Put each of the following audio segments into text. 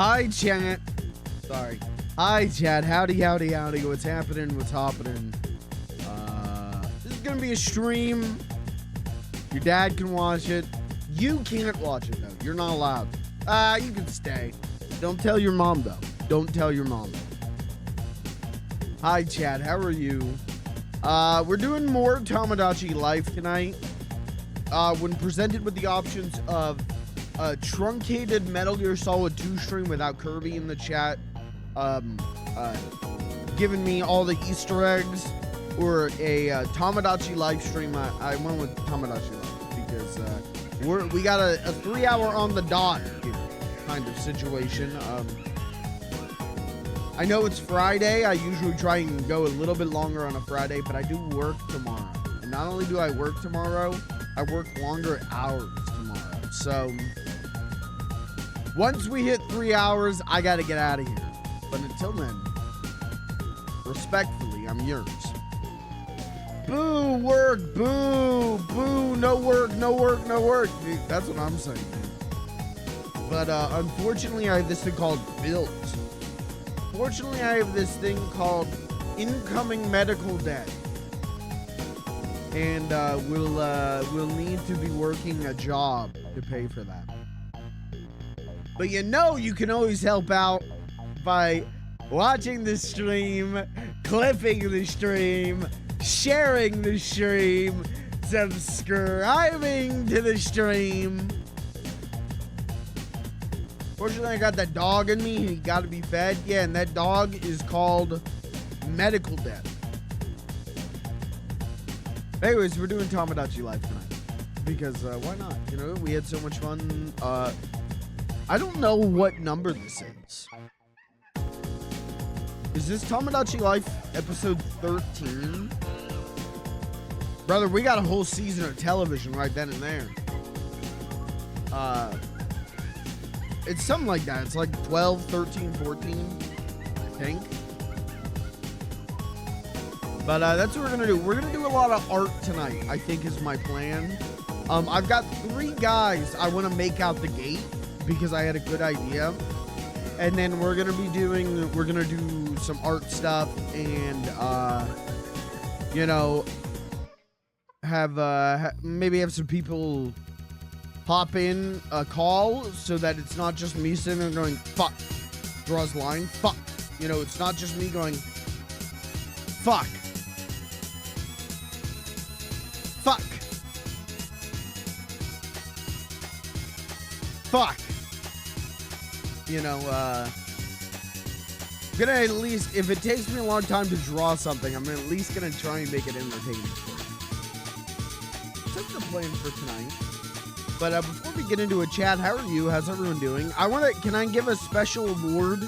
Hi, chat. Sorry. Hi, chat. Howdy, howdy, howdy. What's happening? What's happening? This is gonna be a stream. Your dad can watch it. You can't watch it, though. You're not allowed. You can stay. Don't tell your mom, though. Don't tell your mom. Hi, chat. How are you? We're doing more Tomodachi Life tonight. When presented with the options of a truncated Metal Gear Solid 2 stream without Kirby in the chat, giving me all the Easter eggs, or a Tomodachi live stream, I went with Tomodachi Life because we got a 3 hour on the dot here kind of situation. I know it's Friday. I usually try and go a little bit longer on a Friday, but I do work tomorrow. And not only do I work tomorrow, I work longer hours tomorrow. So once we hit 3 hours, I got to get out of here. But until then, respectfully, I'm yours. Boo, work, boo, boo, no work, no work, no work. Dude, that's what I'm saying, man. But unfortunately, I have this thing called bills. Fortunately, I have this thing called incoming medical debt. And we'll need to be working a job to pay for that. But you know you can always help out by watching the stream, clipping the stream, sharing the stream, subscribing to the stream. Fortunately, I got that dog in me. He got to be fed. Yeah, and that dog is called medical debt. Anyways, we're doing Tomodachi Life tonight because why not? You know, we had so much fun. I don't know what number this is. Is this Tomodachi Life episode 13? Brother, we got a whole season of television right then and there. It's something like that. It's like 12, 13, 14, I think. But that's what we're going to do. We're going to do a lot of art tonight, I think is my plan. I've got 3 guys I want to make out the gate because I had a good idea. And then we're going to do some art stuff and, you know, maybe have some people pop in a call so that it's not just me sitting there going, fuck, draws line, fuck. You know, it's not just me going, fuck. Fuck. Fuck. You know, gonna at least, if it takes me a long time to draw something, I'm at least gonna try and make it entertaining for you. That's the plan for tonight. But before we get into a chat, how are you? How's everyone doing? Can I give a special award?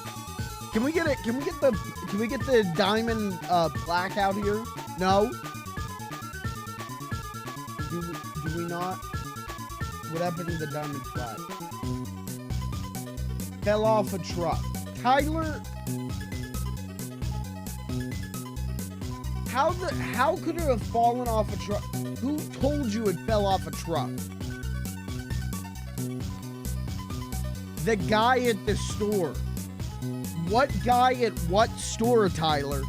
Can we get the diamond plaque out here? No? Do we not? What happened to the diamond plaque? Fell off a truck. Tyler, how could it have fallen off a truck? Who told you it fell off a truck? The guy at the store. What guy at what store, Tyler?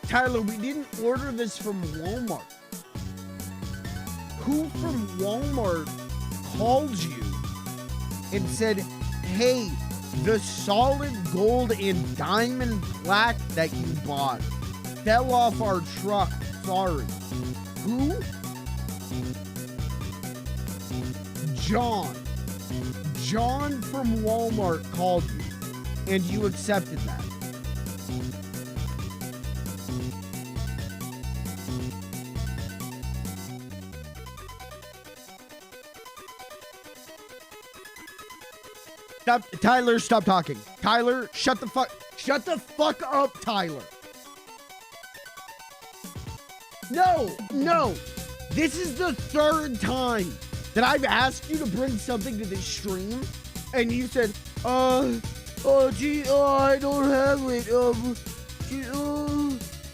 Tyler, we didn't order this from Walmart. Who from Walmart called you and said, hey, the solid gold and diamond plaque that you bought fell off our truck. Sorry. Who? John. John from Walmart called you. And you accepted that. Stop, Tyler, stop talking. Tyler, shut the fuck up, Tyler. No. This is the 3rd time that I've asked you to bring something to this stream and you said, gee, I don't have it. Gee,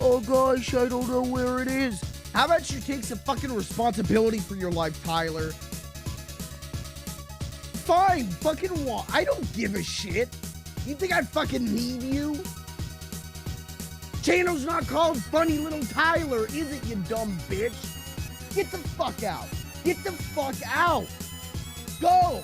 oh gosh, I don't know where it is. How about you take some fucking responsibility for your life, Tyler? Fine, fucking what? I don't give a shit. You think I fucking need you? Channel's not called Funny Little Tyler, is it, you dumb bitch? Get the fuck out. Get the fuck out. Go.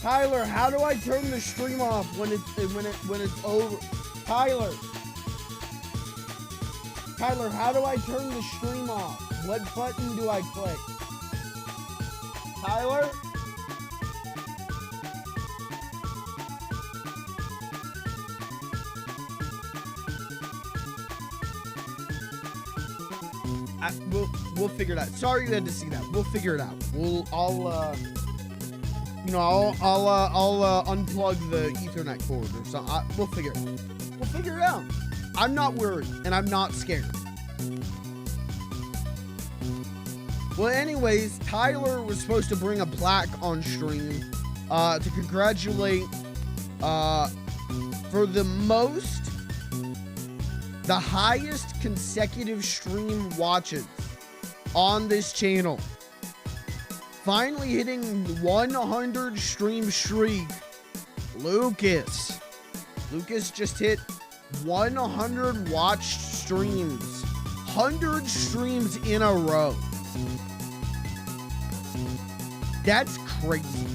Tyler, how do I turn the stream off when it's over? Tyler, how do I turn the stream off? What button do I click? Tyler? We'll figure it out. Sorry you had to see that. We'll figure it out. I'll unplug the Ethernet cord or something. We'll figure it out. We'll figure it out. I'm not worried, and I'm not scared. Well, anyways, Tyler was supposed to bring a plaque on stream to congratulate for the highest consecutive stream watches on this channel. Finally hitting 100 stream streak, Lucas. Lucas just hit 100 watched streams, 100 streams in a row. That's crazy.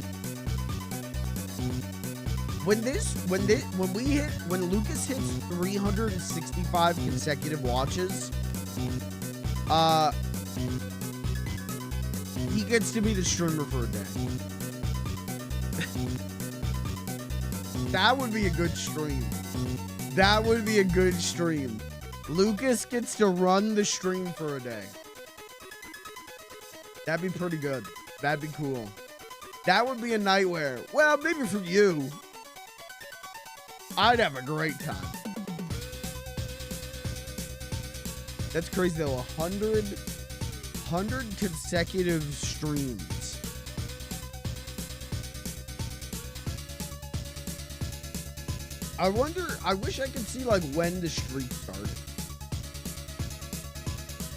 When Lucas hits 365 consecutive watches, he gets to be the streamer for a day. That would be a good stream. That would be a good stream. Lucas gets to run the stream for a day. That'd be pretty good. That'd be cool. That would be a nightmare. Well, maybe for you. I'd have a great time. That's crazy though. 100 consecutive streams. I wish I could see like when the streak started.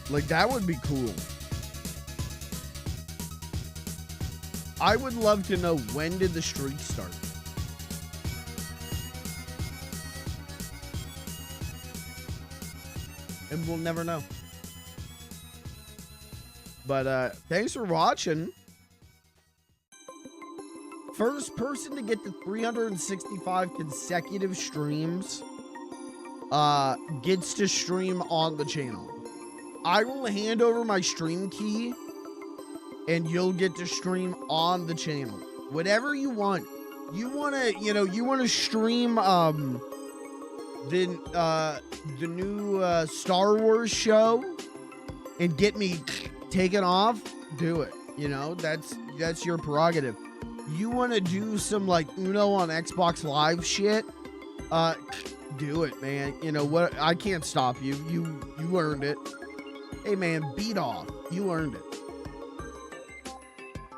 Like that would be cool. I would love to know, when did the streak start? And we'll never know. But thanks for watching. First person to get to 365 consecutive streams gets to stream on the channel. I will hand over my stream key and you'll get to stream on the channel. Whatever you want. You want to stream the new Star Wars show and get me taken off, do it. You know, that's your prerogative. You want to do some like Uno on Xbox Live shit, do it, man. You know what? I can't stop you. You earned it. Hey man, beat off. You earned it.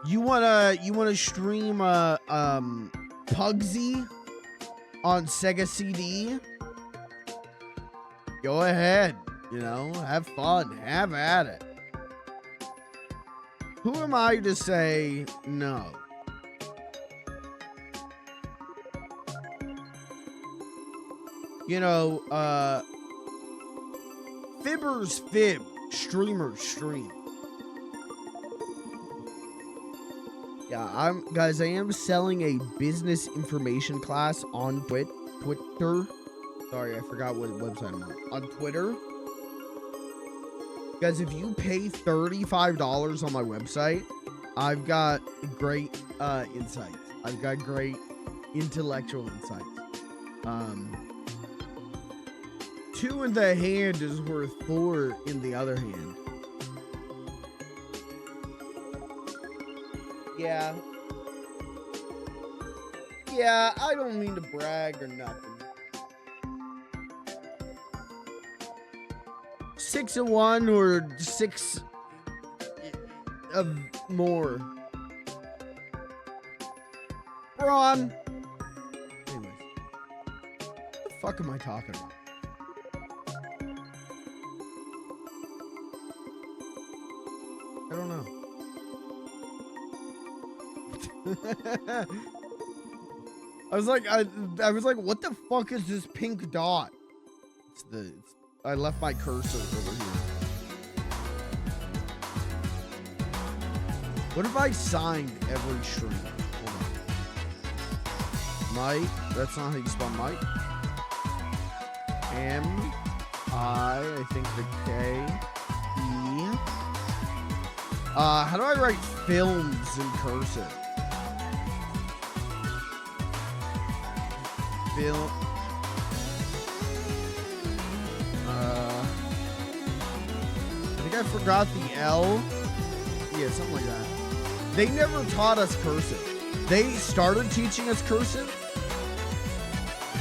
You wanna stream Pugsy on Sega CD? Go ahead. You know, have fun. Have at it. Who am I to say no? You know, fibbers fib, streamers stream. Yeah, I am selling a business information class on Twitter. Sorry, I forgot what website I'm on Twitter. Guys, if you pay $35 on my website, I've got great insights. I've got great intellectual insights. 2 in the hand is worth 4 in the other hand. Yeah, I don't mean to brag or nothing. 6 of one or 6 of more. Braun. Anyways, what the fuck am I talking about? I don't know. I was like, what the fuck is this pink dot? I left my cursor over here. What if I signed every stream? Hold on. Mike, that's not how you spell Mike. I think the K, E. How do I write films in cursive? Film. I think I forgot the L. Yeah, something like that. They never taught us cursive. They started teaching us cursive.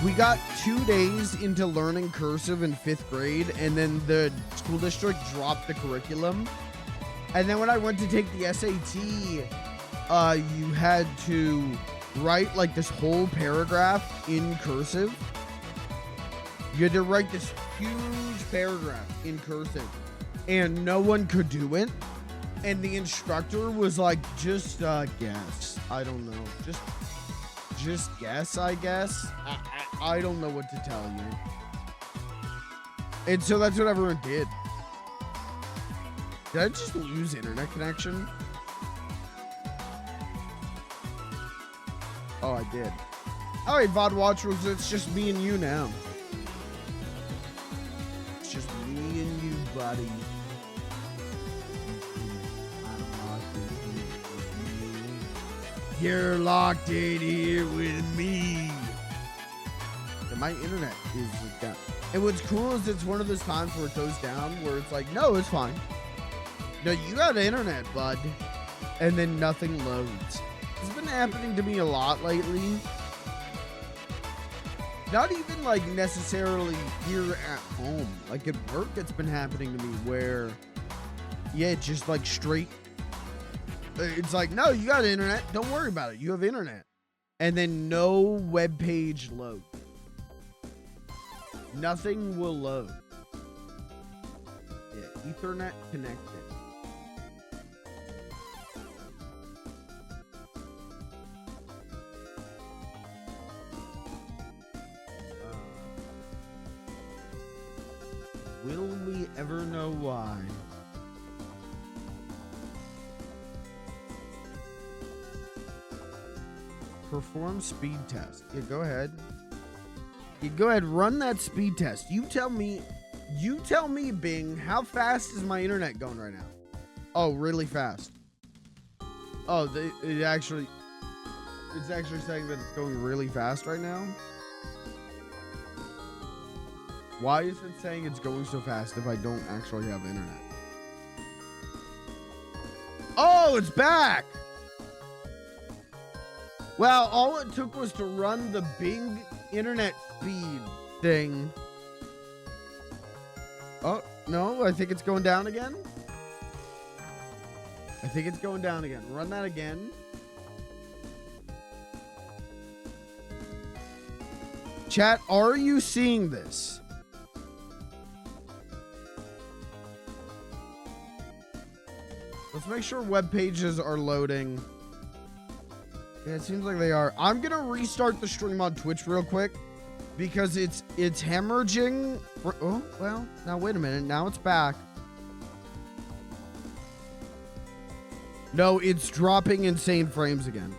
We got 2 days into learning cursive in 5th grade, and then the school district dropped the curriculum. And then when I went to take the SAT, you had to write like this whole paragraph in cursive. You had to write this huge paragraph in cursive, and no one could do it. And the instructor was like, just guess. I don't know. Just guess, I guess. I don't know what to tell you. And so that's what everyone did. Did I just lose internet connection? Oh, I did. All right, VOD Watchers, it's just me and you now. It's just me and you, buddy. You're locked in here with me. And my internet is down. And what's cool is it's one of those times where it goes down, where it's like, no, it's fine. No, you got internet, bud. And then nothing loads. It's been happening to me a lot lately. Not even like necessarily here at home. Like at work, it's been happening to me where, yeah, just like straight. It's like, no, you got internet. Don't worry about it. You have internet. And then no web page load. Nothing will load. Yeah, Ethernet connected. Will we ever know why? Perform speed test. Yeah, go ahead. Yeah, go ahead, run that speed test. You tell me, Bing, how fast is my internet going right now? Oh, really fast. Oh, it's actually saying that it's going really fast right now. Why is it saying it's going so fast if I don't actually have internet? Oh, it's back. Well, all it took was to run the Bing internet speed thing. Oh, no, I think it's going down again. I think it's going down again. Run that again. Chat, are you seeing this? Let's make sure web pages are loading. Yeah, it seems like they are. I'm gonna restart the stream on Twitch real quick because it's hemorrhaging. Oh, well, now wait a minute. Now it's back. No, it's dropping insane frames again.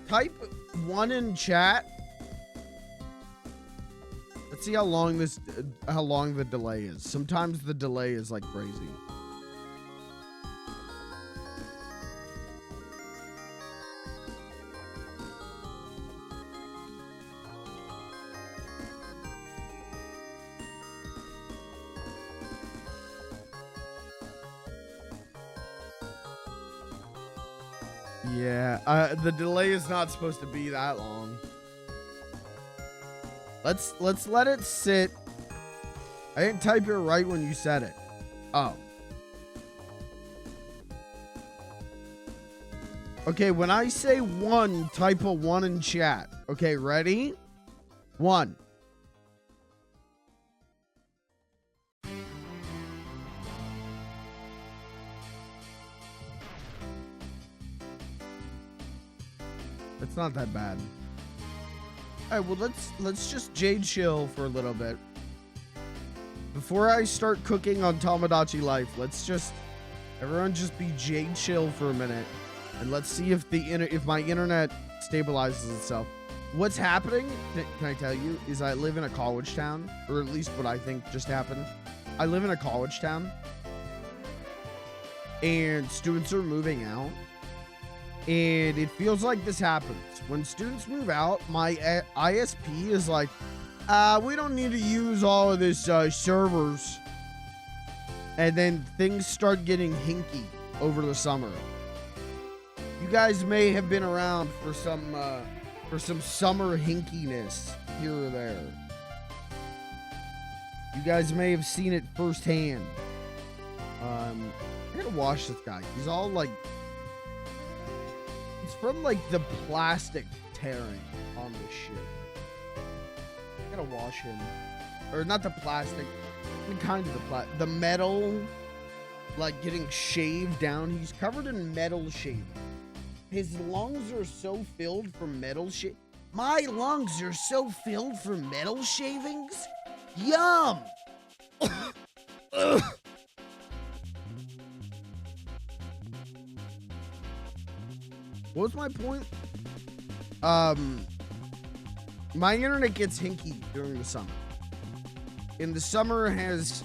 Type 1 in chat. Let's see how long the delay is. Sometimes the delay is like crazy. Yeah, the delay is not supposed to be that long. Let's let it sit. I didn't type it right when you said it. Oh. Okay, when I say 1, type a 1 in chat. Okay, ready? 1. It's not that bad. All right, well, let's just Jade chill for a little bit. Before I start cooking on Tomodachi Life, let's just everyone just be Jade chill for a minute, and let's see if if my internet stabilizes itself. What's happening? Can I tell you? Is I live in a college town, or at least what I think just happened. I live in a college town, and students are moving out. And it feels like this happens. When students move out, my ISP is like, we don't need to use all of this servers. And then things start getting hinky over the summer. You guys may have been around for some summer hinkiness here or there. You guys may have seen it firsthand. I gotta wash this guy. He's all like, it's from like the plastic tearing on this shit. I gotta wash him. Or not the plastic, kind of the metal, like getting shaved down. He's covered in metal shaving. His lungs are so filled from metal My lungs are so filled from metal shavings? Yum! What was my point? My internet gets hinky during the summer. And the summer has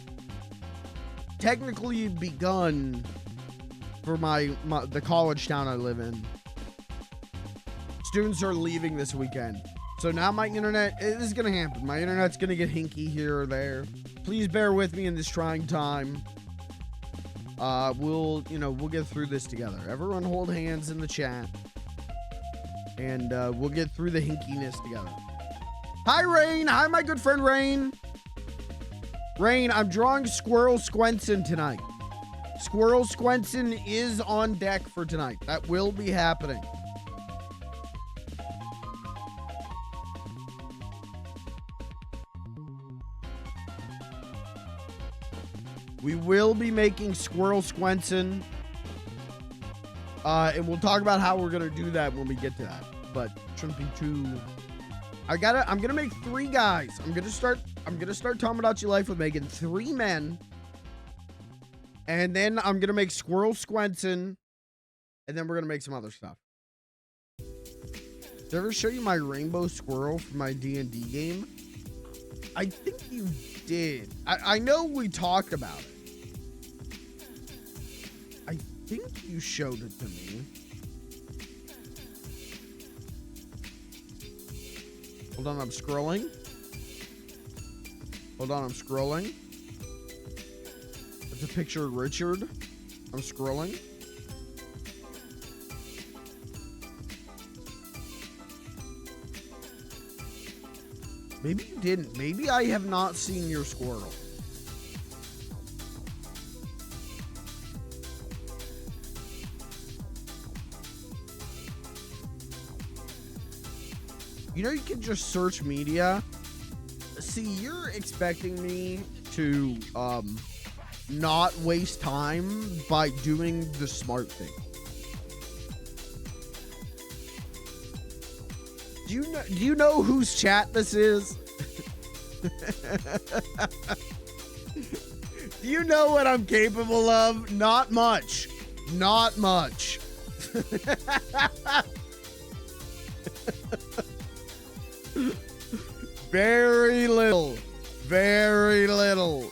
technically begun for the college town I live in. Students are leaving this weekend. So now my internet, this is gonna happen. My internet's gonna get hinky here or there. Please bear with me in this trying time. We'll get through this together. Everyone hold hands in the chat. And we'll get through the hinkiness together. Hi, Rain. Hi, my good friend, Rain. Rain, I'm drawing Squirrel Squenson tonight. Squirrel Squenson is on deck for tonight. That will be happening. We will be making Squirrel Squenson. And we'll talk about how we're gonna do that when we get to that. But shouldn't be too. I'm gonna make 3 guys. I'm gonna start Tomodachi Life with making 3 men. And then I'm gonna make Squirrel Squenson. And then we're gonna make some other stuff. Did I ever show you my rainbow squirrel from my D&D game? I think you did. I know we talked about it. I think you showed it to me. Hold on, I'm scrolling. It's a picture of Richard. I'm scrolling. Maybe you didn't. Maybe I have not seen your squirrel. You know, you can just search media. See, you're expecting me to not waste time by doing the smart thing. Do you know whose chat this is? Do you know what I'm capable of? Not much. Not much. Very little. Very little.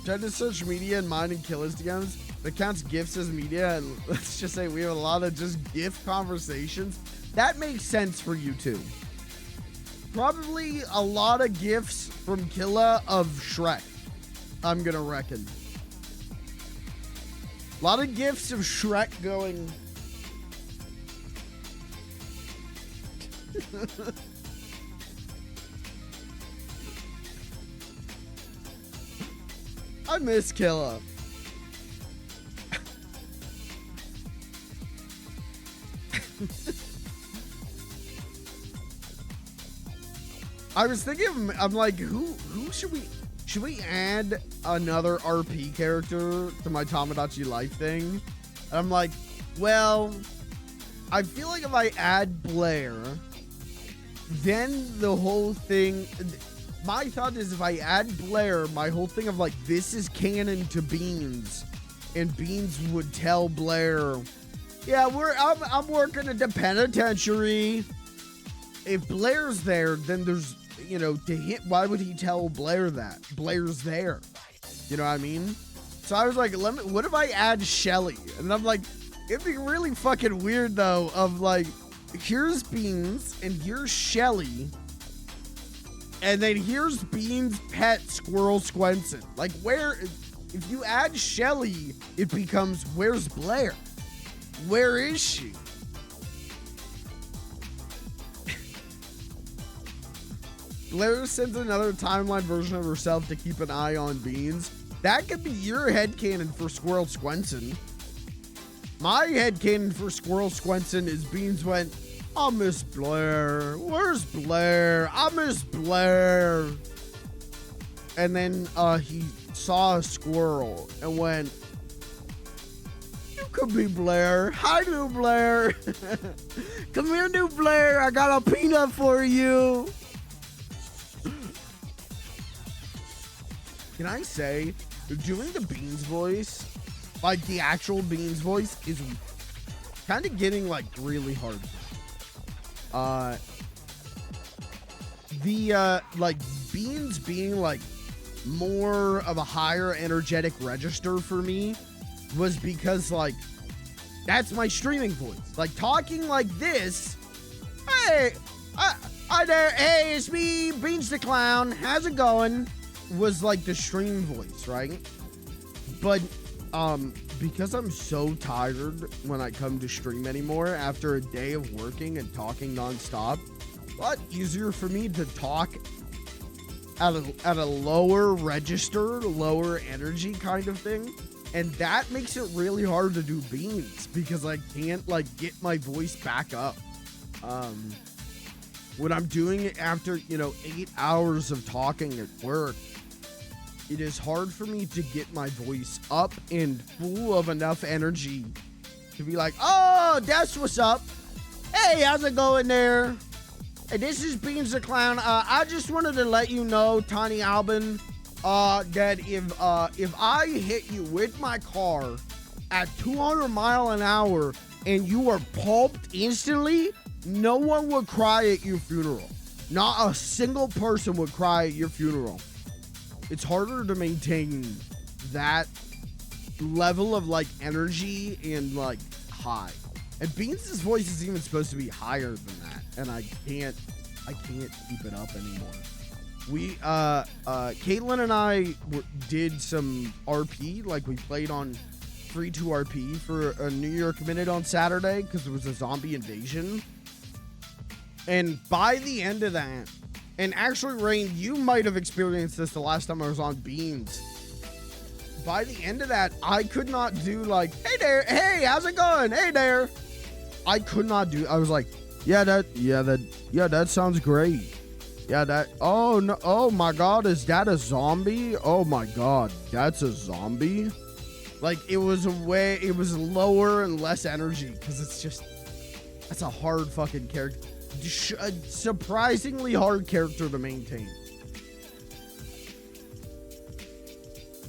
Tried to search media and mine and kill Instagrams. That counts GIFs as media, and let's just say we have a lot of just GIF conversations. That makes sense for you too. Probably a lot of GIFs from Killa of Shrek, I'm gonna reckon. A lot of gifs of Shrek going. I miss Killa. I was thinking, I'm like, who should we add another RP character to my Tomodachi life thing? And I'm like, well, I feel like if I add Blair, then the whole thing, my thought is if I add Blair, my whole thing of like, this is canon to Beans, and Beans would tell Blair, yeah, I'm working at the penitentiary. If Blair's there, then there's, you know, to hit, why would he tell Blair that? Blair's there. You know what I mean? So I was like, what if I add Shelly? And I'm like, it'd be really fucking weird though, of like, here's Beans and here's Shelly. And then here's Beans' pet Squirrel Squenson. Like, where, if you add Shelly, it becomes, where's Blair? Where is she? Blair sends another timeline version of herself to keep an eye on Beans. That could be your headcanon for Squirrel Squenson. My headcanon for Squirrel Squenson is Beans went, I miss Blair. Where's Blair? I miss Blair. And then he saw a squirrel and went, you could be Blair. Hi, new Blair. Come here, new Blair. I got a peanut for you. Can I say, doing the Beans voice, like the actual Beans voice, is kind of getting like really hard. Like Beans being like more of a higher energetic register for me was because like that's my streaming voice. Like talking like this, hey, hi there, hey, it's me, Beans the Clown, how's it going? Was like the stream voice, right? But because I'm so tired when I come to stream anymore after a day of working and talking nonstop, a lot easier for me to talk at a lower register, lower energy kind of thing. And that makes it really hard to do Beans because I can't like get my voice back up. When I'm doing it after, you know, 8 hours of talking at work, it is hard for me to get my voice up and full of enough energy to be like, oh, that's what's up. Hey, how's it going there? Hey, this is Beans the Clown. I just wanted to let you know, Tiny Albin, that if I hit you with my car at 200 miles an hour and you were pulped instantly, no one would cry at your funeral. Not a single person would cry at your funeral. It's harder to maintain that level of like energy and like high. And Beans' voice is even supposed to be higher than that, and I can't keep it up anymore. We Caitlin and I did some RP, like we played on free 2 RP for a New York Minute on Saturday because there was a zombie invasion. And by the end of that, and actually, Rain, you might have experienced this the last time I was on Beans. By the end of that, I could not do like, hey there, hey, how's it going? Hey there. I could not do, I was like, yeah, that sounds great. Yeah, that, oh no, oh my God, is that a zombie? Oh my God, that's a zombie? Like, it was lower and less energy because it's just, that's a hard fucking character. A surprisingly hard character to maintain.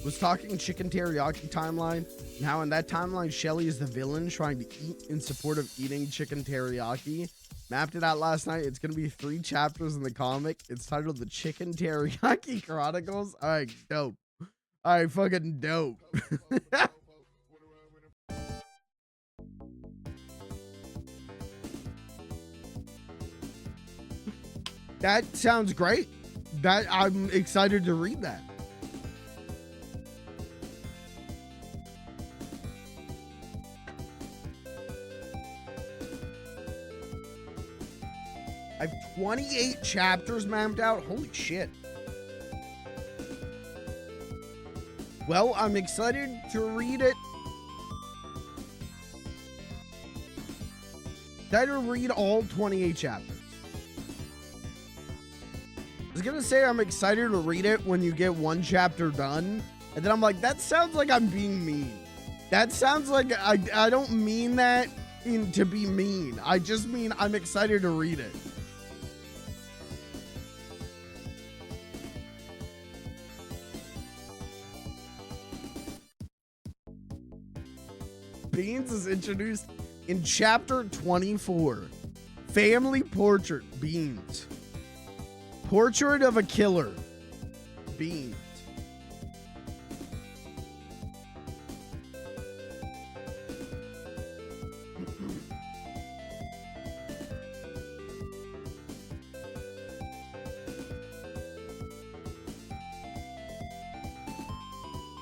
Was talking chicken teriyaki timeline. Now in that timeline, Shelly is the villain trying to eat in support of eating chicken teriyaki. Mapped it out last night. It's gonna be 3 chapters in the comic. It's titled The Chicken Teriyaki Chronicles. All right, dope. All right, fucking dope. That sounds great. That I'm excited to read that. 28 chapters mapped out. Holy shit. Well, I'm excited to read it. Excited to read all 28 chapters. I was gonna say I'm excited to read it when you get one chapter done, and then I'm like, that sounds like I'm being mean. That sounds like I don't mean that to be mean. I just mean I'm excited to read it. Beans is introduced in chapter 24. Family portrait, Beans. Portrait of a killer, Beans.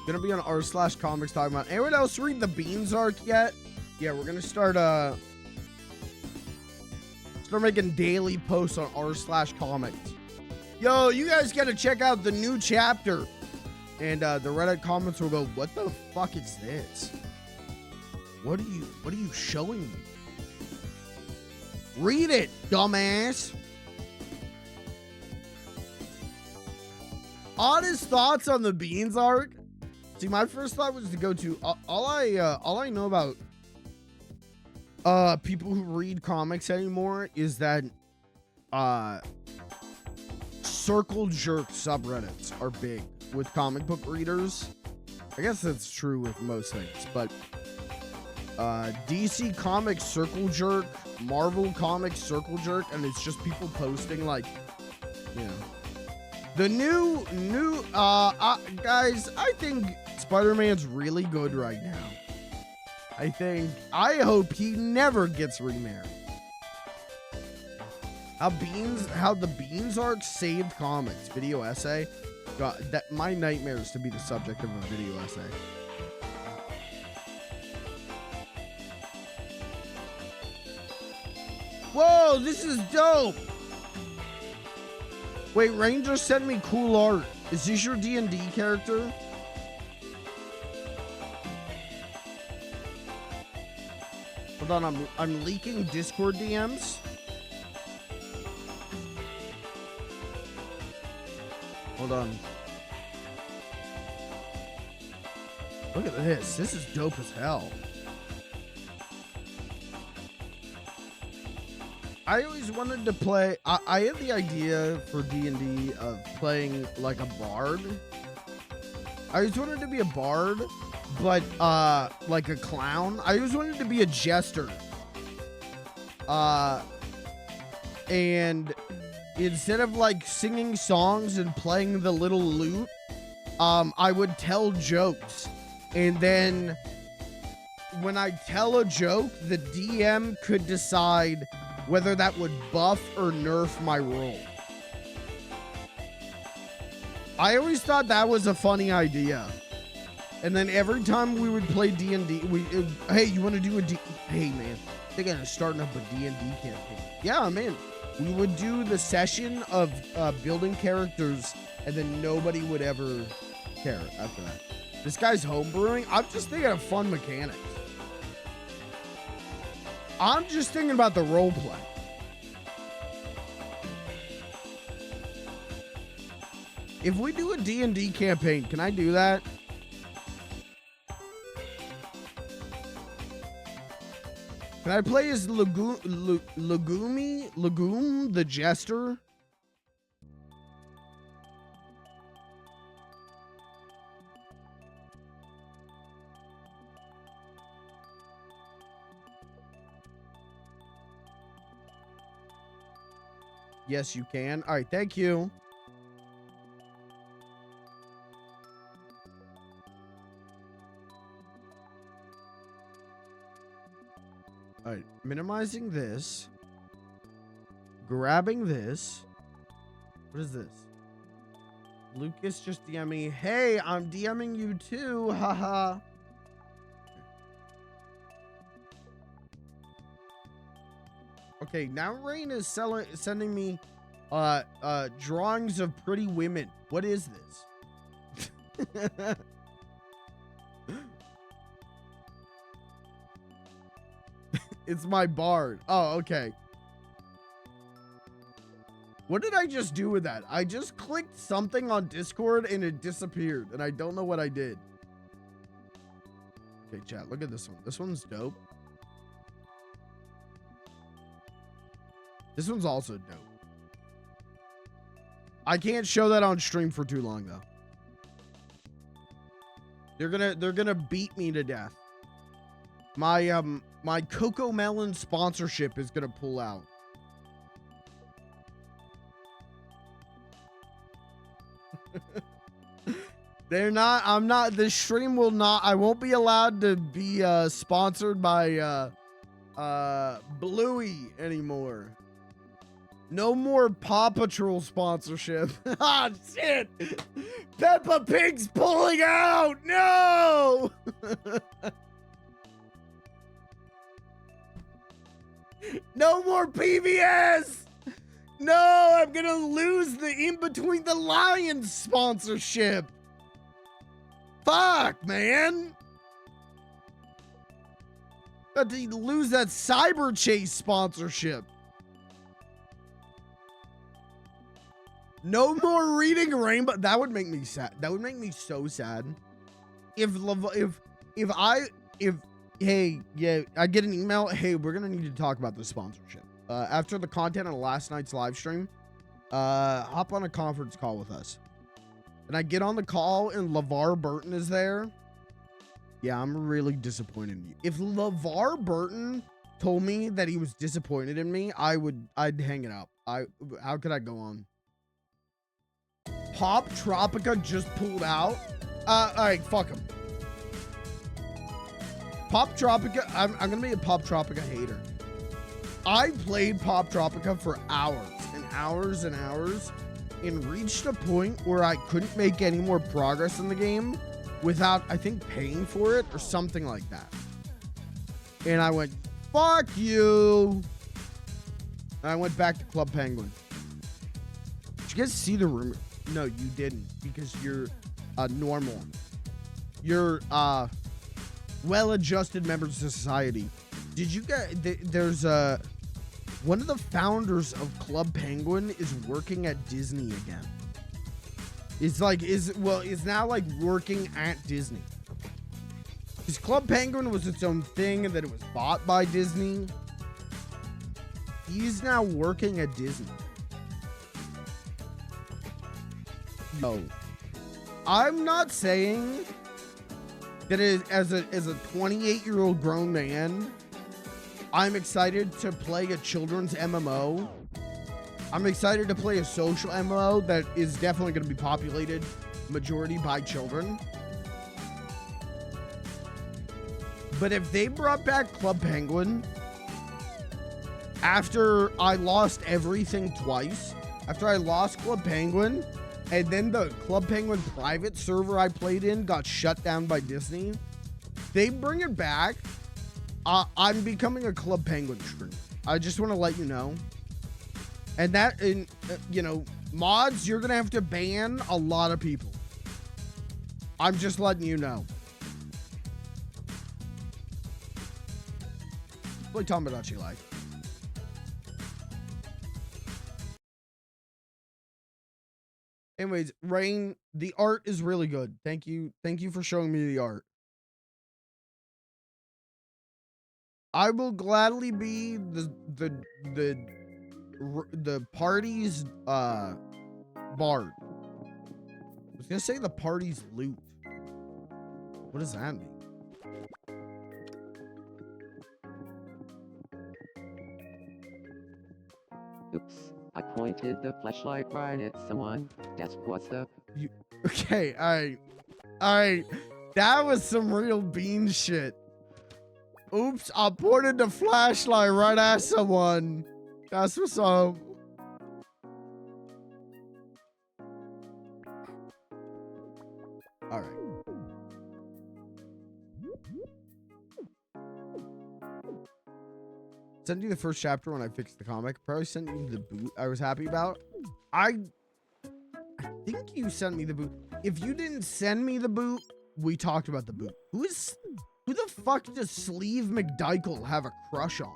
Gonna be on r/comics talking about. Anyone else read the Beans arc yet? Yeah, we're gonna start making daily posts on r/comics. Yo, you guys gotta check out the new chapter. And the Reddit comments will go, what the fuck is this? What are you showing me? Read it, dumbass. Honest thoughts on the Beans arc? See, my first thought was to go to all I know about people who read comics anymore is that circle jerk subreddits are big with comic book readers. I guess that's true with most things, but DC Comics circle jerk, Marvel Comics circle jerk, and it's just people posting like, you know, the new guys, I think Spider-Man's really good right now. I hope he never gets remarried. How the Beans arc saved comics video essay. God, that my nightmare is to be the subject of a video essay. Whoa, this is dope. Wait, Ranger sent me cool art. Is this your D&D character? Hold on, I'm leaking Discord DMs. Hold on. Look at this. This is dope as hell. I always wanted to play. I had the idea for D&D of playing like a bard. I always wanted to be a bard, but like a clown. I always wanted to be a jester. And instead of like singing songs and playing the little lute, I would tell jokes. And then when I tell a joke, the DM could decide whether that would buff or nerf my role. I always thought that was a funny idea. And then every time we would play D&D, hey, you want to do a hey man, they're gonna starting up a D&D campaign. Yeah, man. We would do the session of building characters, and then nobody would ever care after that. This guy's homebrewing. I'm just thinking of fun mechanics. I'm just thinking about the role play. If we do a D&D campaign, can I do that? Can I play as Legume the Jester? Yes, you can. All right, thank you. All right, minimizing this. Grabbing this. What is this? Lucas just DM'd me. Hey, I'm DMing you too. Haha. Okay, now Rain is sending me drawings of pretty women. What is this? It's my bard. Oh, okay. What did I just do with that? I just clicked something on Discord and it disappeared, and I don't know what I did. Okay, chat, look at this one. This one's dope. This one's also dope. I can't show that on stream for too long though. They're gonna beat me to death. My Coco Melon sponsorship is gonna pull out. They're not, I'm not, the stream will not, I won't be allowed to be sponsored by Bluey anymore. No more Paw Patrol sponsorship. Ah, shit! Peppa Pig's pulling out! No! No more PBS! No, I'm gonna lose the In Between the Lions sponsorship. Fuck, man. Got to lose that Cyber Chase sponsorship. No more reading Rainbow. That would make me sad. That would make me so sad. Hey, yeah, I get an email. Hey, we're gonna need to talk about the sponsorship. After the content on last night's live stream, hop on a conference call with us. And I get on the call and LeVar Burton is there. Yeah, I'm really disappointed in you. If LeVar Burton told me that he was disappointed in me, I'd hang it up. How could I go on? Pop Tropica just pulled out. All right, fuck him. Pop Tropica, I'm gonna be a Pop Tropica hater. I played Pop Tropica for hours and hours and hours and reached a point where I couldn't make any more progress in the game without, I think, paying for it or something like that. And I went, fuck you. And I went back to Club Penguin. Did you guys see the rumor? No, you didn't, because you're normal. You're well-adjusted members of society. Did you guys, there's one of the founders of Club Penguin is working at Disney again. It's like, is now like working at Disney. Because Club Penguin was its own thing and then it was bought by Disney. He's now working at Disney. No, I'm not saying that as a 28-year-old grown man, I'm excited to play a children's MMO. I'm excited to play a social MMO that is definitely going to be populated majority by children. But if they brought back Club Penguin after I lost everything twice, after I lost Club Penguin, and then the Club Penguin private server I played in got shut down by Disney, they bring it back, I'm becoming a Club Penguin streamer. I just want to let you know. And that, you know, mods, you're going to have to ban a lot of people. I'm just letting you know. Play Tomodachi Life. Anyways, Rain, the art is really good. Thank you. Thank you for showing me the art. I will gladly be the party's bard. I was gonna say the party's loot. What does that mean? Oops, I pointed the flashlight right at someone. That's what's up. Okay, alright. That was some real bean shit. Oops, I pointed the flashlight right at someone. That's what's up. Alright. Sent you the first chapter when I fixed the comic. Probably sent you the boot I was happy about. I think you sent me the boot. If you didn't send me the boot, we talked about the boot. Who the fuck does Sleeve McDykel have a crush on?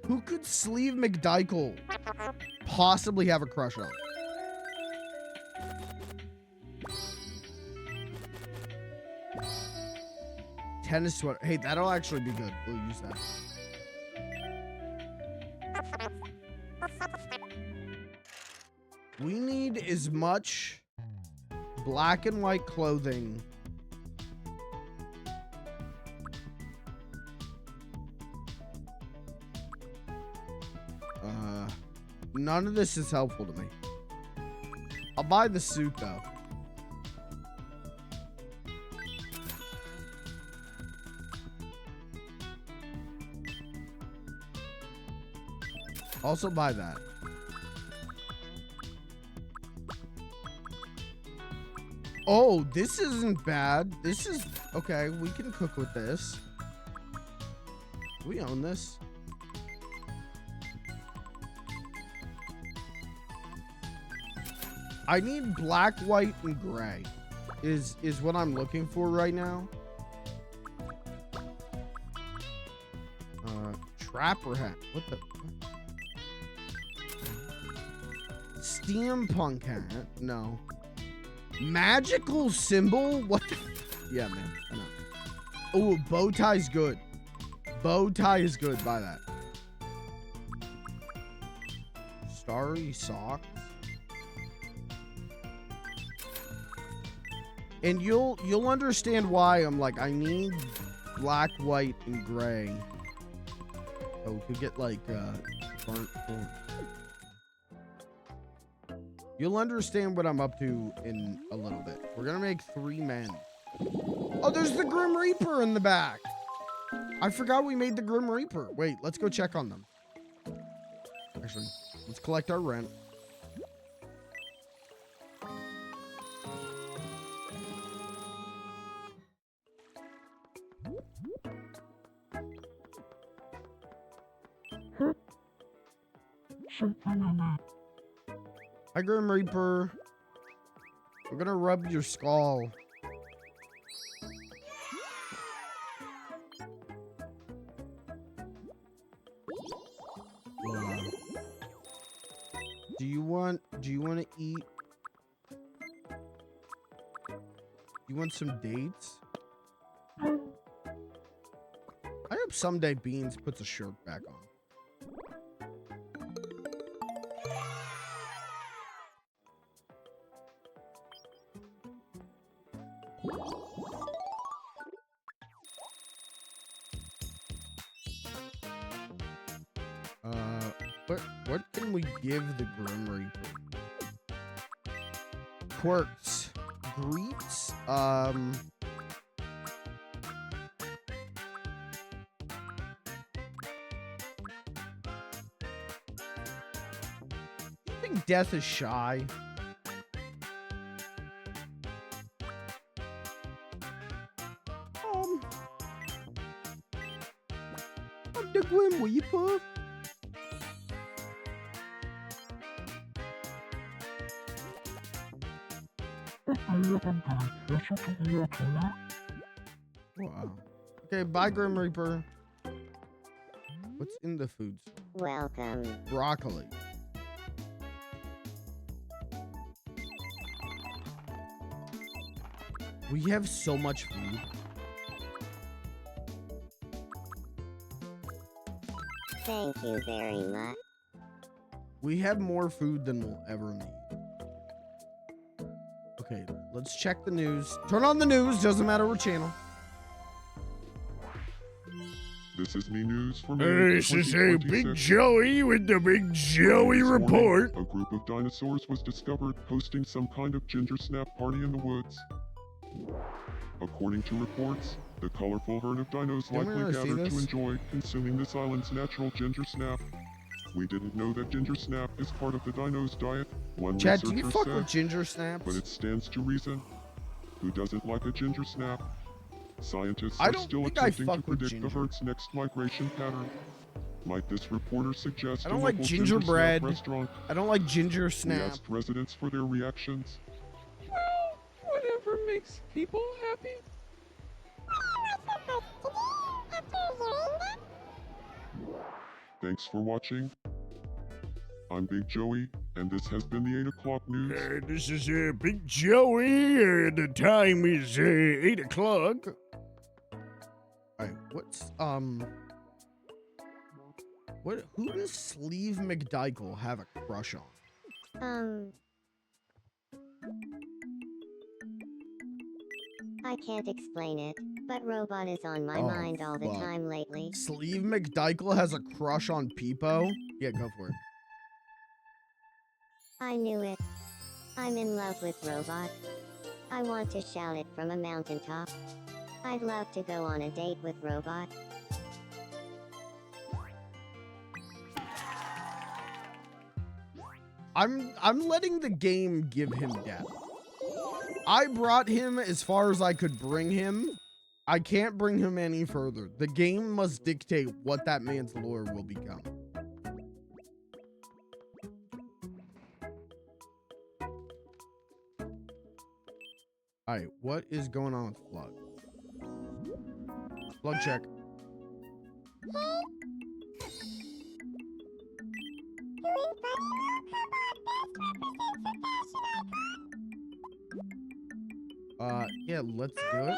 Who could Sleeve McDykel possibly have a crush on? Tennis sweater. Hey, that'll actually be good. We'll use that. We need as much black and white clothing. None of this is helpful to me. I'll buy the suit though. Also buy that. Oh, this isn't bad. This is okay. We can cook with this. We own this. I need black, white, and gray. Is what I'm looking for right now. Trapper hat. What the? Steampunk hat. No. Magical symbol? What the? Yeah, man. I know. Oh, bow tie's good. Bow tie is good. Buy that. Starry socks. And you'll understand why I'm like, I need black, white, and gray. Oh, we could get like burnt corn. You'll understand what I'm up to in a little bit. We're gonna make 3 men. Oh, there's the Grim Reaper in the back. I forgot we made the Grim Reaper. Wait, let's go check on them. Actually, let's collect our rent. Hi, Grim Reaper. I'm gonna rub your skull. Do you want to eat? You want some dates? I hope someday Beans puts a shirt back on. What can we give the Grim Reaper? Quirks. Greets. You think Death is shy? I'm the Grim Reaper. Wow. Okay, bye, Grim Reaper. What's in the foods? Welcome. Broccoli. We have so much food. Thank you very much. We have more food than we'll ever need. Okay, let's check the news. Turn on the news, doesn't matter what channel. This is me news for This is a Big Joey with the Big Joey report. A group of dinosaurs was discovered hosting some kind of ginger snap party in the woods. According to reports, the colorful herd of dinos Didn't we likely already see gathered to this? enjoy consuming this island's natural ginger snap. We didn't know that ginger snap is part of the dino's diet, one Chad, do you researcher fuck with said, ginger snaps? but it stands to reason. Who doesn't like a ginger snap? Scientists I are don't still think I attempting to fuck with predict the ginger. herd's next migration pattern. Might this reporter suggest I a don't like local gingerbread. ginger snap restaurant? I don't like ginger We snap. asked residents for their reactions. Well, whatever makes people happy. Thanks for watching. I'm Big Joey, and this has been the 8 o'clock news. This is Big Joey. The time is 8 o'clock. Alright, what's who does Sleeve McDykel have a crush on? I can't explain it, but robot is on my Oh, mind all the fuck. time lately. Sleeve McDykel has a crush on Peepo? Yeah, go for it. I knew it. I'm in love with robot. I want to shout it from a mountaintop. I'd love to go on a date with robot. I'm letting the game give him depth. I brought him as far as I could bring him. I can't bring him any further. The game must dictate what that man's lore will become. Alright, what is going on with Flood? Flood check. Yeah, let's do it.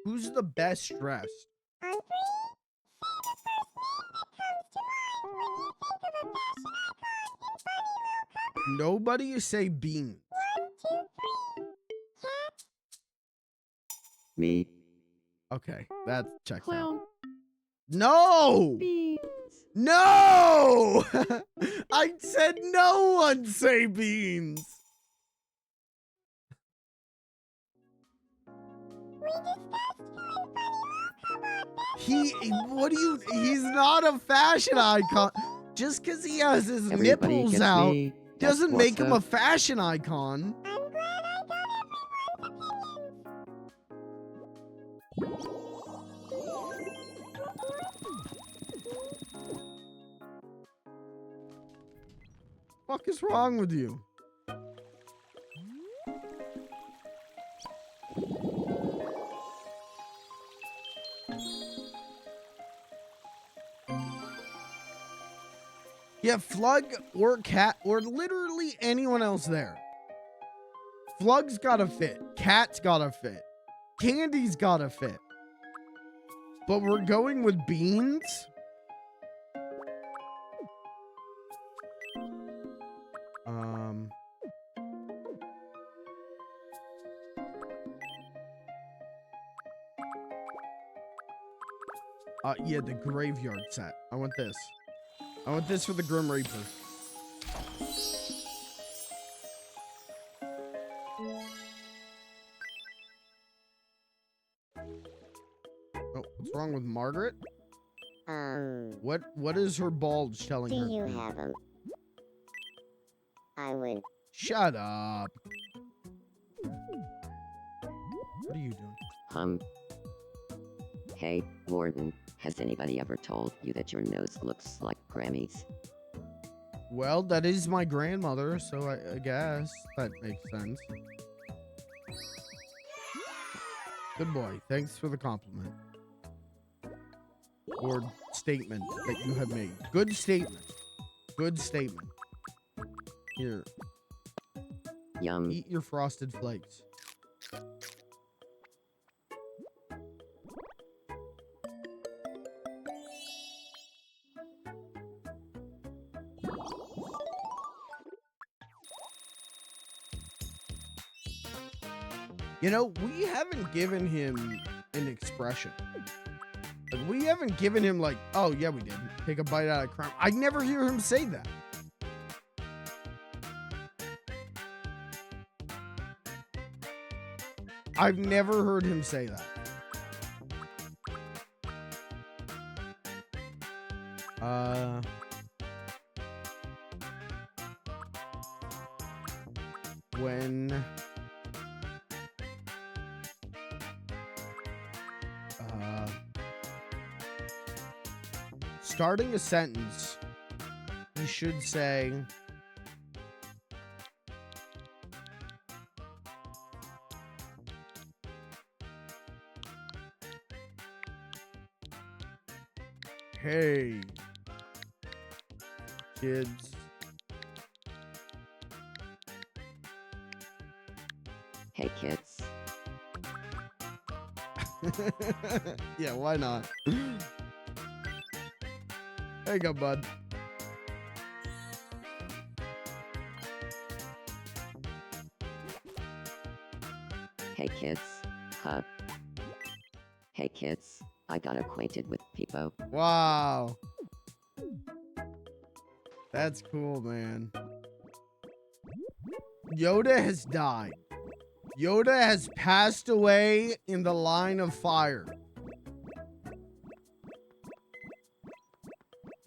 Who's the best dressed? Nobody say Beans. Me. Okay, that checks out. Clown. No! Beans. No! I said no one say Beans. He's not a fashion icon. Just because he has his Everybody nipples gets out me. That's doesn't what's make him a up. fashion icon. What is wrong with you? Yeah, Flug or Cat or literally anyone else there. Flug's gotta fit. Cat's gotta fit. Candy's gotta fit. But we're going with Beans? Yeah, the graveyard set. I want this. I want this for the Grim Reaper. Oh, what's wrong with Margaret? What is her bulge telling Do her? you have them? I would. Shut up. What are you doing? Hey, Warden, has anybody ever told you that your nose looks like Grammy's? Well, that is my grandmother, so I guess that makes sense. Good boy. Thanks for the compliment. Or statement that you have made. Good statement. Good statement. Here, Yum. eat your frosted flakes. You know, we haven't given him an expression. Like, we haven't given him like, oh yeah, we did. Take a bite out of crime. I never hear him say that. I've never heard him say that. when starting a sentence, you should say, hey, kids. Hey kids. Yeah, why not? There you go, bud. Hey kids. Huh? Hey kids. I got acquainted with Peepo. Wow. That's cool, man. Yoda has died. Yoda has passed away in the line of fire.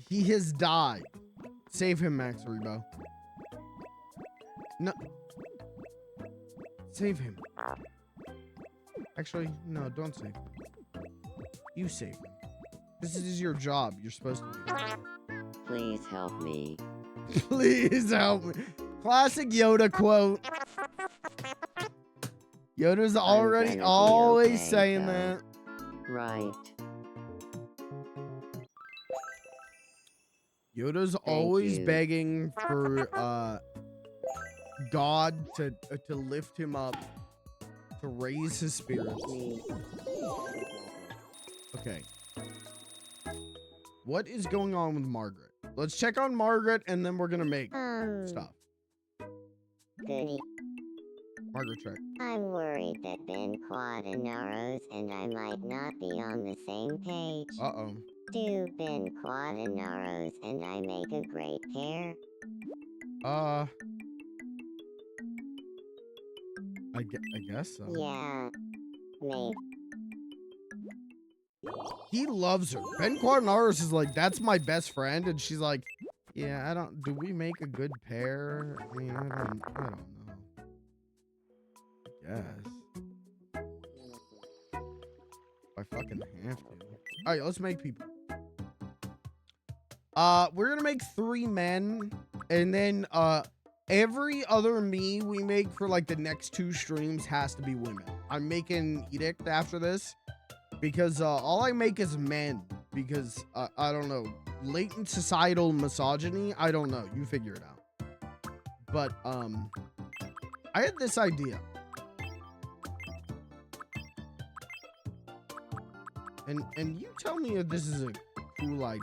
He has died. Save him, Max Rebo. No. Save him. Actually, no, don't save him. You save him. This is your job. You're supposed to do it. Please help me. Please help me. Classic Yoda quote. Yoda's already gonna be always okay, saying though. that. Right. Yoda's always you. begging for God to lift him up, to raise his spirits. Me. Okay. What is going on with Margaret? Let's check on Margaret and then we're gonna make stuff. Goody. Margaret check. I'm worried that Ben Quad and Naros and I might not be on the same page. Uh-oh. Do Ben Quad and Naros and I make a great pair? I guess so. Yeah. Maybe. He loves her. Ben Quadinaris is like, that's my best friend, and she's like, yeah, do we make a good pair? I mean, I don't know. Yes. I fucking have to. Alright, let's make people. We're gonna make 3 men, and then every other me we make for like the next 2 streams has to be women. I'm making Edict after this because all I make is men because I don't know, latent societal misogyny. I don't know. You figure it out. But I had this idea. And you tell me if this is a cool idea.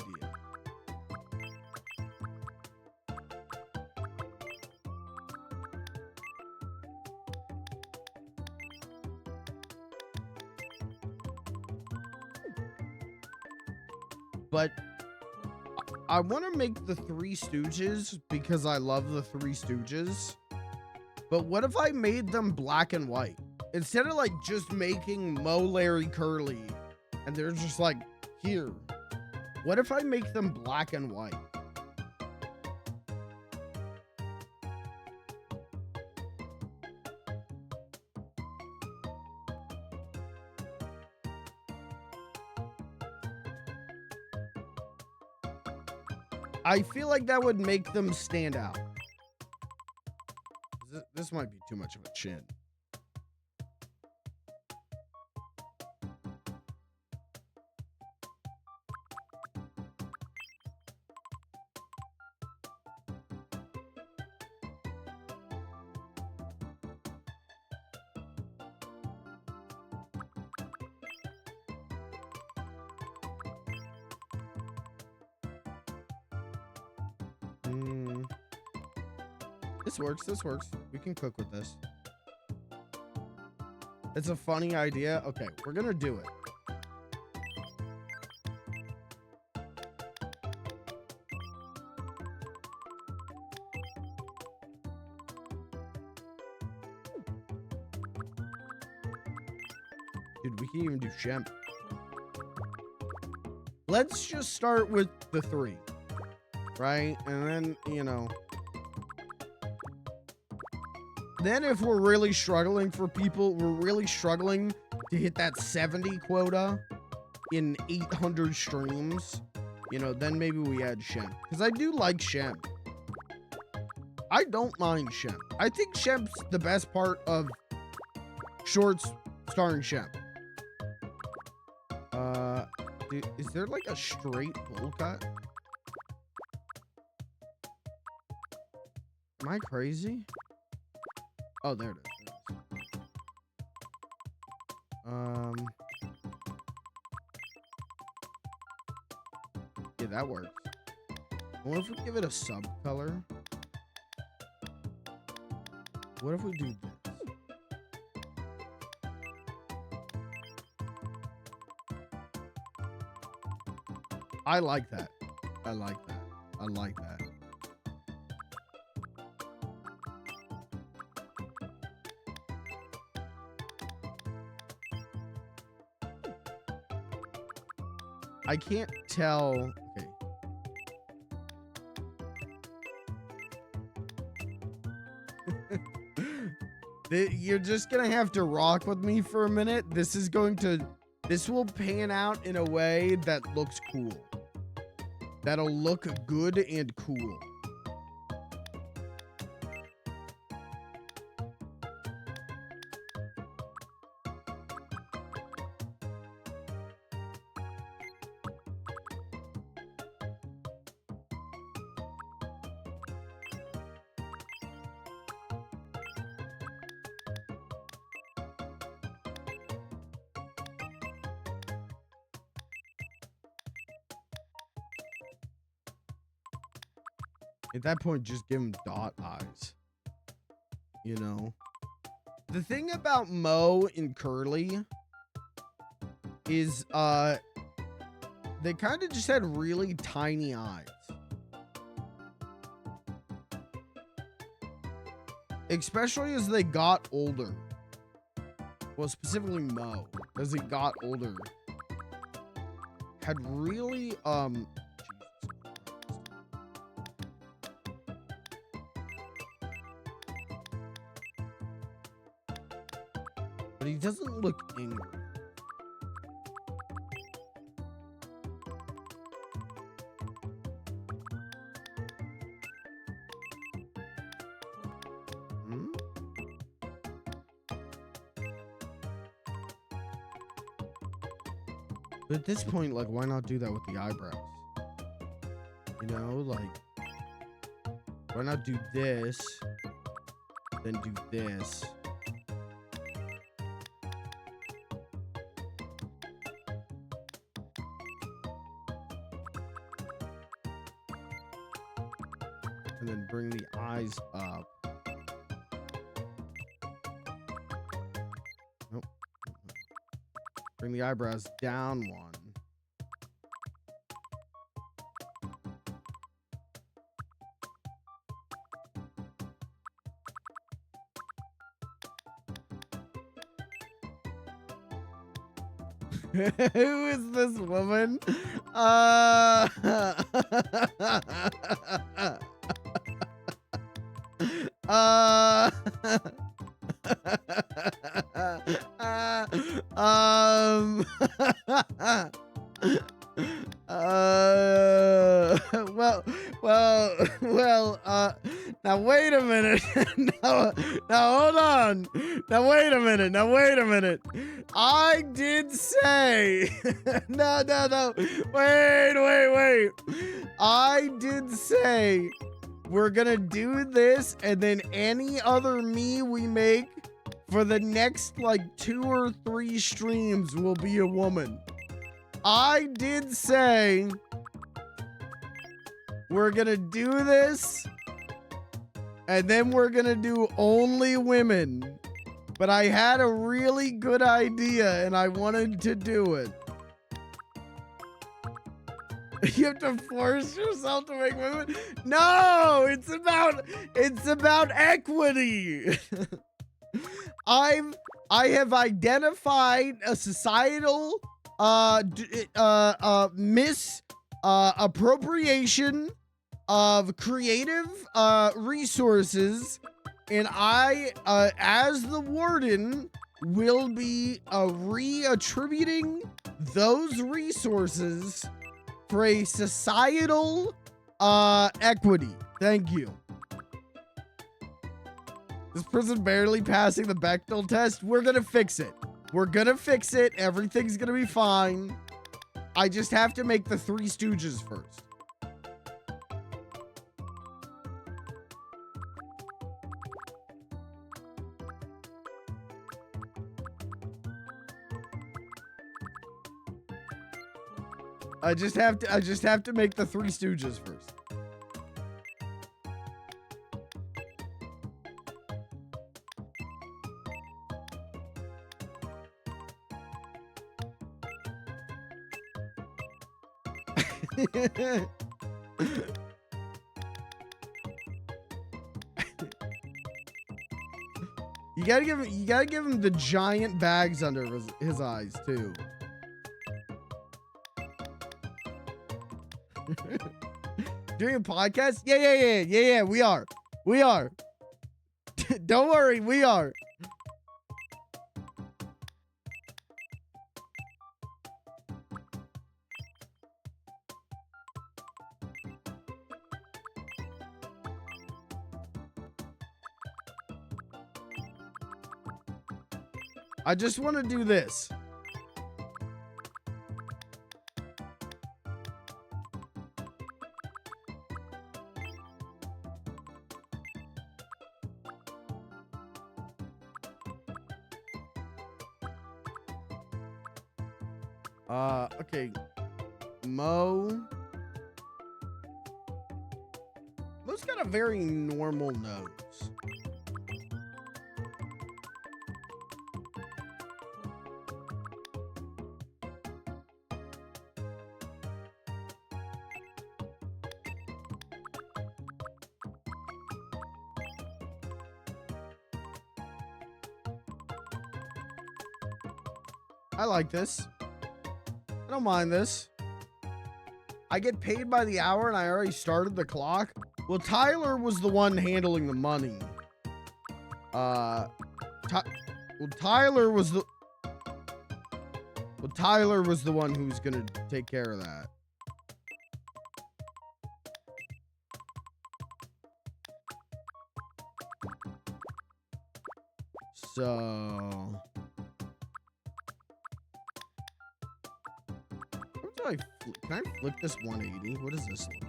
But I want to make the Three Stooges because I love the Three Stooges. But what if I made them black and white? Instead of like just making Mo, Larry, Curly, and they're just like, here. What if I make them black and white? I feel like that would make them stand out. This might be too much of a chin. This works. We can cook with this. It's a funny idea. Okay, we're gonna do it. Dude, we can even do Shemp. Let's just start with the 3. Right? And then, you know... Then if we're really struggling for people, we're really struggling to hit that 70 quota in 800 streams, you know, then maybe we add Shem. Because I do like Shem. I don't mind Shem. I think Shem's the best part of shorts starring Shem. Is there like a straight bowl cut? Am I crazy? Oh, there it is. Yeah, that works. What if we give it a sub color? What if we do this? I like that. I like that. I like that. I can't tell. Okay. You're just gonna have to rock with me for a minute. This will pan out in a way that looks cool. That'll look good and cool. At that point, just give him dot eyes. You know? The thing about Mo and Curly is, they kind of just had really tiny eyes. Especially as they got older. Well, specifically Mo, as he got older, had really, but he doesn't look angry. But at this point, like, why not do that with the eyebrows? You know, like, why not do this, then do this? And then bring the eyes up. Nope. Bring the eyebrows down one. Who is this woman? Now wait a minute. Now hold on. Now wait a minute. I did say, no. Wait. I did say we're gonna do this, and then any other me we make for the next like 2 or 3 streams will be a woman. I did say we're gonna do this, and then we're gonna do only women. But I had a really good idea, and I wanted to do it. You have to force yourself to make women? No, it's about equity. I have identified a societal misappropriation of creative resources And I, as the warden, will be reattributing those resources for a societal equity. Thank you. This person barely passing the Bechdel test. We're gonna fix it. We're gonna fix it. Everything's gonna be fine. I just have to make the Three Stooges first. I just have to make the Three Stooges first. You gotta give him the giant bags under his eyes too. Doing a podcast? Yeah, we are. Don't worry, we are. I just want to do this. Okay. Mo's got a very normal nose. I like this. I don't mind this. I get paid by the hour and I already started the clock. Well, Tyler was the one handling the money. Tyler was the one who's gonna take care of that. So can I flip this 180? What does this look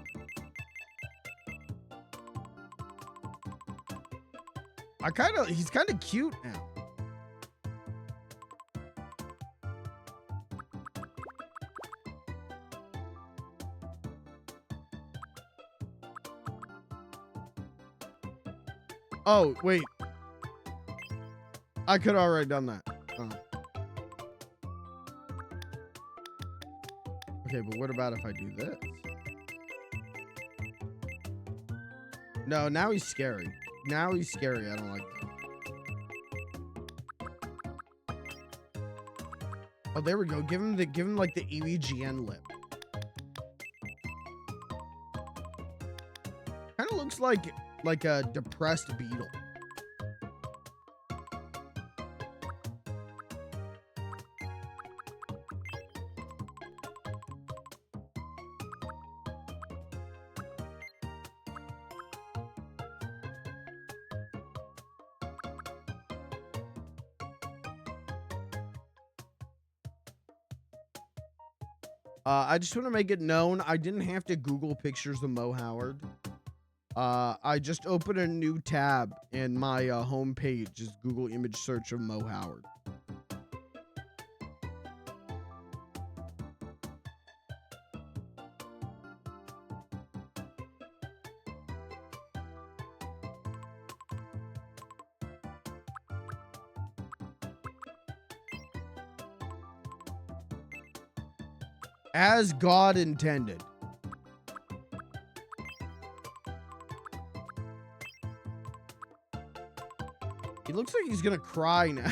like? He's kind of cute now. Oh, wait. I could have already done that. Oh. Okay, but what about if I do this? No, now he's scary. Now he's scary. I don't like that. Oh, there we go. Give him like the EVGN lip. Kind of looks like a depressed beetle. I just want to make it known I didn't have to Google pictures of Mo Howard. I just opened a new tab in my home page, just Google image search of Mo Howard. As God intended. He looks like he's gonna cry now.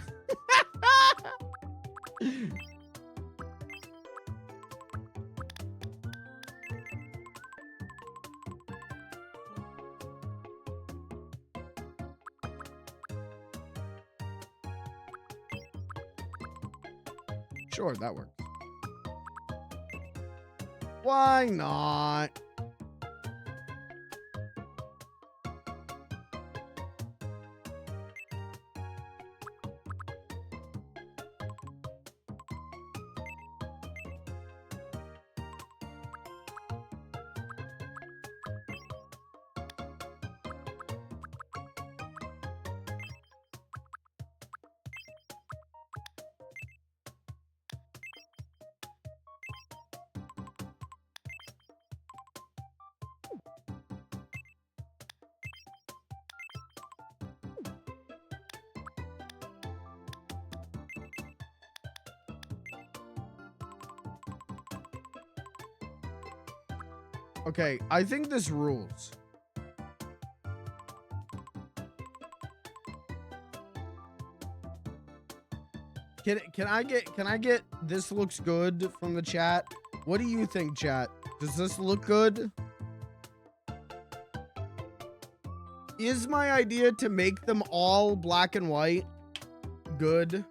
Sure, that works. Why not? Okay, I think this rules. Can I get this looks good from the chat? What do you think, chat? Does this look good? Is my idea to make them all black and white good?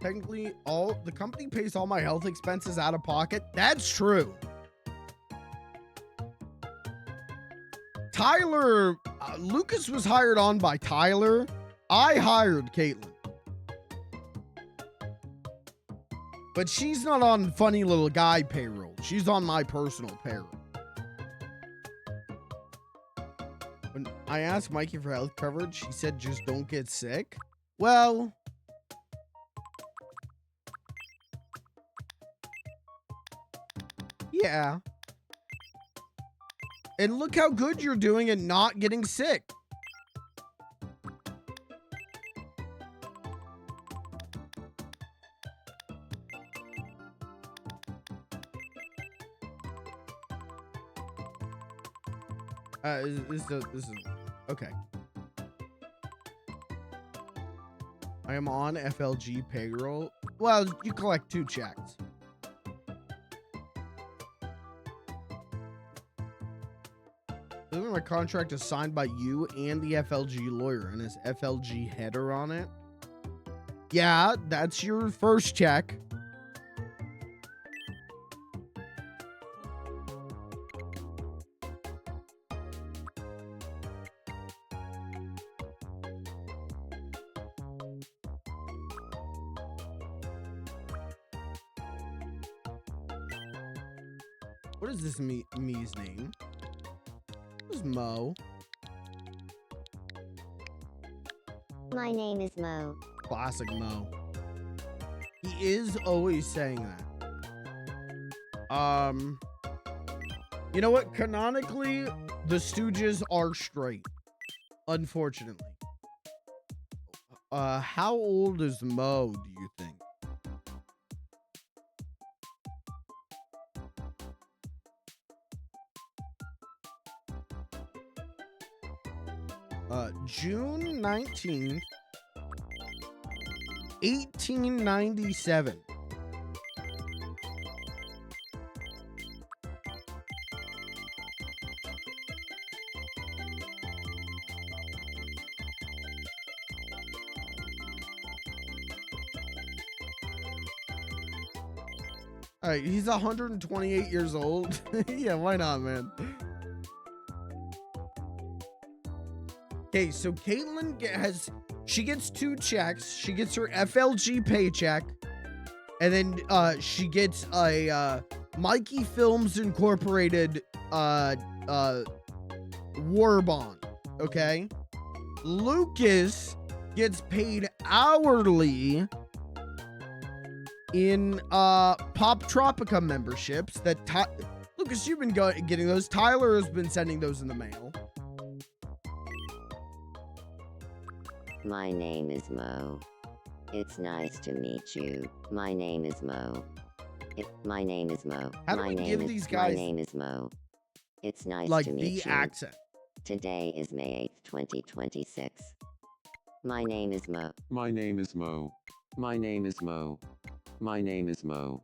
Technically, the company pays all my health expenses out of pocket. That's true. Tyler, Lucas was hired on by Tyler. I hired Caitlin. But she's not on funny little guy payroll. She's on my personal payroll. When I asked Mikey for health coverage, he said just don't get sick. Well, yeah. And look how good you're doing at not getting sick. This is okay. I am on FLG payroll. Well, you collect 2 checks. My contract is signed by you and the FLG lawyer, and his FLG header on it. Yeah, that's your first check. What is this me's name? Who's Mo? My name is Mo. Classic Mo. He is always saying that. You know what? Canonically, the Stooges are straight. Unfortunately. How old is Mo, do you think? June 19th, 1897. All right, he's 128 years old. Yeah, why not, man? Okay, so Caitlin she gets 2 checks. She gets her FLG paycheck, and then she gets a Mikey Films Incorporated war bond. Okay, Lucas gets paid hourly in Pop Tropica memberships. That Lucas, you've been getting those. Tyler has been sending those in the mail. My name is Mo. It's nice to meet you. My name is Mo. My name is Mo. How do we give these guys My name is Mo. It's nice like to meet the you. accent? Today is May 8th, 2026. My name is Mo. My name is Mo. My name is Mo. My name is Mo.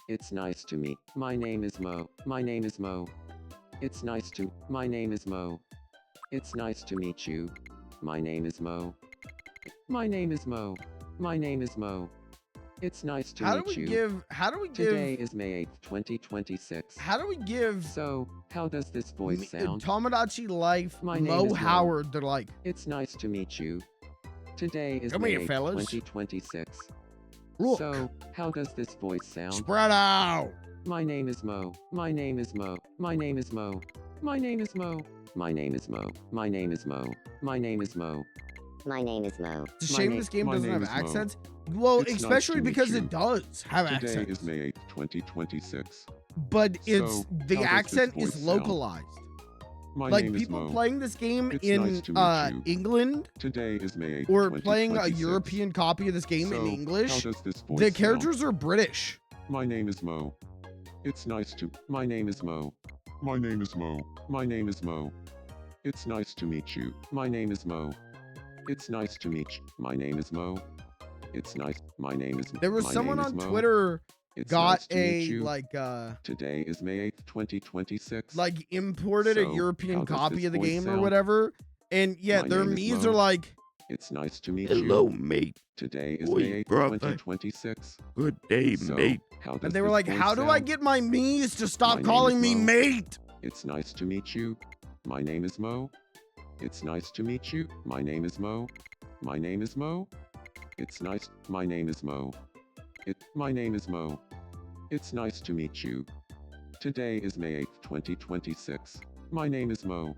It's nice to meet. My name is Mo. My name is Mo. It's nice to. My name is Mo. It's nice to meet you. My name is Mo. My name is Mo. My name is Mo. It's nice to How do meet we you. give? How do we Today give? is May 8th, 2026. How do we give? So, how does this voice sound? Tomodachi Life, My name Mo is Mo. Howard. They're like, It's nice to meet you. Today is come May here, 8th, fellas. 2026. Look, So, how does this voice sound? spread out. My name is Mo. My name is Mo. My name is Mo. My name is Mo. My name is Mo. My name is Mo. My name is Mo. My name is Mo. It's a My shame name- this game my doesn't name have is Mo. accents. Well, It's nice especially to meet because you. it does have Today accents. is May 8th, 2026. But it's So, the how does this accent voice is sound? localized. My Like name is people Mo. playing this game It's in nice to meet you. England Today is May 8th, or playing a 2026. European copy of this game So, in English, how does this voice the sound? characters are British. My name is Mo. It's nice to. My name is Mo. My name is Mo. My name is Mo. It's nice to meet you. My name is Mo. It's nice to meet you. My name is Mo. It's nice. My name is. There was my someone name is on Mo. Twitter It's got nice to meet a you. like Today is May 8th, 2026. imported a So, European how does copy this of the voice game or sound? whatever. And yeah, My their name is memes Mo. are like, It's nice to meet Hello, you. mate. Today is Oi, May 8th, brother. 2026. Good day, So, mate. how does and they were this like, voice how do I sound? get my me's to My stop name calling is me Mo. mate? It's nice to meet you. My name is Mo. It's nice to meet you. My name is Mo. My name is Mo. It's nice. My name is Mo. My name is Mo. It's nice to meet you. Today is May 8th, 2026. My name is Mo.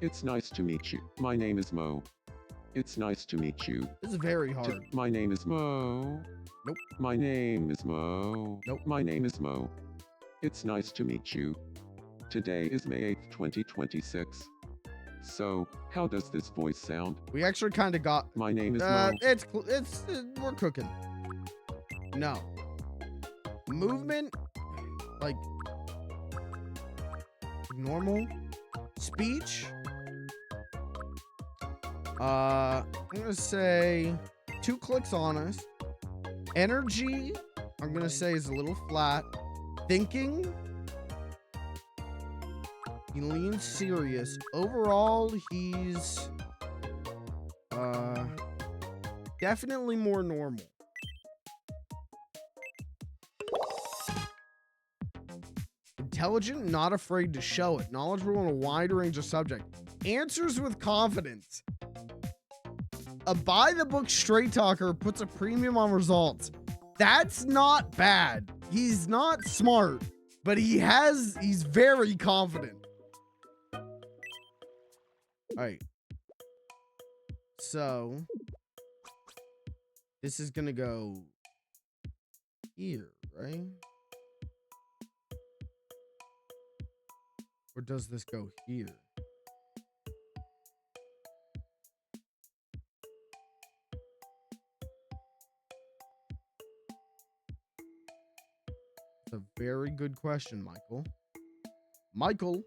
It's nice to meet you. My name is Mo. It's nice to meet you. This is very hard. My name is Mo. Nope. My name is Mo. Nope. My name is Mo. It's nice to meet you. Today is May 8th, 2026. So, how does this voice sound? We actually kind of got. My name is Mo. It's we're cooking. No. Movement, like normal. Speech. I'm gonna say 2 clicks honest. Energy, I'm gonna say is a little flat. Thinking, he leans serious. Overall, he's definitely more normal. Intelligent, not afraid to show it. Knowledgeable in a wide range of subjects. Answers with confidence. A by-the-book straight talker puts a premium on results. That's not bad. He's not smart, but he's very confident. All right. So this is gonna go here, right? Or does this go here? It's a very good question, Michael. Michael.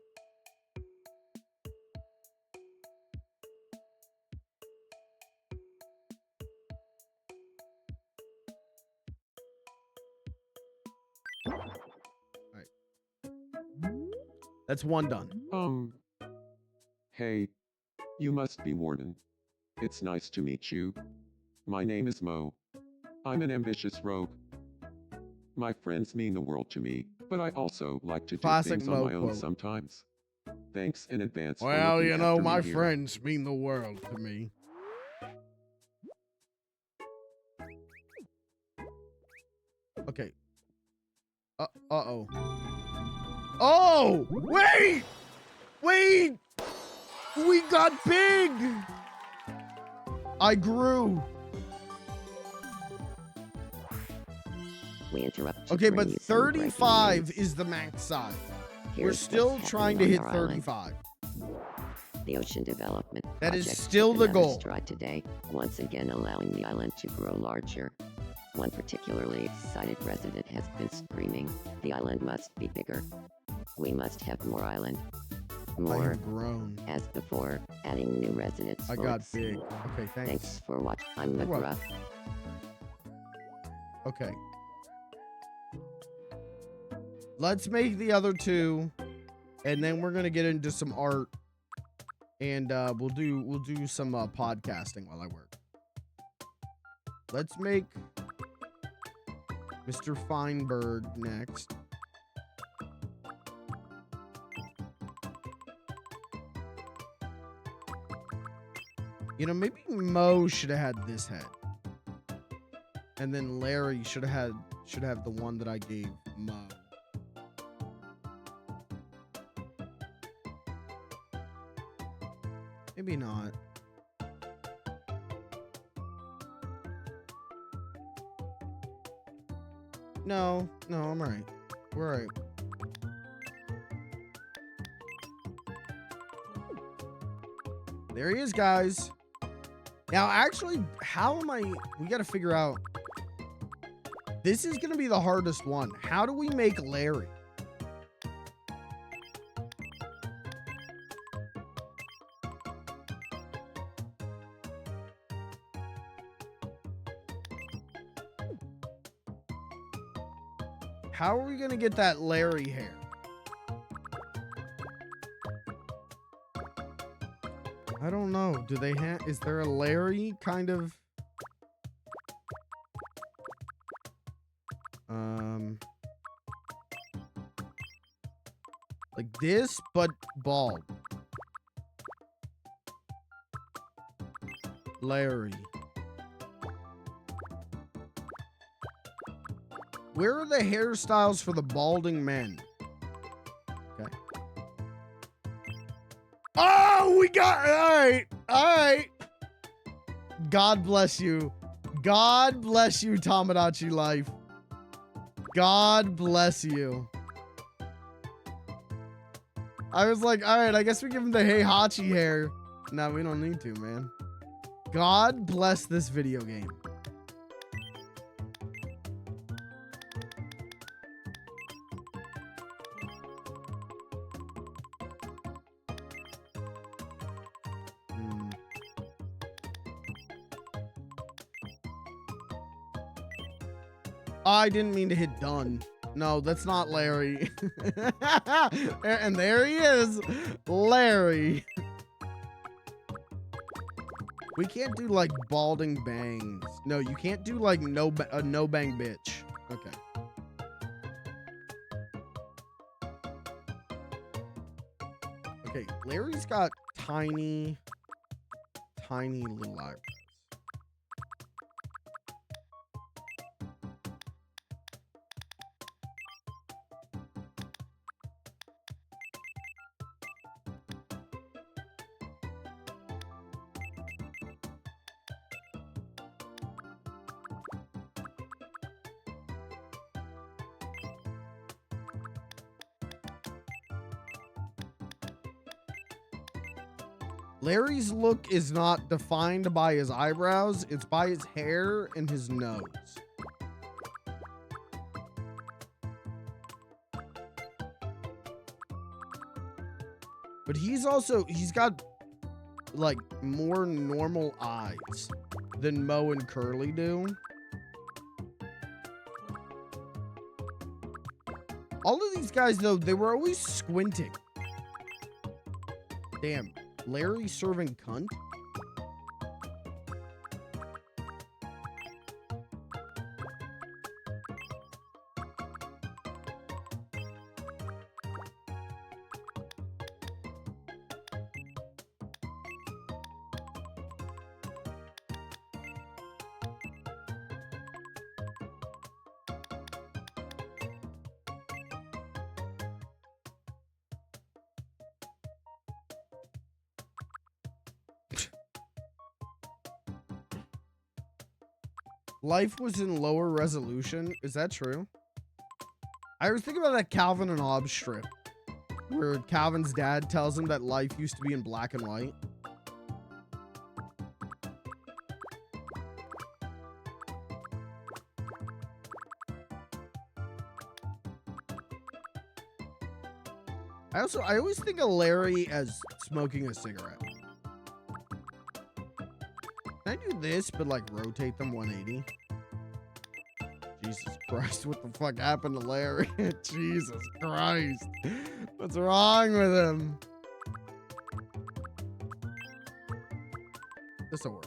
All right. That's one done. Hey. You must be Warden. It's nice to meet you. My name is Mo. I'm an ambitious rogue. My friends mean the world to me, but I also like to do Classic things Mo on my own quote. sometimes. Thanks in advance for Well, looking you know, after my me here. friends mean the world to me. Okay. Uh-oh. Oh! Wait! Wait! We got big! I grew. We interrupt. to Okay, bring but you some breaking 35 news. is the max size. We're Here's still what's trying to happening hit on our island. 35. The ocean development That is project still took the another goal. stride today, once again allowing the island to grow larger. One particularly excited resident has been screaming, "The island must be bigger. We must have more island." I More, have grown. as before, adding new residents. I got votes. big. Okay, thanks. Thanks for watching. I'm You're McGruff. Okay. let's make the other two, and then we're gonna get into some art, and we'll do some podcasting while I work. Let's make Mr. Feinberg next. You know, maybe Mo should have had this head. And then Larry should have the one that I gave Mo. Maybe not. No, I'm alright. We're alright. There he is, guys. Now, actually, how am I... We gotta figure out... This is gonna be the hardest one. How do we make Larry? How are we gonna get that Larry hair? I don't know. Do they have... Is there a Larry kind of... Like this, but bald. Larry. Where are the hairstyles for the balding men? Okay. Oh, we got... All right. God bless you. God bless you, Tomodachi life. God bless you. I was like, all right, I guess we give him the Heihachi hair. No, we don't need to, man. God bless this video game. I didn't mean to hit done. No, that's not Larry. And there he is, Larry. We can't do like balding bangs. No, you can't do like no bang bitch. Okay. Okay, Larry's got tiny little eyebrows. Larry's look is not defined by his eyebrows, it's by his hair and his nose. But he's got like more normal eyes than Mo and Curly do. All of these guys though, they were always squinting. Damn. Larry serving cunt? Life was in lower resolution. Is that true? I was thinking about that Calvin and Hobbes strip where Calvin's dad tells him that life used to be in black and white. I always think of Larry as smoking a cigarette. Can I do this, but like rotate them 180? Jesus Christ, what the fuck happened to Larry? Jesus Christ. What's wrong with him? This'll work.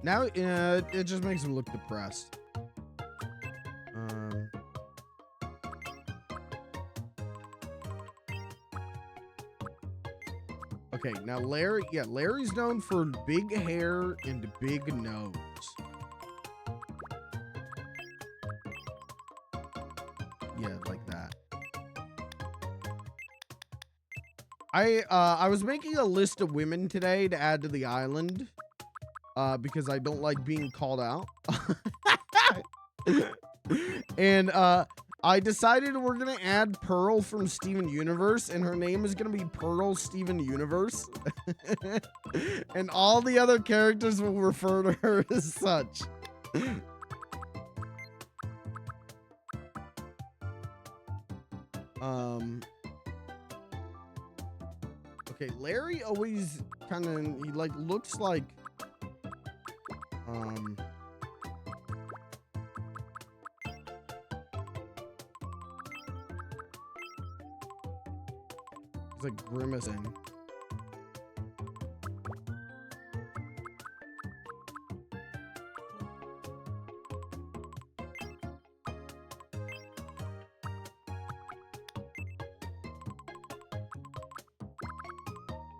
Now, it just makes him look depressed. Okay, now Larry, yeah, Larry's known for big hair and big nose. Yeah, like that. I was making a list of women today to add to the island, because I don't like being called out. And, I decided we're gonna add Pearl from Steven Universe, and her name is gonna be Pearl Steven Universe. And all the other characters will refer to her as such. Okay, Larry always kind of, he like looks like, he's like grimacing.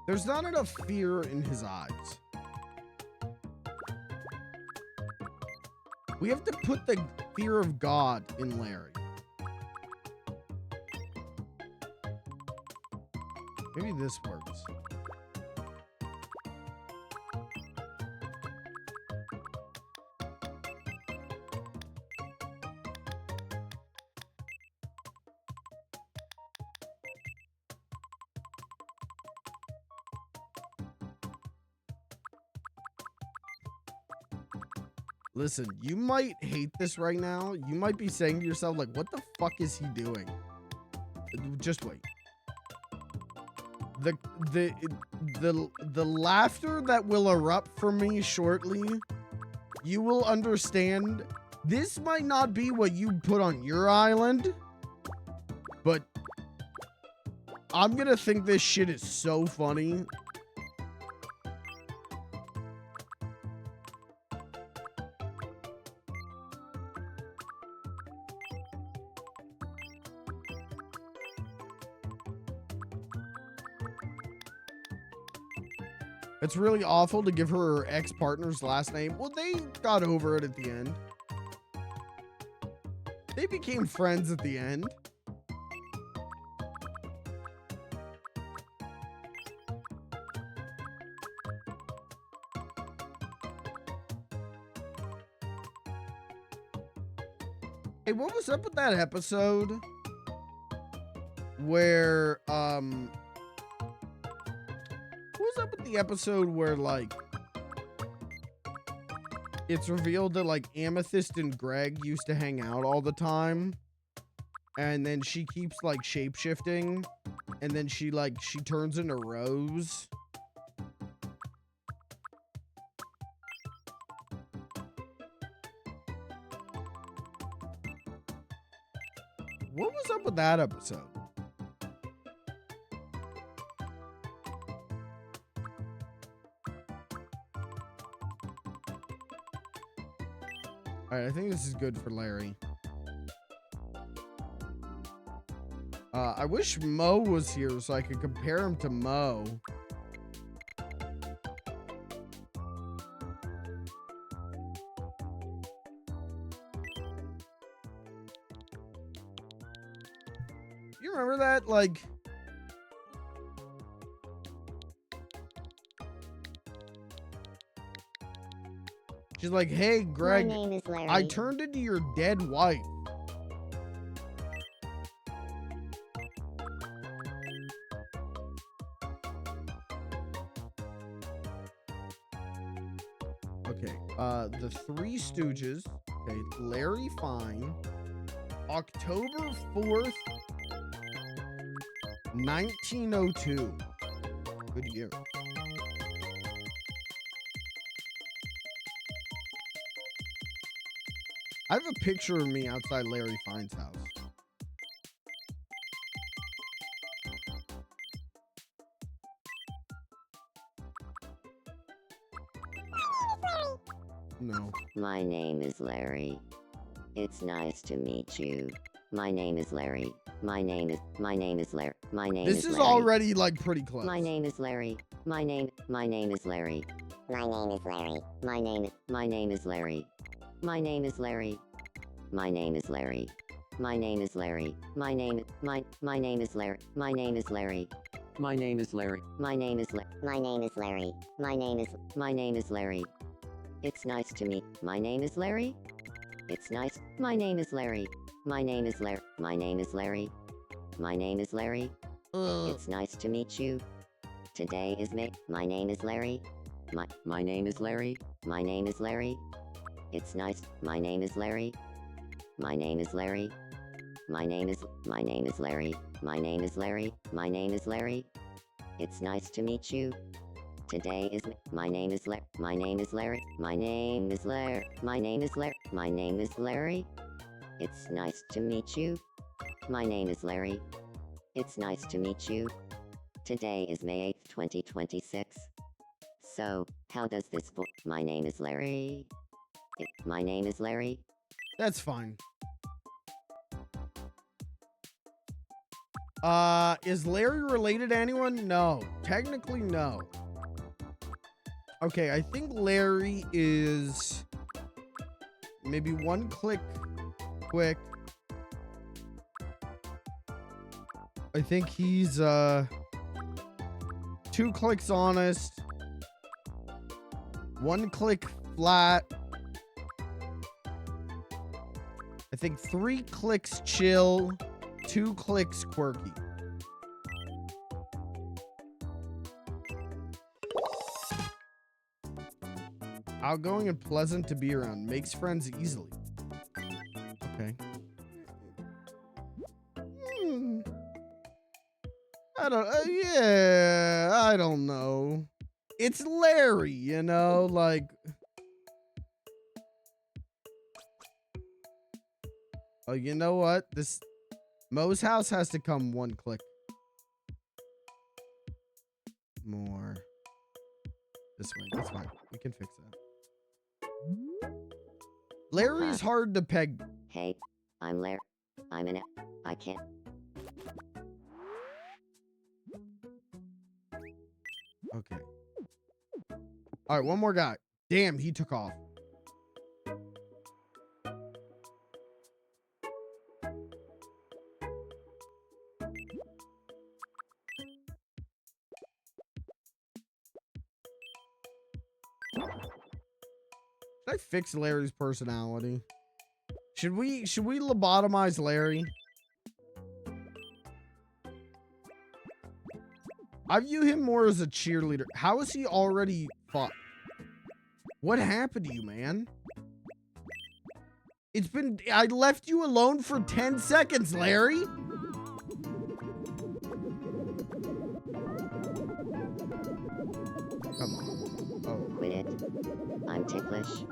There's not enough fear in his eyes. We have to put the fear of God in Larry. Maybe this works. Listen, you might hate this right now. You might be saying to yourself, like, what the fuck is he doing? Just wait. The laughter that will erupt from me shortly, you will understand. This might not be what you put on your island, but I'm gonna think this shit is so funny. It's really awful to give her ex-partner's last name. Well, they got over it at the end. They became friends at the end. Hey, what was up with that episode where, what was up with the episode where, like, it's revealed that, like, Amethyst and Greg used to hang out all the time, and then she keeps, like, shape-shifting, and then she turns into Rose? What was up with that episode? All right, I think this is good for Larry. I wish Mo was here so I could compare him to Mo. You remember that? Like, she's like, hey, Greg, My name is Larry. I turned into your dead wife. Okay, the Three Stooges. Okay, Larry Fine. October 4th. 1902. Good year. I have a picture of me outside Larry Fine's house. No. My name is Larry. It's nice to meet you. My name is Larry. My name is Larry. My name This is is Larry. already like pretty close. My name is Larry. My name is Larry. My name is Larry. My name is Larry. My name is Larry. My name is Larry. My name is Larry. My name is Larry. My name is Larry. My name is Larry. My name is Larry. My name is Larry. It's nice to meet. My name is Larry. It's nice. My name is Larry. My name is Larry. My name is Larry. My name is Larry. It's nice to meet you. Today is May. My name is Larry. My name is Larry. My name is Larry. It's nice. My name is Larry. My name is Larry. My name is Larry. My name is Larry. My name is Larry. It's nice to meet you. Today is my name is Larry. My name is Larry. My name is Larry. My name is Larry. My name is Larry. It's nice to meet you. My name is Larry. It's nice to meet you. Today is May 8th, 2026. So, how does this my name is Larry. My name is Larry. That's fine. Is Larry related to anyone? No. Technically, no. Okay, I think Larry is maybe one click quick. I think he's 2 clicks honest. 1 click flat. I think 3 clicks chill. 2 clicks quirky. Outgoing and pleasant to be around. Makes friends easily. Okay. I don't, yeah, I don't know. It's Larry, you know, like. Oh, you know what? This Mo's house has to come 1 click more. This way. That's fine. We can fix that. Larry's hard to peg. Hey, I'm Larry. I can't. Okay. All right, one more guy. Damn, he took off. Should I fix Larry's personality? Should we lobotomize Larry? I view him more as a cheerleader. How is he already fought? What happened to you, man? I left you alone for 10 seconds, Larry. Come on. Oh. Quit it. I'm ticklish.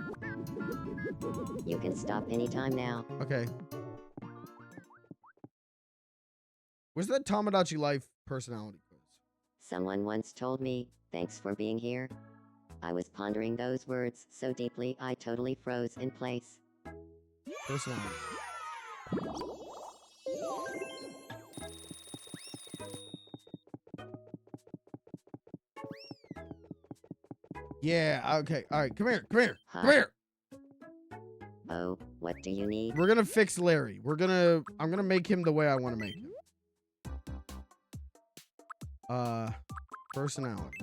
You can stop anytime now. Okay. Where's that Tomodachi Life personality quiz? Someone once told me, thanks for being here. I was pondering those words so deeply I totally froze in place. Personality. Yeah, okay. All right, come here. Huh? Come here. Oh, what do you need? We're gonna fix Larry. I'm gonna make him the way I want to make him. Personality.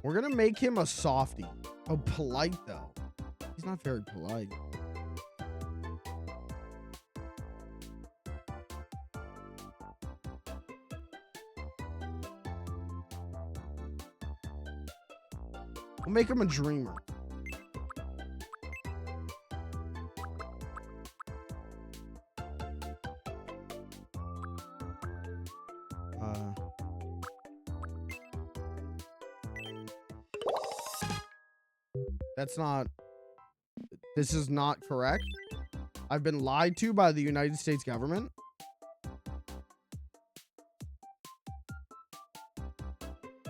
We're gonna make him a softie. Oh, polite though. He's not very polite. We'll make him a dreamer. That's not... This is not correct. I've been lied to by the United States government.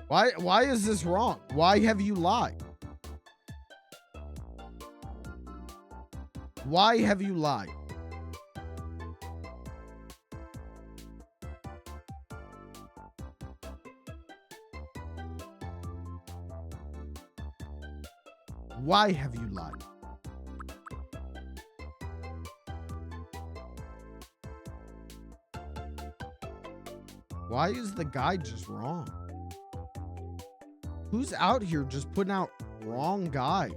Why is this wrong? Why have you lied? Why have you lied? Why have you lied? Why is the guide just wrong? Who's out here just putting out wrong guides?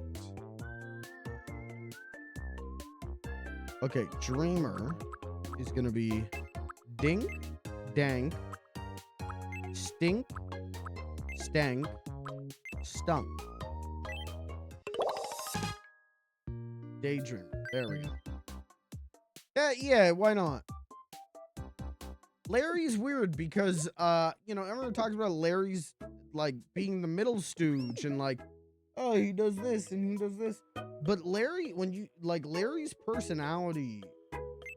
Okay, Dreamer is gonna be Dink, Dank, Stink, Stank, Stunk. Daydreamer. There we go. Yeah, why not? Larry's weird because, you know, everyone talks about Larry's, like, being the middle stooge and, like, oh, he does this and he does this. But Larry, when you, like, Larry's personality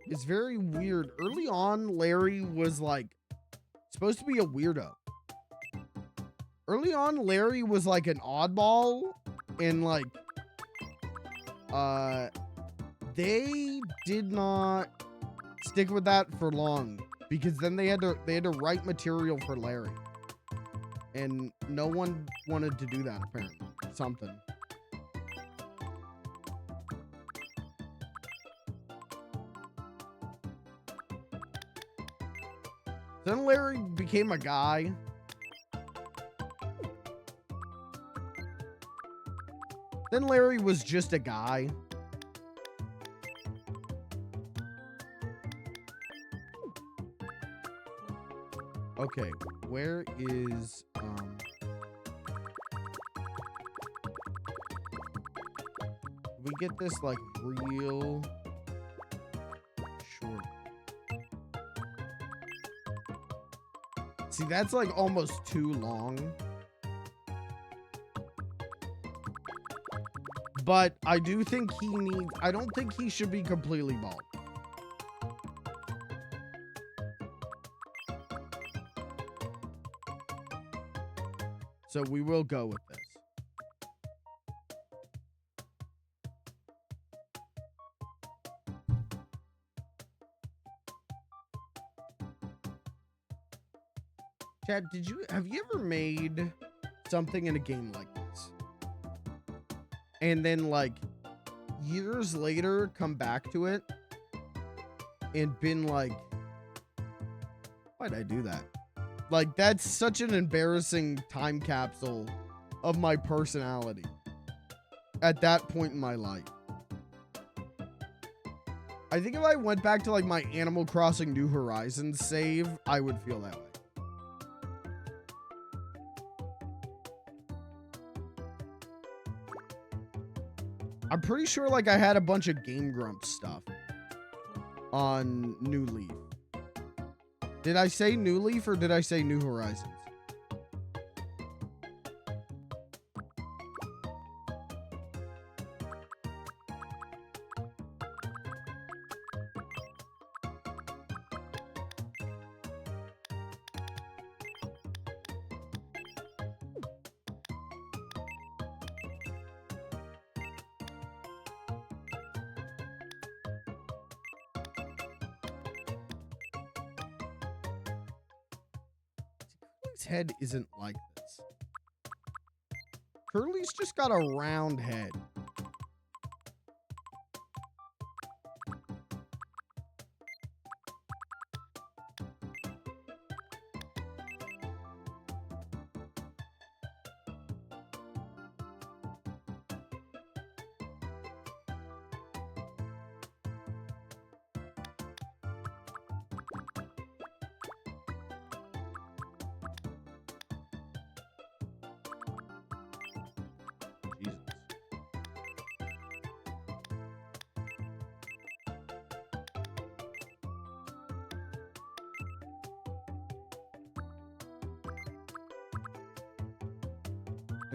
is very weird. Early on, Larry was, like, supposed to be a weirdo. Early on, Larry was, like, an oddball and, like, they did not stick with that for long because then they had to write material for Larry, and no one wanted to do that apparently. Something. Then Larry became a guy. Then Larry was just a guy. Okay, where is we get this like real short. See, that's like almost too long. But I do think he needs, I don't think he should be completely bald. So we will go with this. Chad, have you ever made something in a game like this? And then like years later come back to it and been like, why'd I do that? Like, that's such an embarrassing time capsule of my personality at that point in my life. I think if I went back to like my Animal Crossing New Horizons save, I would feel that way. I'm pretty sure like I had a bunch of Game Grumps stuff on New Leaf. Did I say New Leaf or did I say New Horizons? Head isn't like this. Curly's just got a round head.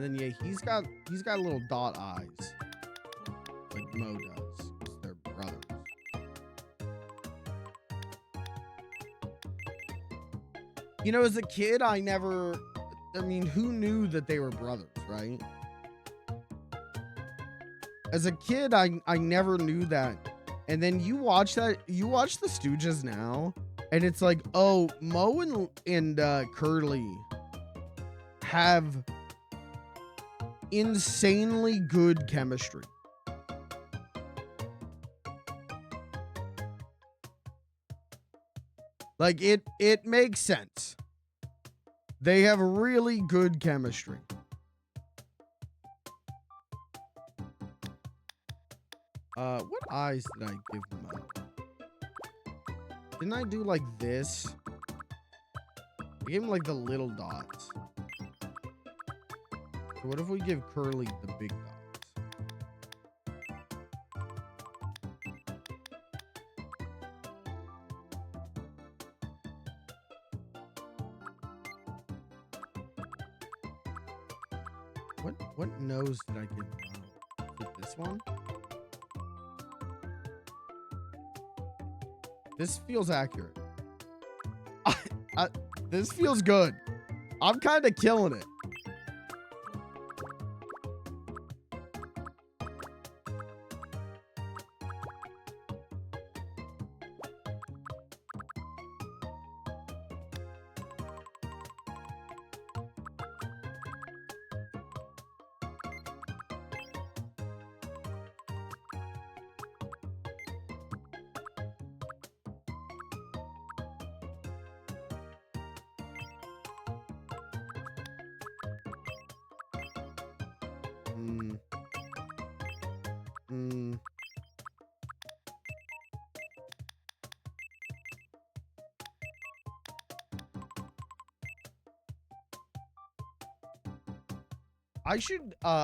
And then yeah, he's got little dot eyes. Like Mo does. 'Cause they're brothers. You know, as a kid, I mean, who knew that they were brothers, right? As a kid, I never knew that. And then you watch the Stooges now, and it's like, oh, Mo and Curly have insanely good chemistry. Like, it makes sense. They have really good chemistry. What eyes did I give them up? Didn't I do like this? I gave him like the little dots. So what if we give Curly the big dots? What nose did I give him out? Is it this one? This feels accurate. This feels good. I'm kind of killing it.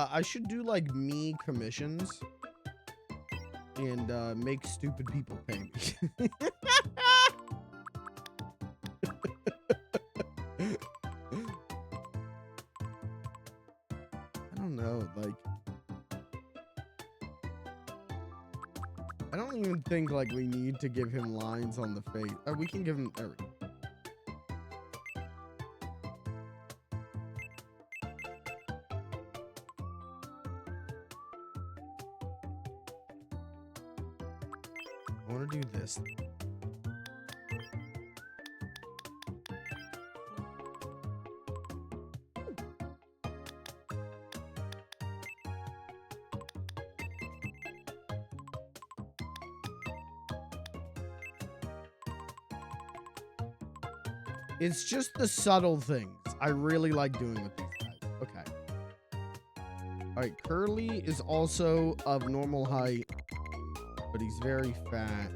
I should do like me commissions and make stupid people pay me. I don't know, like I don't even think like we need to give him lines on the face. We can give him there we go. I want to do this. It's just the subtle things I really like doing with these guys. Okay. All right, Curly is also of normal height, but he's very fat.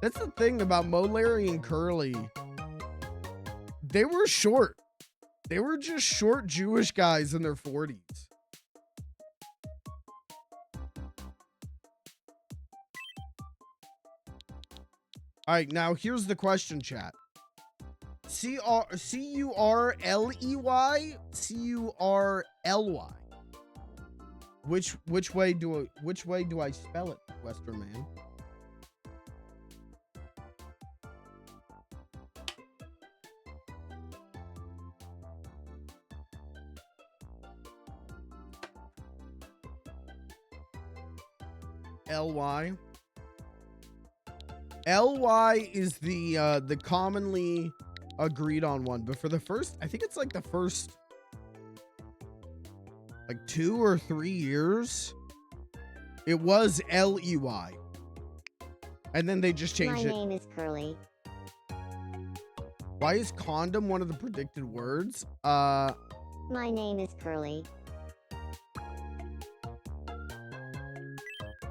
That's the thing about Mo, Larry, and Curly. They were short. They were just short Jewish guys in their 40s. All right, now here's the question, chat. C-U-R-L-E-Y, C-U-R-L-Y. Which way do I spell it, Western man? L-Y. L-Y is the commonly agreed on one, but for the first, I think it's like the first like 2 or 3 years, it was L-E-Y. And then they just changed it. My name is Curly. Why is condom one of the predicted words? My name is Curly.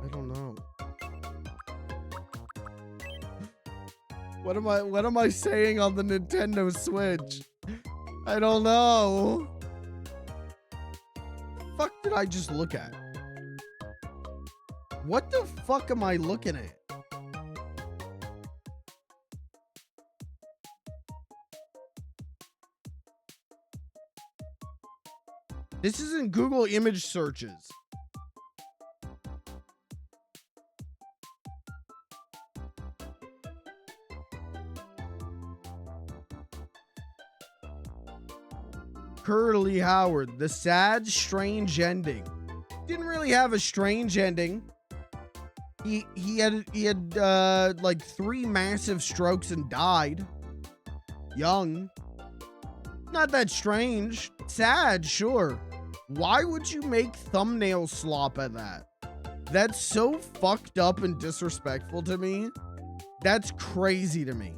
I don't know. What am I saying on the Nintendo Switch? I don't know. What the fuck did I just look at? What the fuck am I looking at? This isn't Google image searches. Curly Howard, the sad, strange ending. Didn't really have a strange ending. He had like 3 massive strokes and died. Young. Not that strange. Sad, sure. Why would you make thumbnail slop at that? That's so fucked up and disrespectful to me. That's crazy to me.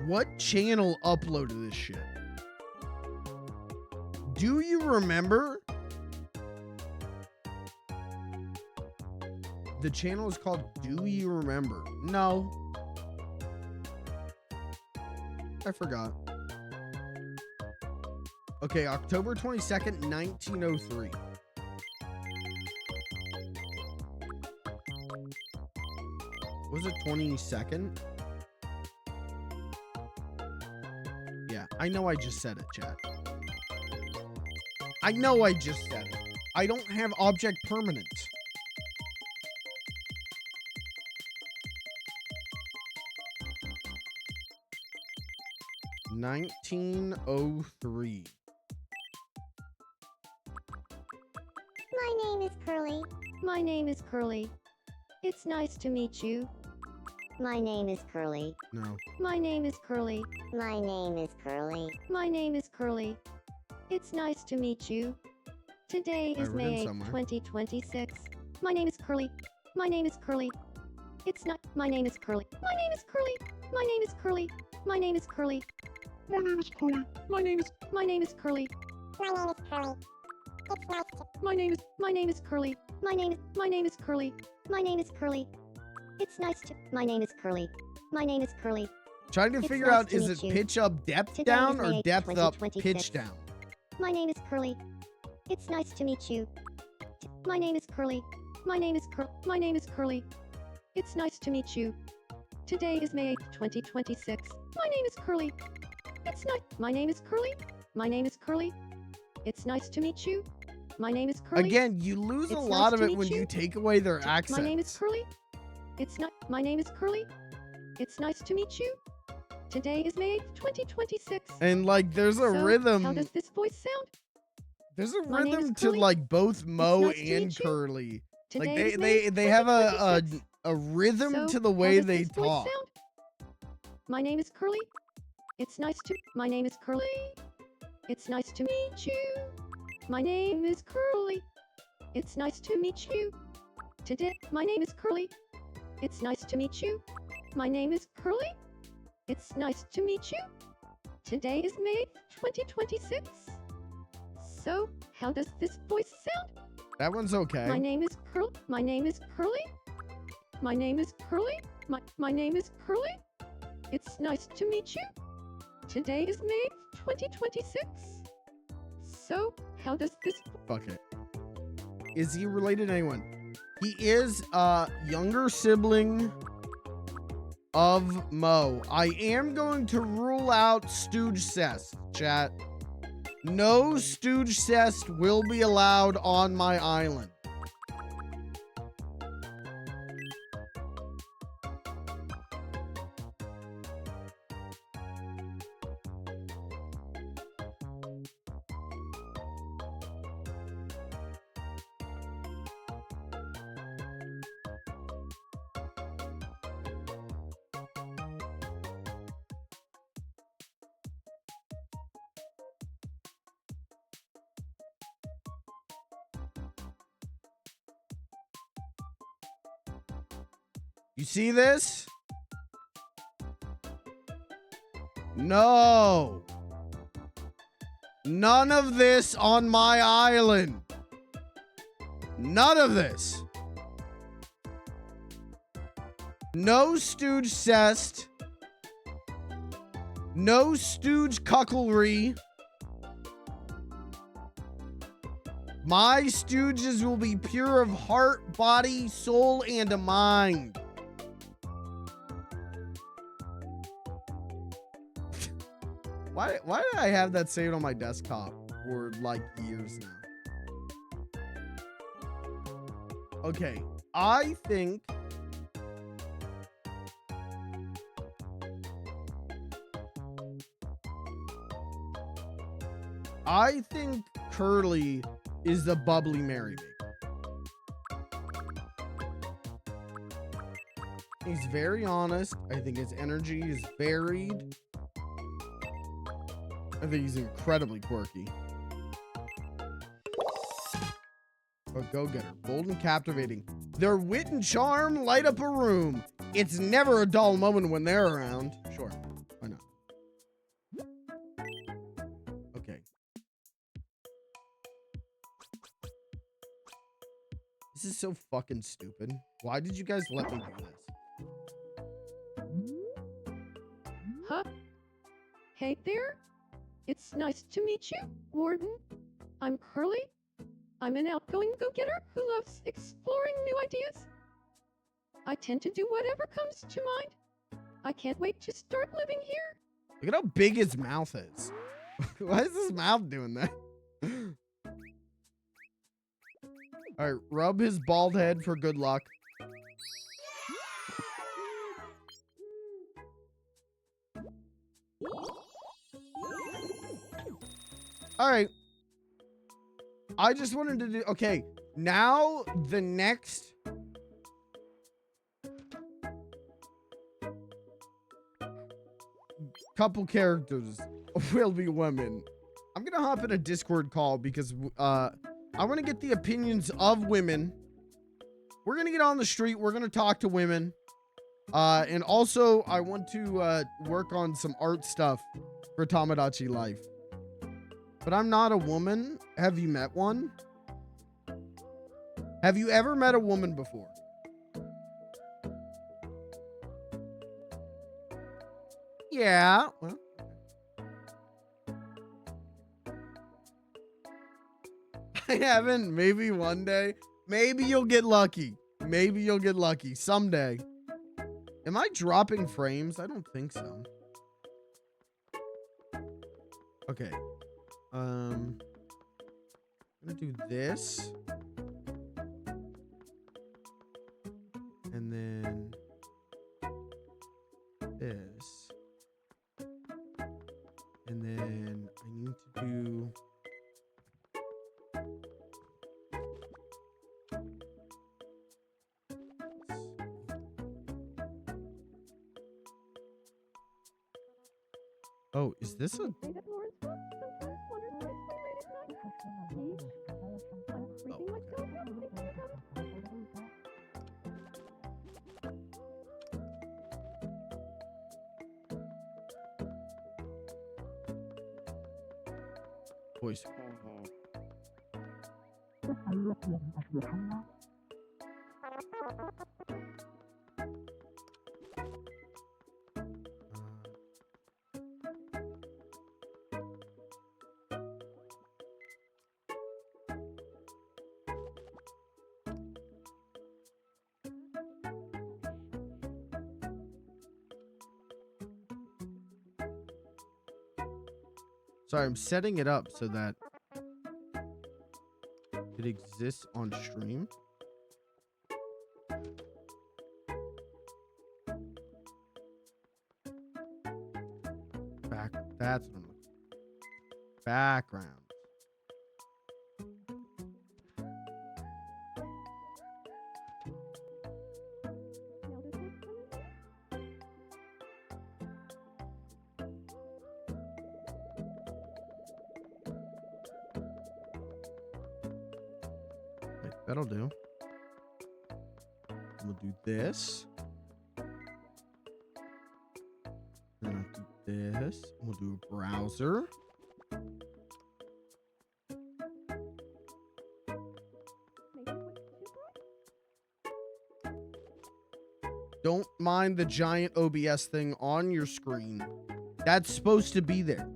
What channel uploaded this shit? Do you remember? The channel is called Do You Remember? No. I forgot. Okay, October 22nd, 1903. Was it 22nd? Yeah, I know I just said it, chat. I know I just said it. I don't have object permanence. (1903). My name is Curly. My name is Curly. It's nice to meet you. My name is Curly. No. My name is Curly. My name is Curly. My name is Curly. It's nice to meet you. Today is written May 8th, somewhere. 2026. My name is Curly. My name is Curly. It's not. My name is Curly. My name is Curly. My name is Curly. My name is Curly. My name is Curly. My name is. My name is Curly. My name is Curly. It's nice to. My name is. My name is Curly. My name is. My name is Curly. My name is Curly. It's nice to. My name is Curly. My name is Curly. Trying to It's figure nice out, to is meet it you. pitch up, depth Today down, is or May 8th, depth up, 2026. pitch down? My name is Curly. It's nice to meet you. My name is Curly. My name is My name is Curly. It's nice to meet you. Today is May 8th, 2026. My name is Curly. It's nice. My name is Curly. My name is Curly. It's nice to meet you. My name is Curly. Again, you lose a It's lot nice of to it meet when you. you take away their accents. My name is Curly. It's not. My name is Curly. It's nice to meet you. Today is May 8th, 2026. And like, there's a So, rhythm. How does this voice sound? There's a My name is rhythm to Curly. like both Mo nice to and meet you. Curly. Today Like is May they have a 2026. rhythm So, to the how way does they this voice talk. sound? My name is Curly. It's nice to. My name is Curly. It's nice to meet you. My name is Curly. It's nice to meet you. Today, my name is Curly. It's nice to meet you. My name is Curly. It's nice to meet you. Today is May 2026. So, how does this voice sound? That one's okay. My name is Curly. My name is Curly. My name is Curly. My name is Curly. It's nice to meet you. Today is May 2026. So, how does this... Fuck it. Is he related to anyone? He is a younger sibling of Mo. I am going to rule out Stooge Cest, chat. No Stooge Cest will be allowed on my island. You see this? No. None of this on my island. None of this. No Stooge Cest. No Stooge Cuckolry. My Stooges will be pure of heart, body, soul, and a mind. Why did I have that saved on my desktop for like years now? Okay, I think Curly is the bubbly Mary baby. He's very honest. I think his energy is varied. I think he's incredibly quirky. But go-getter, bold and captivating. Their wit and charm light up a room. It's never a dull moment when they're around. Sure, why not? Okay. This is so fucking stupid. Why did you guys let me do this? Huh? Hey there. It's nice to meet you, Warden. I'm Curly. I'm an outgoing go-getter who loves exploring new ideas. I tend to do whatever comes to mind. I can't wait to start living here. Look at how big his mouth is. Why is his mouth doing that? All right, rub his bald head for good luck. All right. I just wanted to do, okay, now the next couple characters will be women. I'm gonna hop in a Discord call because I want to get the opinions of women. We're gonna get on the street. We're gonna talk to women. And also I want to work on some art stuff for Tomodachi Life. But I'm not a woman. Have you met one? Have you ever met a woman before? Yeah. Well, I haven't. Maybe one day. Maybe you'll get lucky. Maybe you'll get lucky someday. Am I dropping frames? I don't think so. Okay. I'm gonna do this. And then this. And then I need to do oh, is this a Say that Lawrence sometimes wonders why it's so late at night. See? I'm freaking myself out thinking about it. voice? Sorry, I'm setting it up so that it exists on stream. That's what I'm looking for. Background. Right, that'll do. We'll do this. Then I'll do this. We'll do a browser. Don't mind the giant OBS thing on your screen. That's supposed to be there.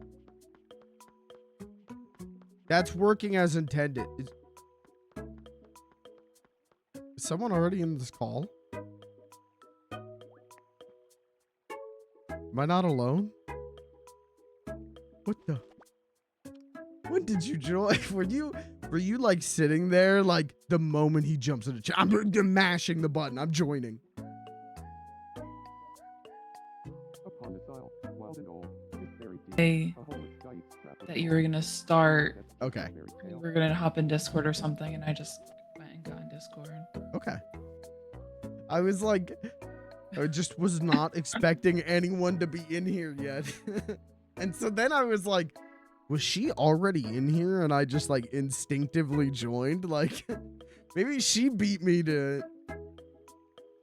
That's working as intended. Is someone already in this call? Am I not alone? What the? When did you join? Were you like sitting there like the moment he jumps in the chat? I'm mashing the button. I'm joining. Upon this isle, wild and old, is very deep. Hey, A homeless guy eats scraps of that you wood. were gonna start. Okay. Very We pale. were gonna hop in Discord or something, and I just went and got in Discord. Okay. I was like, I just was not expecting anyone to be in here yet. And so then I was like, was she already in here? And I just like instinctively joined. Like, maybe she beat me to it.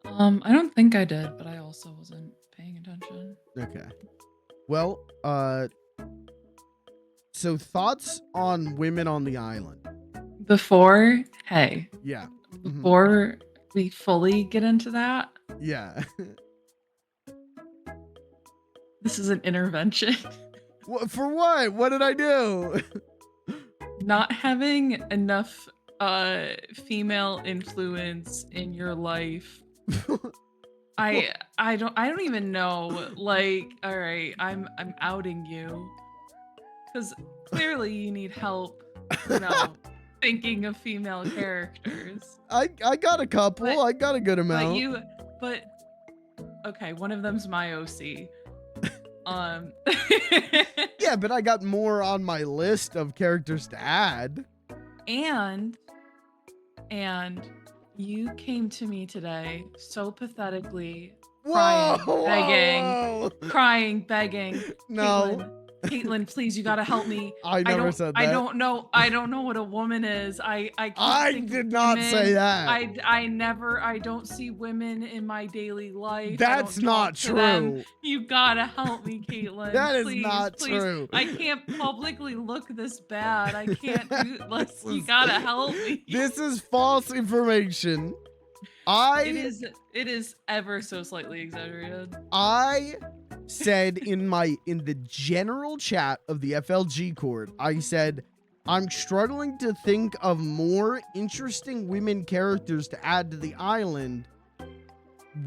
I don't think I did, but I also wasn't paying attention. Okay. Well, so thoughts on women on the island? Before Yeah. Mhm. before we fully get into that, Yeah. this is an intervention. For what? What did I do? Not having enough female influence in your life. I don't even know. Like, all right, I'm outing you. Cuz clearly you need help, you know, thinking of female characters. I got a couple. But- I got a good amount. But okay, one of them's my OC. Yeah, but I got more on my list of characters to add. and you came to me today so pathetically, Whoa, crying, begging. No, Caitlin, please, you gotta help me. I never said that. I don't know what a woman is. I can't think of did not women. say that. I don't see women in my daily life. That's I don't not talk to them. true. You gotta help me, Caitlin. That is Please, not please. true. I can't publicly look this bad. I can't do this. You gotta help me. This is false information. It is ever so slightly exaggerated. I said in the general chat of the FLG Court, I said, I'm struggling to think of more interesting women characters to add to the island.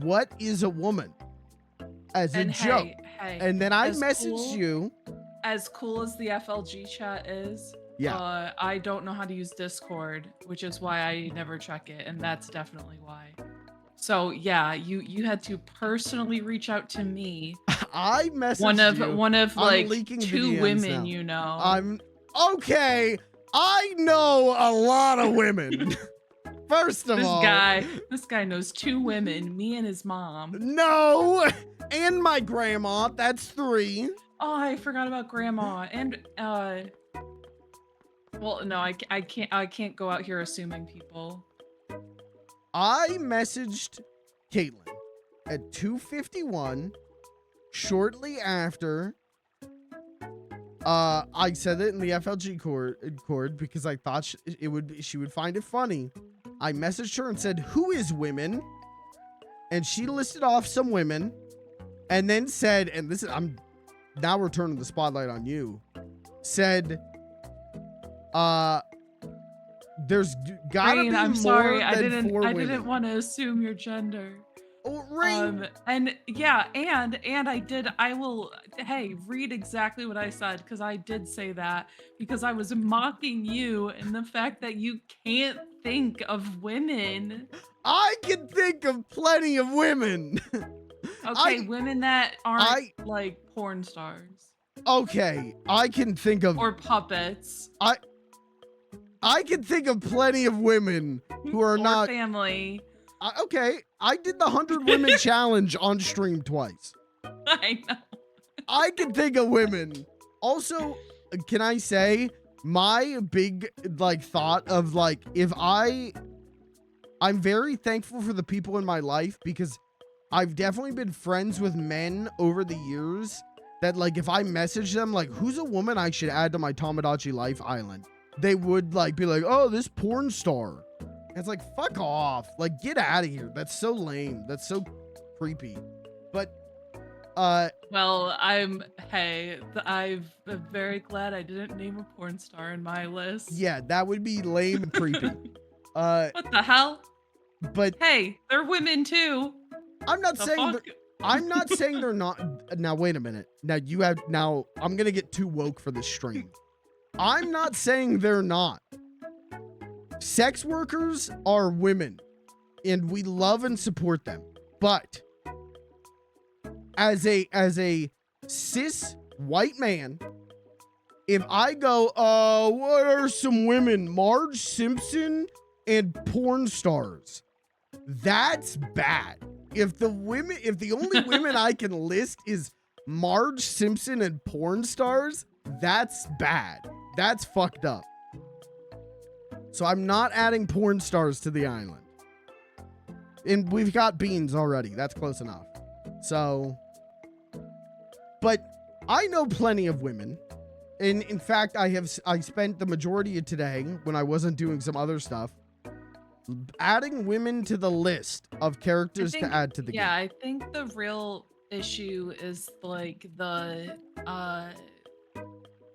What is a woman? As a joke. Hey, And then I as messaged cool- you. As cool as the FLG chat is, Yeah. I don't know how to use Discord, which is why I never check it, and that's definitely why. So yeah, you had to personally reach out to me. I messaged you. One of I'm like leaking the two DMs women, now. you know. I'm okay. I know a lot of women. First of all, This guy knows two women, me and his mom. no, and my grandma. That's 3. Oh, I forgot about grandma. And well, no, I can't go out here assuming people. I messaged Caitlin at 2:51 shortly after I said it in the FLG Court because I thought she would find it funny. I messaged her and said, "Who is women?" And she listed off some women and then said, and this is now we're turning the spotlight on you. Said there's gotta Rain, be I'm more sorry. than I 4 didn't women. want to assume your gender. Oh, Rain. And yeah, and I will read exactly what I said, because I did say that because I was mocking you and the fact that you can't think of women. I can think of plenty of women. Okay, women that aren't like porn stars Okay, I can think of or puppets I can think of plenty of women who are or not family. okay. I did the 100 women challenge on stream twice. I know. I can think of women. Also, can I say my big like thought of like if I'm very thankful for the people in my life because I've definitely been friends with men over the years that like if I message them like who's a woman I should add to my Tomodachi life island, they would like be like, oh, this porn star. And it's like, fuck off. Like, get out of here. That's so lame. That's so creepy. But Well, I'm very glad I didn't name a porn star in my list. yeah, that would be lame and creepy. What the hell? But Hey, they're women too. I'm not The saying fuck? I'm not saying they're not. now wait a minute. Now I'm gonna get too woke for this stream. I'm not saying they're not. Sex workers are women, and we love and support them. But as a cis white man, if I go, what are some women? Marge Simpson and porn stars. That's bad. If the only women I can list is Marge Simpson and porn stars, that's bad. That's fucked up. So I'm not adding porn stars to the island. And we've got beans already. That's close enough. So, but I know plenty of women. And in fact, I spent the majority of today, when I wasn't doing some other stuff, adding women to the list of characters to add to the game. Yeah, I think the real issue is like the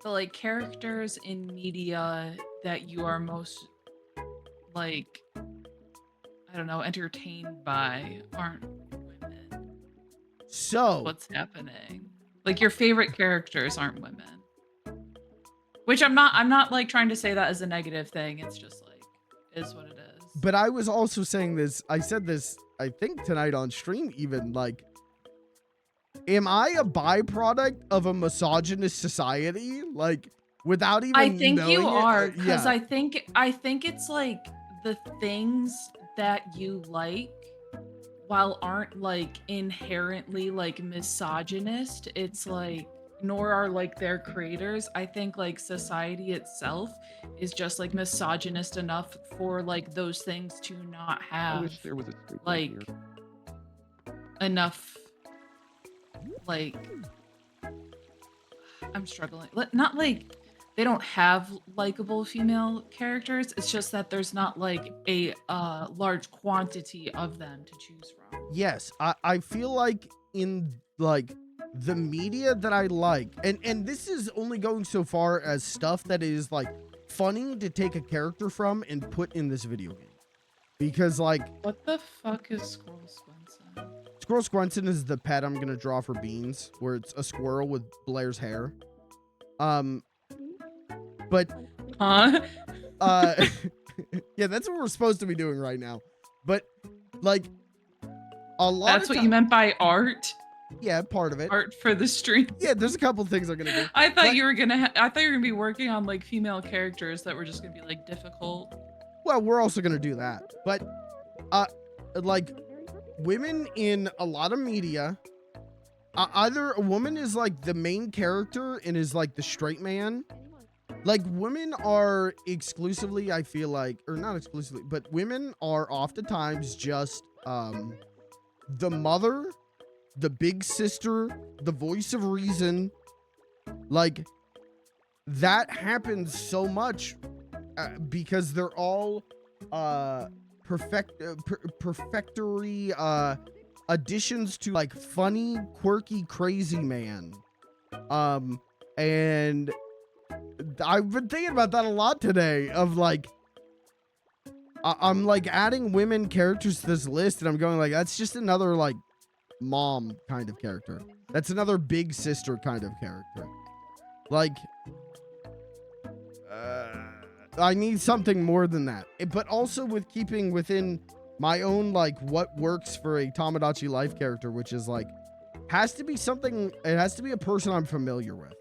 like characters in media that you are most like, I don't know, entertained by aren't women. So What's happening? Like your favorite characters aren't women. Which I'm not like trying to say that as a negative thing. It's just like, is what it is. But I was also saying this, I said this, I think tonight on stream even, like, am I a byproduct of a misogynist society? Like, without even I think you knowing it? are, because Yeah. I think it's like the things that you like, while aren't like inherently like misogynist, it's like, nor are like their creators. I think like society itself is just like misogynist enough for like those things to not I have wish there was a street like here. enough like, I'm struggling. Not like they don't have likable female characters. It's just that there's not like a large quantity of them to choose from. Yes, I feel like in like the media that I like, and this is only going so far as stuff that is like funny to take a character from and put in this video game. Because like, What the fuck is Squirrel Squinson? Squirrel Squinson is the pet I'm gonna draw for Beans, where it's a squirrel with Blair's hair. But Huh? yeah, that's what we're supposed to be doing right now. But like, a lot That's of what you meant by art? Yeah, part of it. Art for the stream? Yeah, there's a couple things I'm gonna do. I thought But- you were gonna be working on like female characters that were just gonna be like difficult. Well, we're also gonna do that. But like, women in a lot of media, either a woman is like the main character and is like the straight man. Like, women are exclusively, I feel like, or not exclusively, but women are oftentimes just the mother, the big sister, the voice of reason. Like, that happens so much because they're all perfectory additions to like funny, quirky, crazy man. And I've been thinking about that a lot today, of like, I'm like adding women characters to this list, and I'm going like, that's just another like mom kind of character. That's another big sister kind of character. Like, I need something more than that. But also with keeping within my own, like, what works for a Tomodachi life character, which is like, has to be something, it has to be a person I'm familiar with.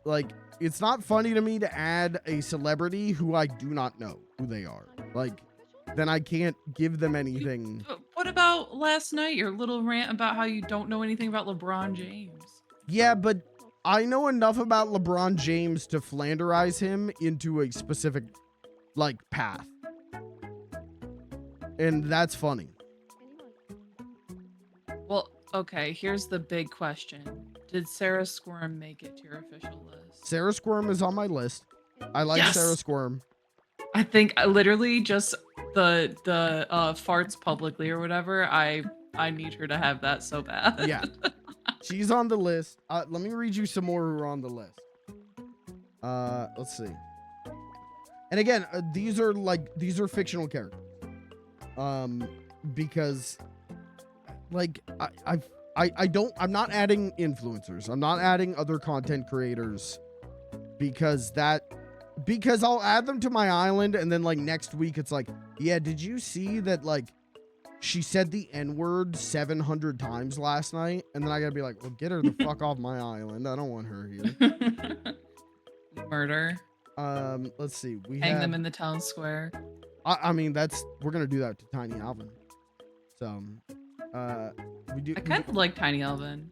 Like, it's not funny to me to add a celebrity who I do not know who they are. Like, then I can't give them anything. What about last night, your little rant about how you don't know anything about LeBron James? Yeah, but I know enough about LeBron James to Flanderize him into a specific, like, path. And that's funny. Well, okay, here's the big question. Did Sarah Squirm make it to your official list? Sarah Squirm is on my list. I like Yes! Sarah Squirm. I think literally just the farts publicly or whatever, I need her to have that so bad. Yeah. She's on the list. Let me read you some more who are on the list. Let's see. And again, these are fictional characters. Because like I'm not adding influencers. I'm not adding other content creators because I'll add them to my island and then like next week it's like, yeah, did you see that like she said the N-word 700 times last night? And then I gotta be like, well, get her the fuck off my island. I don't want her here. Murder. Let's see. Hang them in the town square. I mean, we're gonna do that to Tiny Alvin. So, we do. I kind of like Tiny Alvin.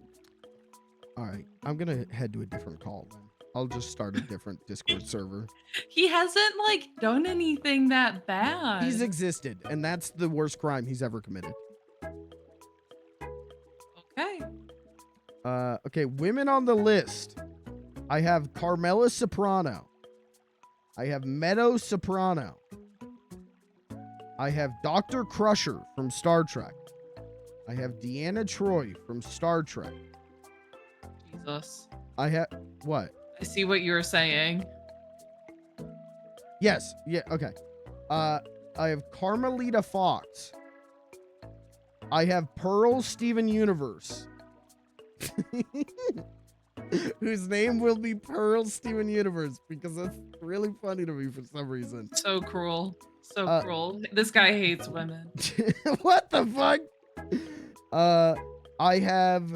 All right, I'm gonna head to a different call then. I'll just start a different Discord server. He hasn't like done anything that bad. He's existed, and that's the worst crime he's ever committed. Okay. Okay, women on the list. I have Carmela Soprano. I have Meadow Soprano. I have Dr. Crusher from Star Trek. I have Deanna Troi from Star Trek. Jesus. I have what? I see what you were saying. Yes. Yeah. Okay. I have Carmelita Fox. I have Pearl Steven Universe. Whose name will be Pearl Steven Universe because that's really funny to me for some reason. So cruel. So cruel. This guy hates women. What the fuck? I have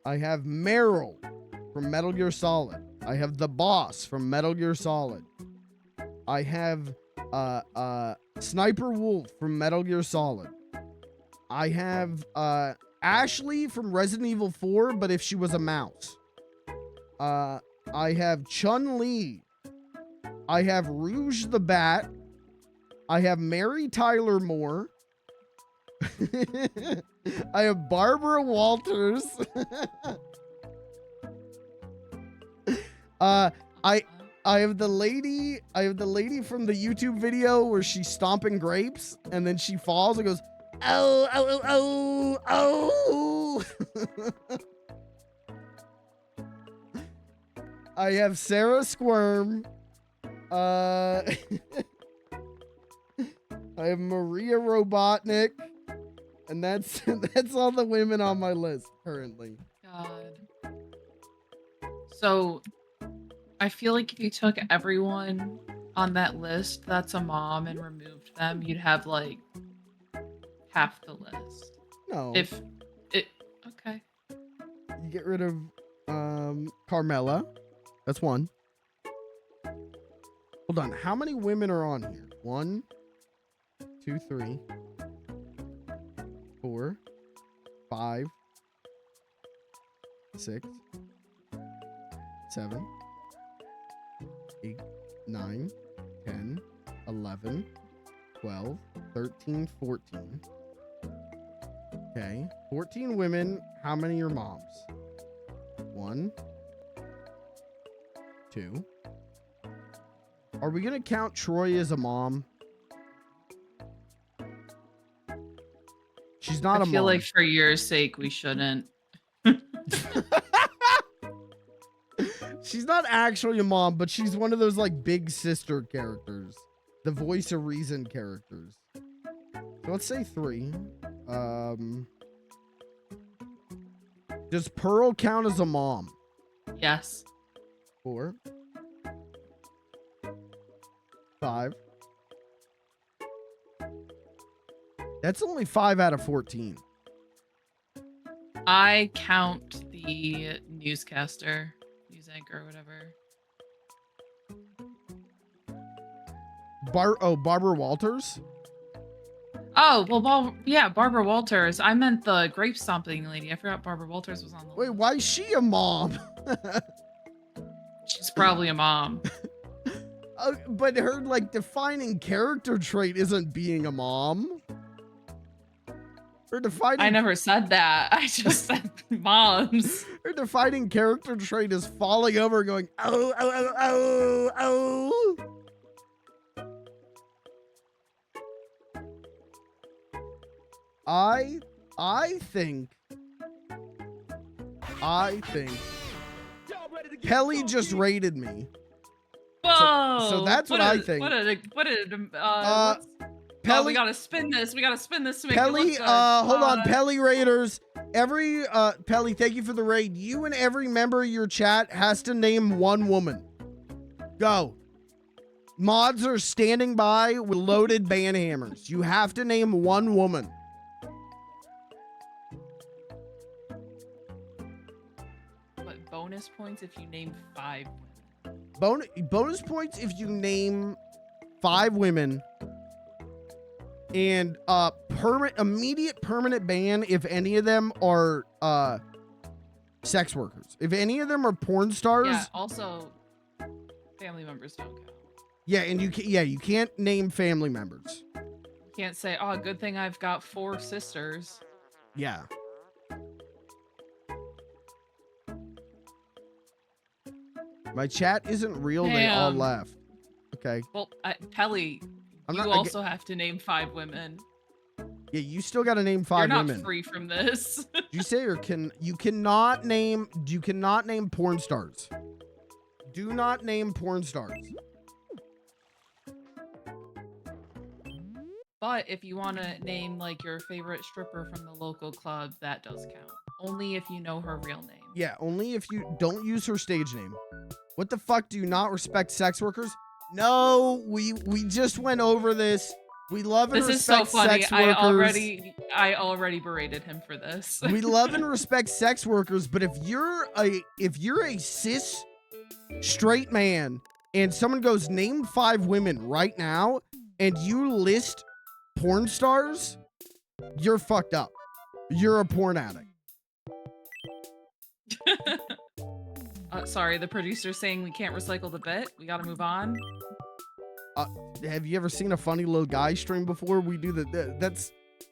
Meryl from Metal Gear Solid. I have the boss from Metal Gear Solid. I have Sniper Wolf from Metal Gear Solid. I have Ashley from Resident Evil 4, but if she was a mouse. I have Chun-Li. I have Rouge the Bat. I have Mary Tyler Moore. I have Barbara Walters. I have the lady from the YouTube video where she's stomping grapes and then she falls and goes, oh, oh, oh, oh. I have Sarah Squirm. I have Maria Robotnik. And that's all the women on my list currently. God. So I feel like if you took everyone on that list that's a mom and removed them, you'd have like half the list. No. Okay. You get rid of Carmela. That's one. Hold on. How many women are on here? 1, 2, 3, 4, 5, 6, 7, 8, 9, 10, 11, 12, 13, 14. Okay. 14 women. How many are moms? 1, 2. Are we going to count Troy as a mom? She's not a mom. I feel like for your sake, we shouldn't. She's not actually a mom, but she's one of those like big sister characters. The voice of reason characters. So let's say 3. Does Pearl count as a mom? Yes. 4, 5. That's only 5 out of 14. I count the newscaster, news anchor, or whatever. Barbara Walters? Oh, well, yeah, Barbara Walters. I meant the grape stomping lady. I forgot Barbara Walters was on the Wait, list. why is she a mom? She's probably a mom. But her like defining character trait isn't being a mom. Her defining I never said that. I just said moms. Her defining character trait is falling over going, oh, oh, oh, oh, oh. I think Kelly just raided me. Whoa! So that's what I think. Pelly, we gotta spin this. We gotta spin this. To make it Pelly, look good. hold on. Pelly Raiders. Every Pelly, thank you for the raid. You and every member of your chat has to name one woman. Go. Mods are standing by with loaded ban hammers. You have to name one woman. But bonus points if you name 5 women. Bonus points if you name 5 women. And immediate permanent ban if any of them are sex workers. If any of them are porn stars. Yeah, also family members don't count. Yeah, and you can't name family members. You can't say, "Oh, good thing I've got 4 sisters." Yeah. My chat isn't real. They all left. Okay. Well, Pelly, you also have to name 5 women. Yeah, you still got to name 5 women. You're not free from this. You say you cannot name porn stars. Do not name porn stars. But if you want to name like your favorite stripper from the local club, that does count. Only if you know her real name. Yeah, only if you don't use her stage name. What the fuck? Do you not respect sex workers? No, we just went over this. We love and respect sex workers. This is so funny. I already berated him for this. We love and respect sex workers, but if you're a cis straight man and someone goes name 5 women right now and you list porn stars, you're fucked up. You're a porn addict. Sorry, the producer's saying we can't recycle the bit. We gotta move on. Have you ever seen a funny little guy stream before? We do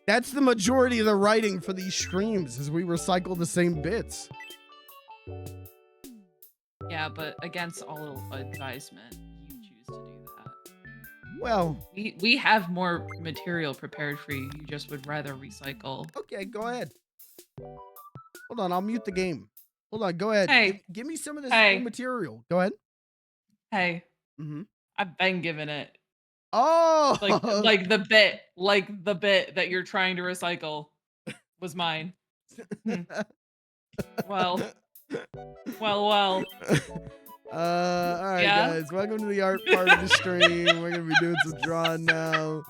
that's the majority of the writing for these streams is we recycle the same bits. Yeah, but against all advisement, you choose to do that. Well, we have more material prepared for you. You just would rather recycle. Okay, go ahead. Hold on, I'll mute the game. Hold on, go ahead. Hey. Give me some of this new material. Go ahead. Hey. Mm-hmm. I've been given it. Oh! Like the bit that you're trying to recycle was mine. Well. All right, guys. Welcome to the art part of the stream. We're gonna be doing some drawing now.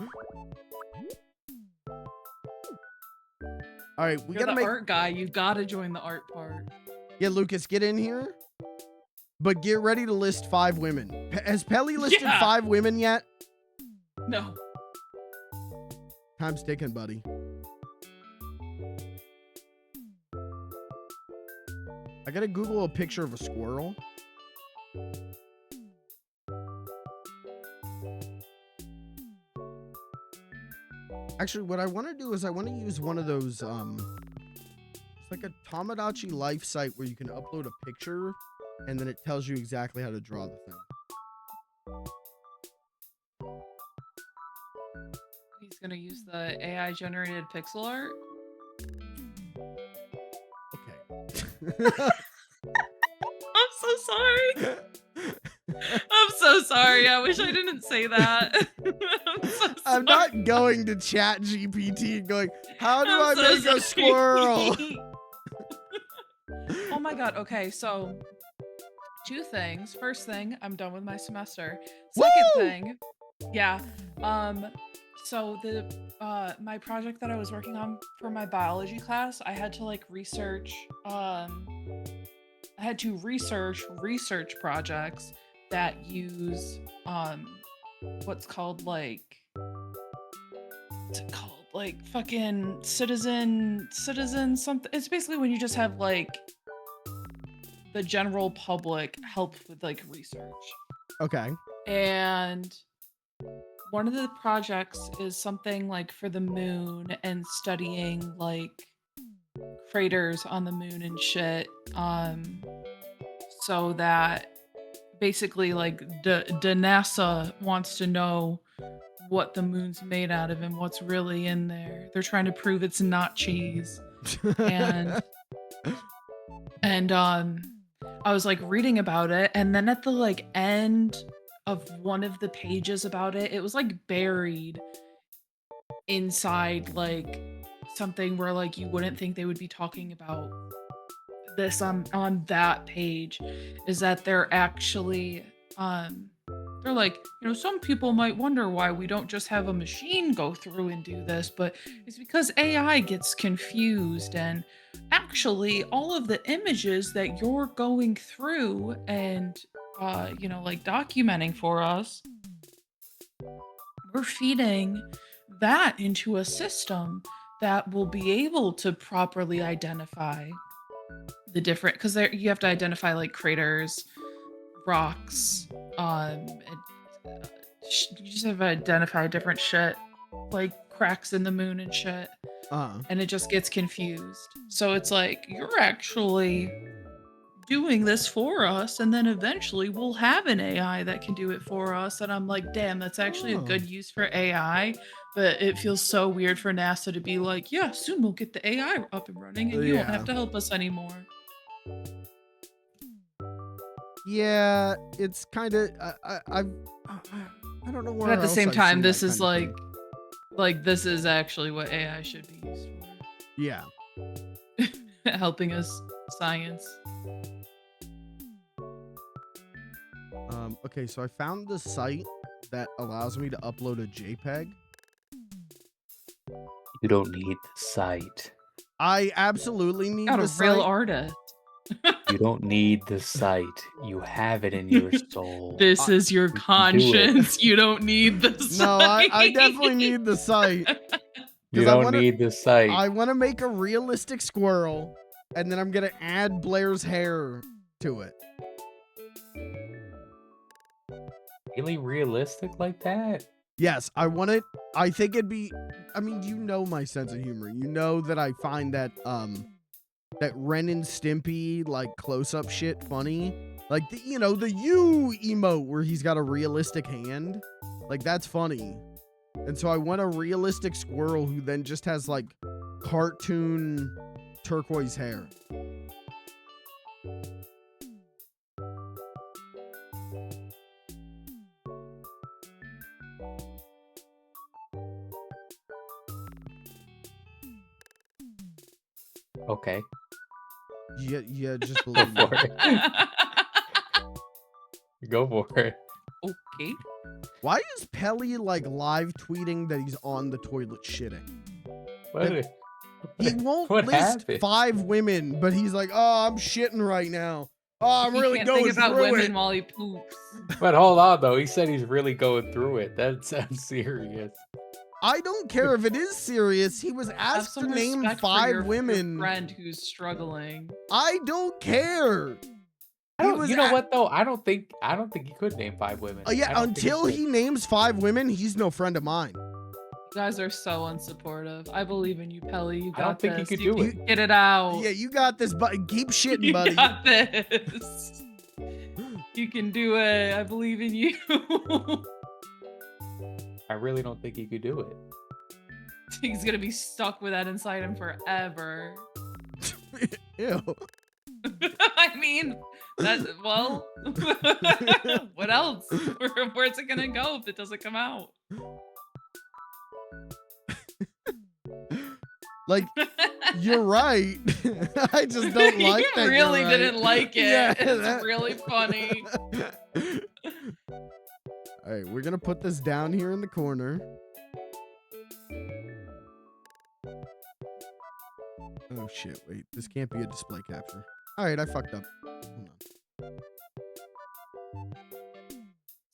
All right, You're the art guy. You gotta join the art part. Yeah, Lucas, get in here. But get ready to list 5 women. Has Pelly listed 5 women yet? No. Time's ticking, buddy. I gotta Google a picture of a squirrel. Actually, what I want to do is I want to use one of those, it's like a Tomodachi life site where you can upload a picture and then it tells you exactly how to draw the thing. He's gonna use the AI generated pixel art. Okay. I'm so sorry. I'm so sorry. I wish I didn't say that. I'm not going to chat GPT and going, how do I make a squirrel? Oh my god. Okay, so 2 things. First thing, I'm done with my semester. Second thing, yeah. So the my project that I was working on for my biology class, I had to like research research projects that use what's called like fucking citizen something. It's basically when you just have like the general public help with like research. Okay. And one of the projects is something like for the moon and studying like craters on the moon and shit. So that basically like the NASA wants to know what the moon's made out of and what's really in there. They're trying to prove it's not cheese. And I was like reading about it, and then at the like end of one of the pages about it, it was like buried inside like something where like you wouldn't think they would be talking about this on that page is that they're actually they're like, you know, some people might wonder why we don't just have a machine go through and do this, but it's because AI gets confused, and actually all of the images that you're going through and you know, like documenting for us, we're feeding that into a system that will be able to properly identify the different, because there you have to identify like craters, rocks, and, you just have to identify different shit like cracks in the moon and shit, and it just gets confused. So it's like you're actually doing this for us, and then eventually we'll have an AI that can do it for us. And I'm like, damn, that's actually a good use for AI. But it feels so weird for NASA to be like, yeah, soon we'll get the AI up and running, and you won't have to help us anymore. Yeah, it's kind of I don't know where. But at the same else I've time, seen this that is kind of like this is actually what AI should be used for. yeah. Helping us science. Okay, so I found the site that allows me to upload a JPEG. You don't need the site. I absolutely need Got the a site. real artist. You don't need the site. You have it in your soul. This is your conscience. You don't need the site. No, I definitely need the site. You don't need the site. I want to make a realistic squirrel, and then I'm gonna add Blair's hair to it. Really realistic like that? Yes, I want it. I think it'd be. I mean, you know my sense of humor. You know that I find that that Ren and Stimpy like close-up shit funny. Like the the you emote where he's got a realistic hand. Like that's funny. And so I want a realistic squirrel who then just has like cartoon turquoise hair. Okay. Yeah, just believe Go me. for it. Go for it. Okay. Why is Pelly like live tweeting that he's on the toilet shitting? He won't What list happened? 5 women, but he's like, "Oh, I'm shitting right now. Oh, I'm He really can't going think about through women it." while he poops. But hold on though, he said he's really going through it. That sounds serious. I don't care if it is serious. He was Have asked to some name respect for 5 your women. friend who's struggling. I don't care. You know what though? I don't think he could name 5 women. Yeah, I don't think until could. he names 5 women, he's no friend of mine. You guys are so unsupportive. I believe in you, Pelly. You got I don't think he this. could You do can it. Get it out. Yeah, you got this, but keep shitting, You buddy. got this. You can do it. I believe in you. I really don't think he could do it. He's gonna be stuck with that inside him forever. Ew. I mean, that well, what else? Where's it gonna go if it doesn't come out? Like, you're right. I just don't like You that. really you're right. didn't like it. Yeah, It's that- really funny. All right, we're gonna put this down here in the corner. Oh shit! Wait, this can't be a display capture. All right, I fucked up.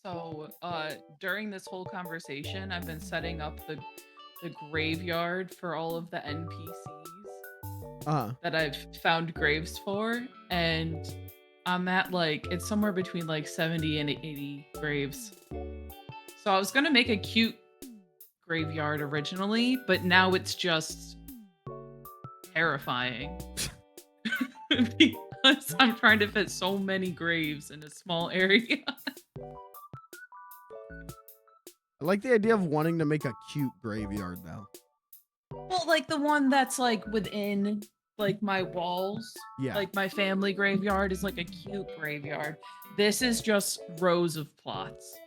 Hold on. So, during this whole conversation, I've been setting up the graveyard for all of the NPCs that I've found graves for, and I'm at like it's somewhere between like 70 and 80 graves. So I was gonna make a cute graveyard originally, but now it's just terrifying because I'm trying to fit so many graves in a small area. I like the idea of wanting to make a cute graveyard though. Well, like the one that's like within like my walls. Yeah. Like my family graveyard is like a cute graveyard. This is just rows of plots.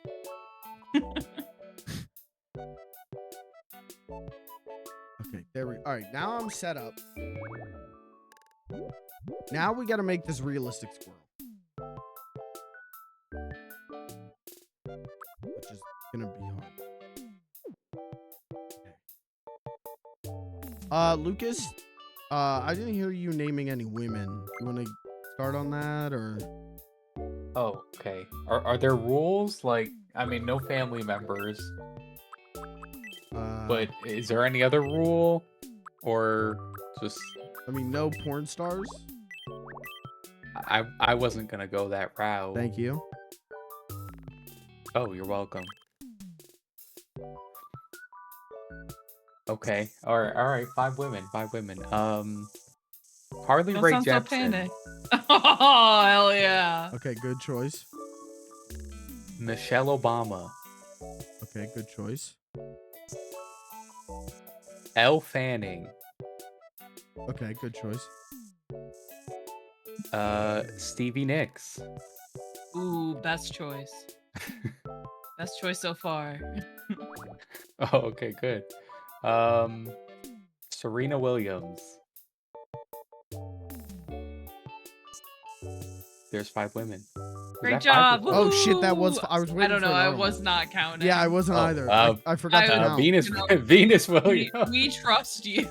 Okay, There we. All right, now I'm set up. Now we got to make this realistic squirrel, which is gonna be hard. Lucas, I didn't hear you naming any women. You want to start on that, or? Oh, okay. Are there rules? Like, I mean, no family members. But is there any other rule? Or just... I mean, no porn stars? I wasn't gonna go that route. Thank you. Oh, you're welcome. Okay. All right. 5 women. Harley Don't Rae sound so Jepsen. panicked. Oh, hell yeah. Okay, good choice. Michelle Obama. Okay, good choice. Elle Fanning. Okay, good choice. Stevie Nicks. Ooh, best choice. Best choice so far. Oh, okay, good. Serena Williams. There's 5 women. Is Great that 5? job. Oh shit, that was. Woohoo! I was waiting. I don't know. for I another one. was not counting. Yeah, I wasn't Oh, either. I forgot to count. Venus, You know, Venus Williams. We trust you.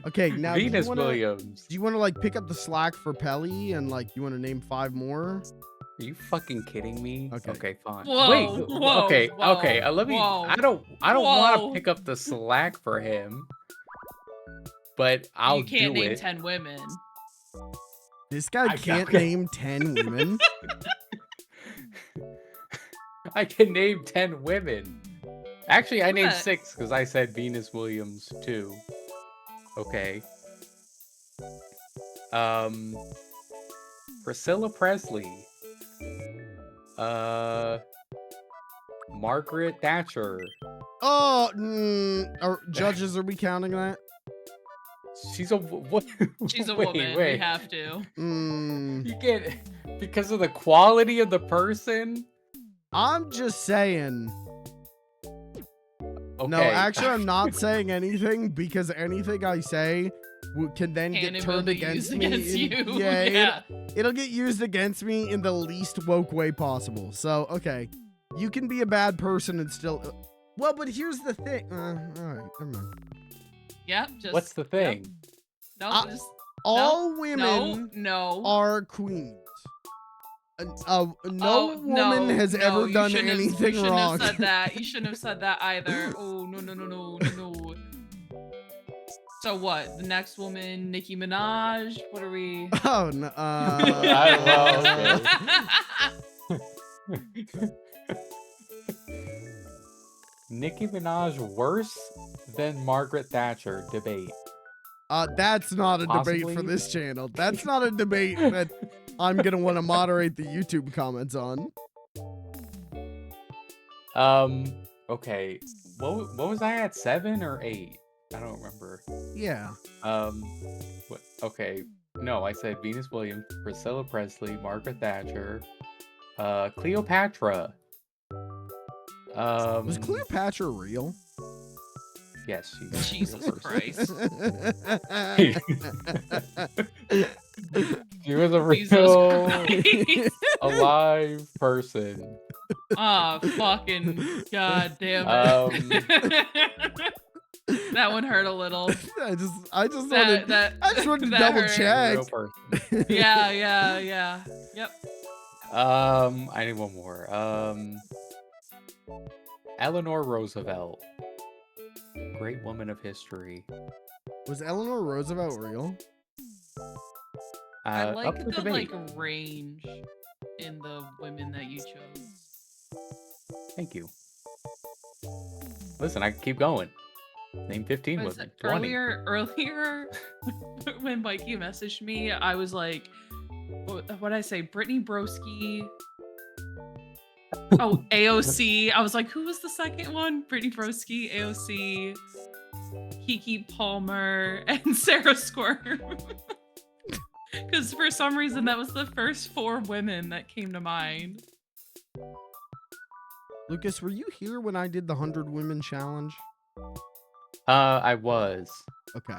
Okay, now Venus do you wanna, Williams. do you want to like pick up the slack for Pelly and like you want to name 5 more? Are you fucking kidding me? Okay. Okay, fine. Whoa, Wait. whoa, okay. whoa, Okay. Let me. whoa, I don't want whoa. to pick up the slack for him, but I'll You can't do name it. 10 women. This guy I can't okay. name 10 women. I can name 10 women. Actually, I named What? 6 because I said Venus Williams too. Okay. Priscilla Presley. Margaret Thatcher. Oh, judges, are we counting that? She's a what? She's a Wait, woman. wait. We have to. You can't because of the quality of the person. I'm just saying. Okay. No, actually, I'm not saying anything because anything I say can then Can get and will turned be against used me. against you. Yeah, Yeah. it'll get used against me in the least woke way possible. So, okay, you can be a bad person and still. Well, but here's the thing. All right, never mind. Yeah. Just. What's the thing? Yep. No, just. All women No. are queens. No Oh, woman has no, ever you done shouldn't have- anything you shouldn't wrong. have said that. You shouldn't have said that either. Oh, no. So what? The next woman, Nicki Minaj? What are we? Oh no. Nicki Minaj worse than Margaret Thatcher? Debate. That's not a debate for Possibly? this channel. That's not a debate that I'm gonna want to moderate the YouTube comments on. Okay. What was I at? 7 or 8? I don't remember. Yeah. What? Okay. No, I said Venus Williams, Priscilla Presley, Margaret Thatcher, Cleopatra. Was Cleopatra real? Yes, she's Jesus a real person. Christ. She was a Jesus real Christ. alive person. Oh, fucking goddamn it. That one hurt a little. I just wanted, That I just wanted to that double hurt. check. Real person. Yeah. Yep. I need one more. Eleanor Roosevelt. Great woman of history. Was Eleanor Roosevelt real? I Up like for the debate. range in the women that you chose. Thank you. Listen, I can keep going. Name 15 Was women. it 20. earlier when Mikey messaged me, I was like, what did I say? Brittany Broski. Oh, AOC. I was like, who was the second one? Brittany Broski, AOC, Kiki Palmer, and Sarah Squirrel. Because for some reason, that was the first 4 women that came to mind. Lucas, were you here when I did the 100 women challenge? I was. Okay.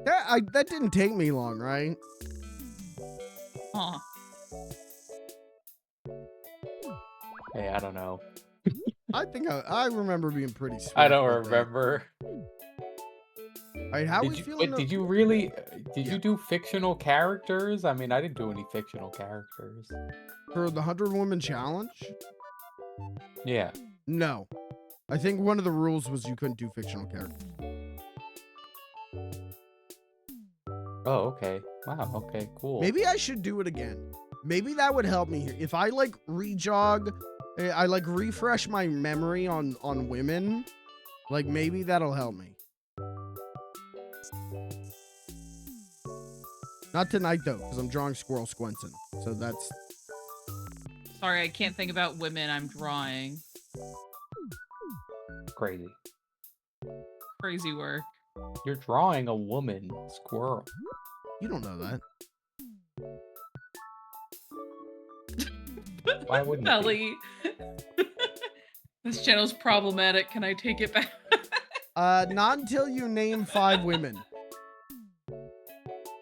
That didn't take me long, right? Huh. Hey, I don't know. I think I remember being pretty swift. I don't with that. remember. All right, how we Did you, feeling? wait, did you really? Did Yeah. you do fictional characters? I mean, I didn't do any fictional characters. For the 100 Woman Challenge? Yeah. No. I think one of the rules was you couldn't do fictional characters. Oh, okay. Wow. Okay. Cool. Maybe I should do it again. Maybe that would help me here. If I like rejog, I like refresh my memory on women, like maybe that'll help me. Not tonight though, because I'm drawing Squirrel Squinson. So that's Sorry, I can't think about women I'm drawing. Crazy. Crazy work. You're drawing a woman squirrel. you don't know that. Why wouldn't it be? Belly. This channel's problematic. Can I take it back? Not until you name 5 women.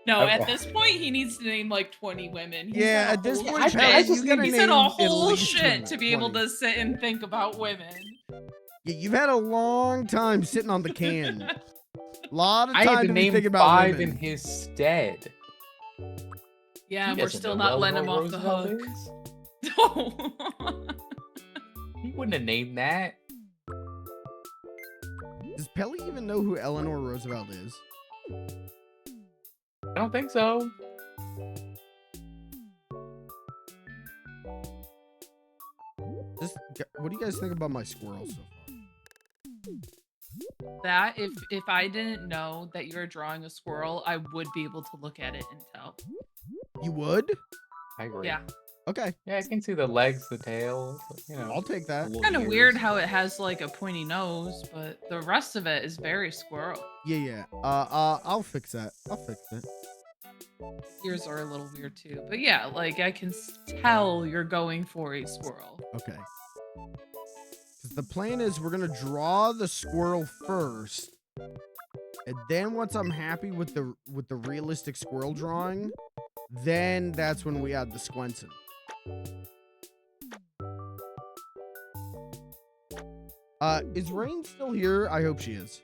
No, Okay. at this point, he needs to name like 20 women. He's Yeah, got a at this whole point, shit. Pelly, you gotta He name said a at whole least shit 20. to be able to sit and think about women. Yeah, you've had a long time sitting on the can. A lot of I time had to to be name thinking about 5 women. in his stead. Yeah, He and we're doesn't still know not letting him Eleanor off the Roosevelt hook. is. He wouldn't have named that. Does Pelly even know who Eleanor Roosevelt is? I don't think so. What do you guys think about my squirrel so far? That if I didn't know that you were drawing a squirrel, I would be able to look at it and tell. You would? I agree. Yeah. Okay, Yeah, I can see the legs, the tail. You know. I'll take that. little Kind of ears. weird how it has like a pointy nose, but the rest of it is very squirrel. Yeah. I'll fix that. I'll fix it. Ears are a little weird too, but yeah, like I can tell you're going for a squirrel. Okay. 'Cause the plan is we're gonna draw the squirrel first, and then once I'm happy with the realistic squirrel drawing, then that's when we add the Squinson. Is Rain still here? I hope she is.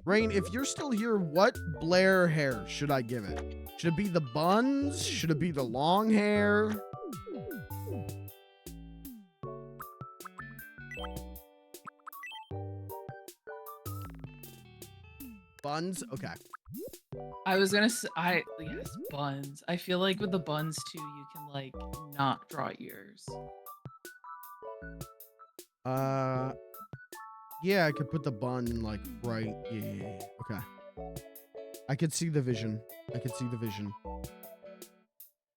Rain, if you're still here, what Blair hair should I give it? Should it be the buns? Should it be the long hair? Buns? Okay. I was gonna say, yes, buns. I feel like with the buns too, you can like not draw ears. Yeah, I could put the bun like right. Yeah. Okay. I could see the vision. I could see the vision.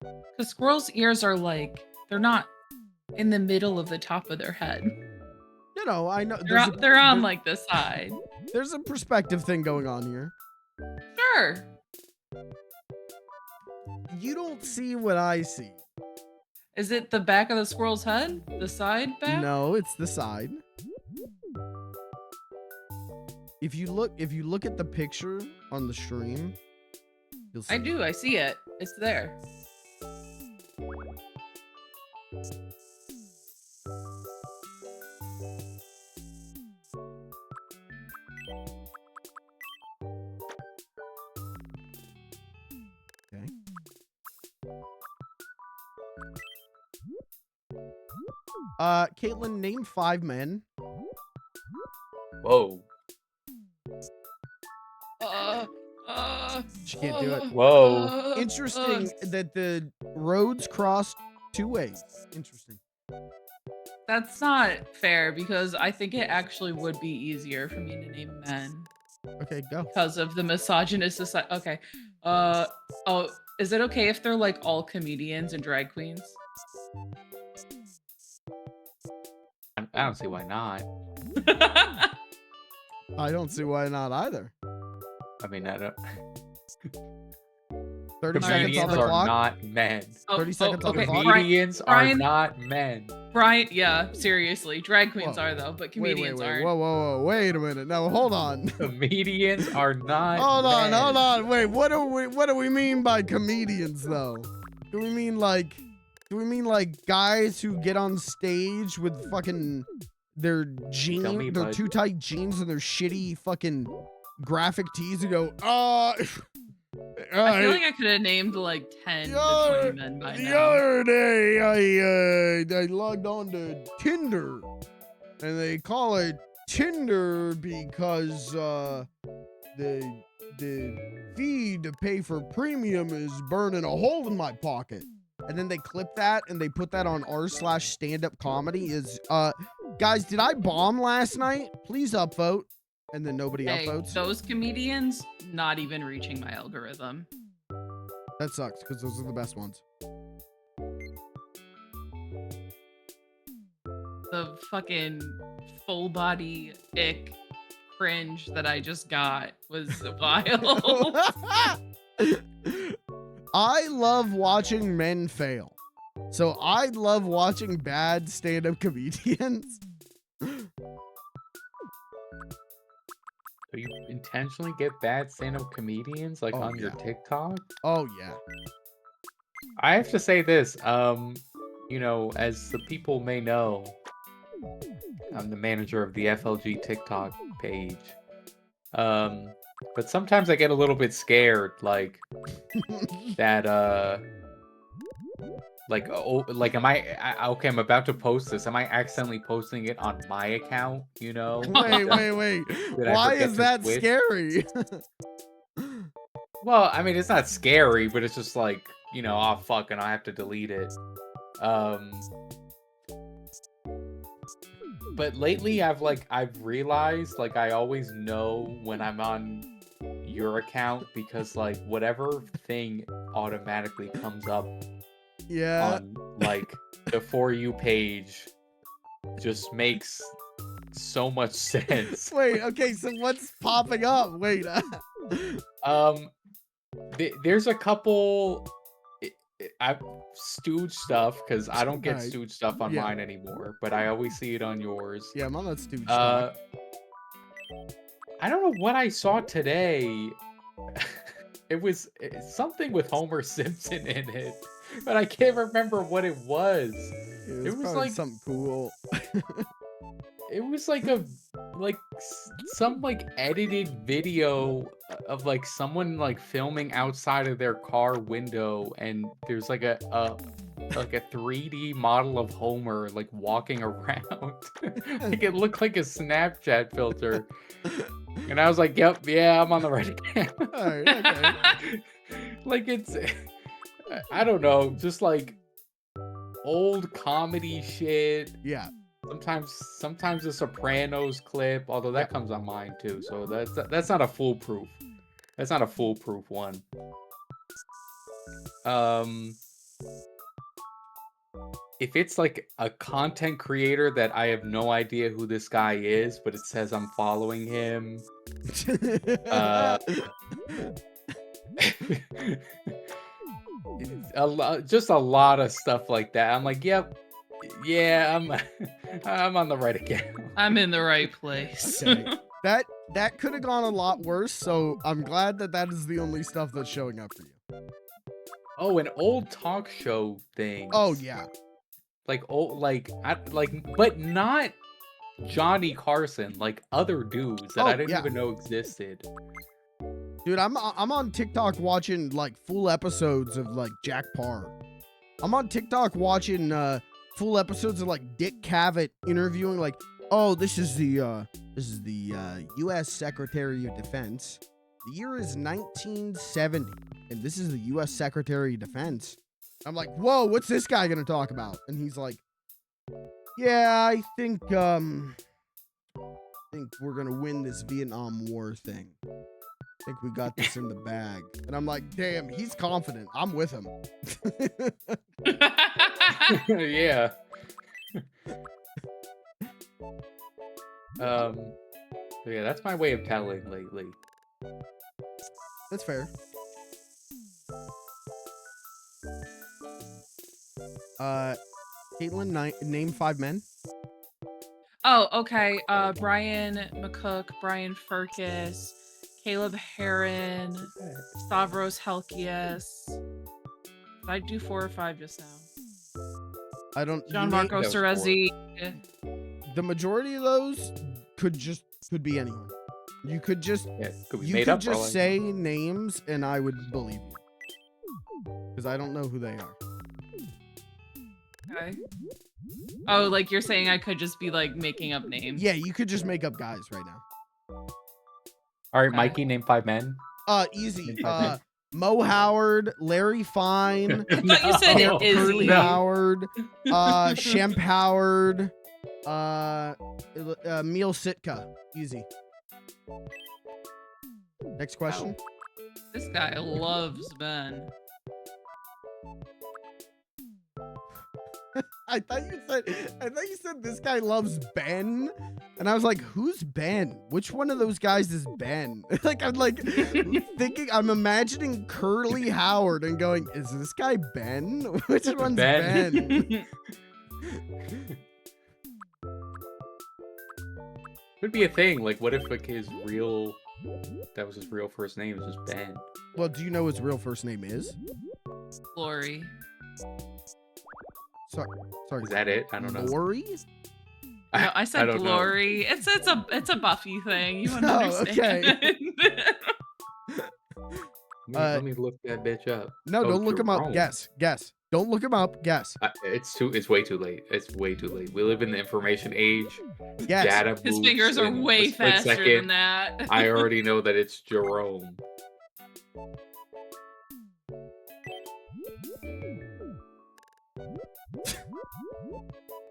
Because squirrels' ears are like, they're not in the middle of the top of their head. No, I know. They're on like the side. There's a perspective thing going on here. Sure. You don't see what I see. Is it the back of the squirrel's head? The side back? No, it's the side. If you look at the picture on the stream, you'll see. I do. I see it. It's there. Okay. Caitlin, name 5 men. Whoa. She can't do it. Whoa. Interesting that the roads cross 2 ways. Interesting. That's not fair because I think it actually would be easier for me to name men Okay, go. because of the misogynist society. Okay. Oh, is it okay if they're like all comedians and drag queens? I don't see why not. I don't see why not either. I mean, I don't. 30 seconds on Comedians the are clock. not men. 30 seconds on the okay. clock. Comedians are Brian- not men. Brian, yeah, seriously. Drag queens Whoa. are though, but Wait, comedians wait, aren't. whoa, wait a minute. No, hold on. Comedians are not. Hold men. on. Wait, what do we mean by comedians though? Do we mean like guys who get on stage with fucking their me, their bud. too tight jeans and their shitty fucking graphic tees and go, I feel like I could have named like 10 to 20 men by the now. other day, I logged on to Tinder, and they call it Tinder because the fee to pay for premium is burning a hole in my pocket. And then they clip that and they put that on r/stand-up comedy. Is guys, did I bomb last night? Please upvote. And then nobody Hey, upvotes. those comedians not even reaching my algorithm. That sucks because those are the best ones. The fucking full body ick cringe that I just got was wild. I love watching men fail. So I love watching bad stand-up comedians. So you intentionally get bad stand-up comedians like Oh, on your yeah. TikTok? Oh yeah. I have to say this, you know, as the people may know, I'm the manager of the FLG TikTok page. But sometimes I get a little bit scared, like that, like, oh, like, okay, I'm about to post this. Am I accidentally posting it on my account, you know? Wait. Did I Why forget is to that switch? scary? Well, I mean, it's not scary, but it's just like, you know, oh, fuck, and I have to delete it. But lately I've realized, like, I always know when I'm on your account because, like, whatever thing automatically comes up Yeah. on, like, the For You page just makes so much sense. Wait, okay, so what's popping up? Wait. There's a couple I stooge stuff because I don't get Alright. stooge stuff on Yeah. mine anymore, but I always see it on yours. Yeah, I'm on that stupid I stock. don't know what I saw today. It was something with Homer Simpson in it, but I can't remember what it was. It was was probably like something cool. it was like some like edited video of like someone like filming outside of their car window, and there's like a 3D model of Homer like walking around. Like it looked like a Snapchat filter. And I was like, yep, yeah, I'm on the right account. Alright, okay. Like it's I don't know, just like old comedy shit. Yeah. Sometimes a Sopranos clip, although that comes on mine too. So that's not a foolproof. That's not a foolproof one. If it's like a content creator that I have no idea who this guy is, but it says I'm following him. Just a lot of stuff like that. I'm like, yep, yeah, I'm on the right account. I'm in the right place. Okay. That could have gone a lot worse, so I'm glad that is the only stuff that's showing up for you. Oh, an old talk show thing. Oh yeah. Like old, but not Johnny Carson, like other dudes that I didn't even know existed. Dude, I'm on TikTok watching like full episodes of like Jack Parr. I'm on TikTok watching full episodes of like Dick Cavett interviewing like, oh, this is the U.S. Secretary of Defense. The year is 1970, and this is the U.S. Secretary of Defense. I'm like, whoa, what's this guy gonna talk about? And he's like, yeah, I think we're gonna win this Vietnam War thing. I think we got this in the bag. And I'm like, damn, he's confident. I'm with him. Yeah. Yeah, that's my way of telling lately. That's fair. Caitlin, name 5 men. Oh, okay. Brian McCook, Brian Furcus, Caleb Heron, Stavros Helkias. Did I do 4 or 5 just now? I don't. Gianmarco Cerezi. The majority of those could be anyone. You could just say names and I would believe you. Because I don't know who they are. Okay. Oh, like you're saying I could just be like making up names? Yeah, you could just make up guys right now. All right, Mikey, name 5 men. Easy. Mo Howard, Larry Fine. I thought you said it is Curly Howard, Shemp Howard, Emil Sitka. Easy. Next question. This guy loves Ben. I thought you said this guy loves Ben, and I was like, who's Ben? Which one of those guys is Ben? I'm imagining Curly Howard and going, is this guy Ben? Which one's Ben? Could be a thing. Like, what if like that was his real first name is just Ben? Well, do you know his real first name is? Lori. Sorry. Is that it? I don't know. Lori? No, I said Glory. It's a Buffy thing. You understand? Okay. Let me look that bitch up. No, don't look him up. Guess. Don't look him up. Guess. It's way too late. It's way too late. We live in the information age. Yes. Data His moves fingers are in way a split faster second. than that. I already know that it's Jerome.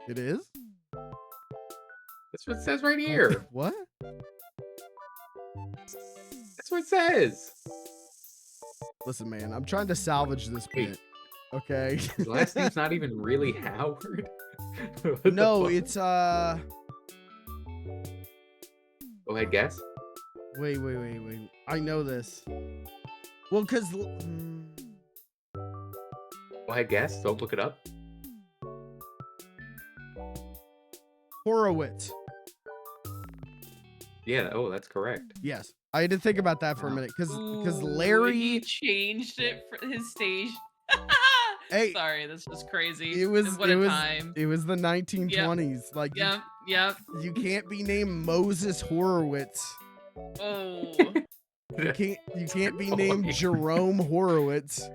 It is? That's what it says right here. What? That's what it says. Listen, man, I'm trying to salvage this bit. Okay. His last name's not even really Howard. No, it's Go ahead, guess. Wait. I know this. Well, cause. Go ahead, guess. Don't look it up. Horowitz. Yeah. Oh, that's correct. Yes, I had to think about that for a minute, cause Larry He changed it for his stage. Hey, sorry, this was crazy. It was time. It was the 1920s. Yep. Like Yep. You can't be named Moses Horowitz. Oh. You can't be named Jerome Horowitz.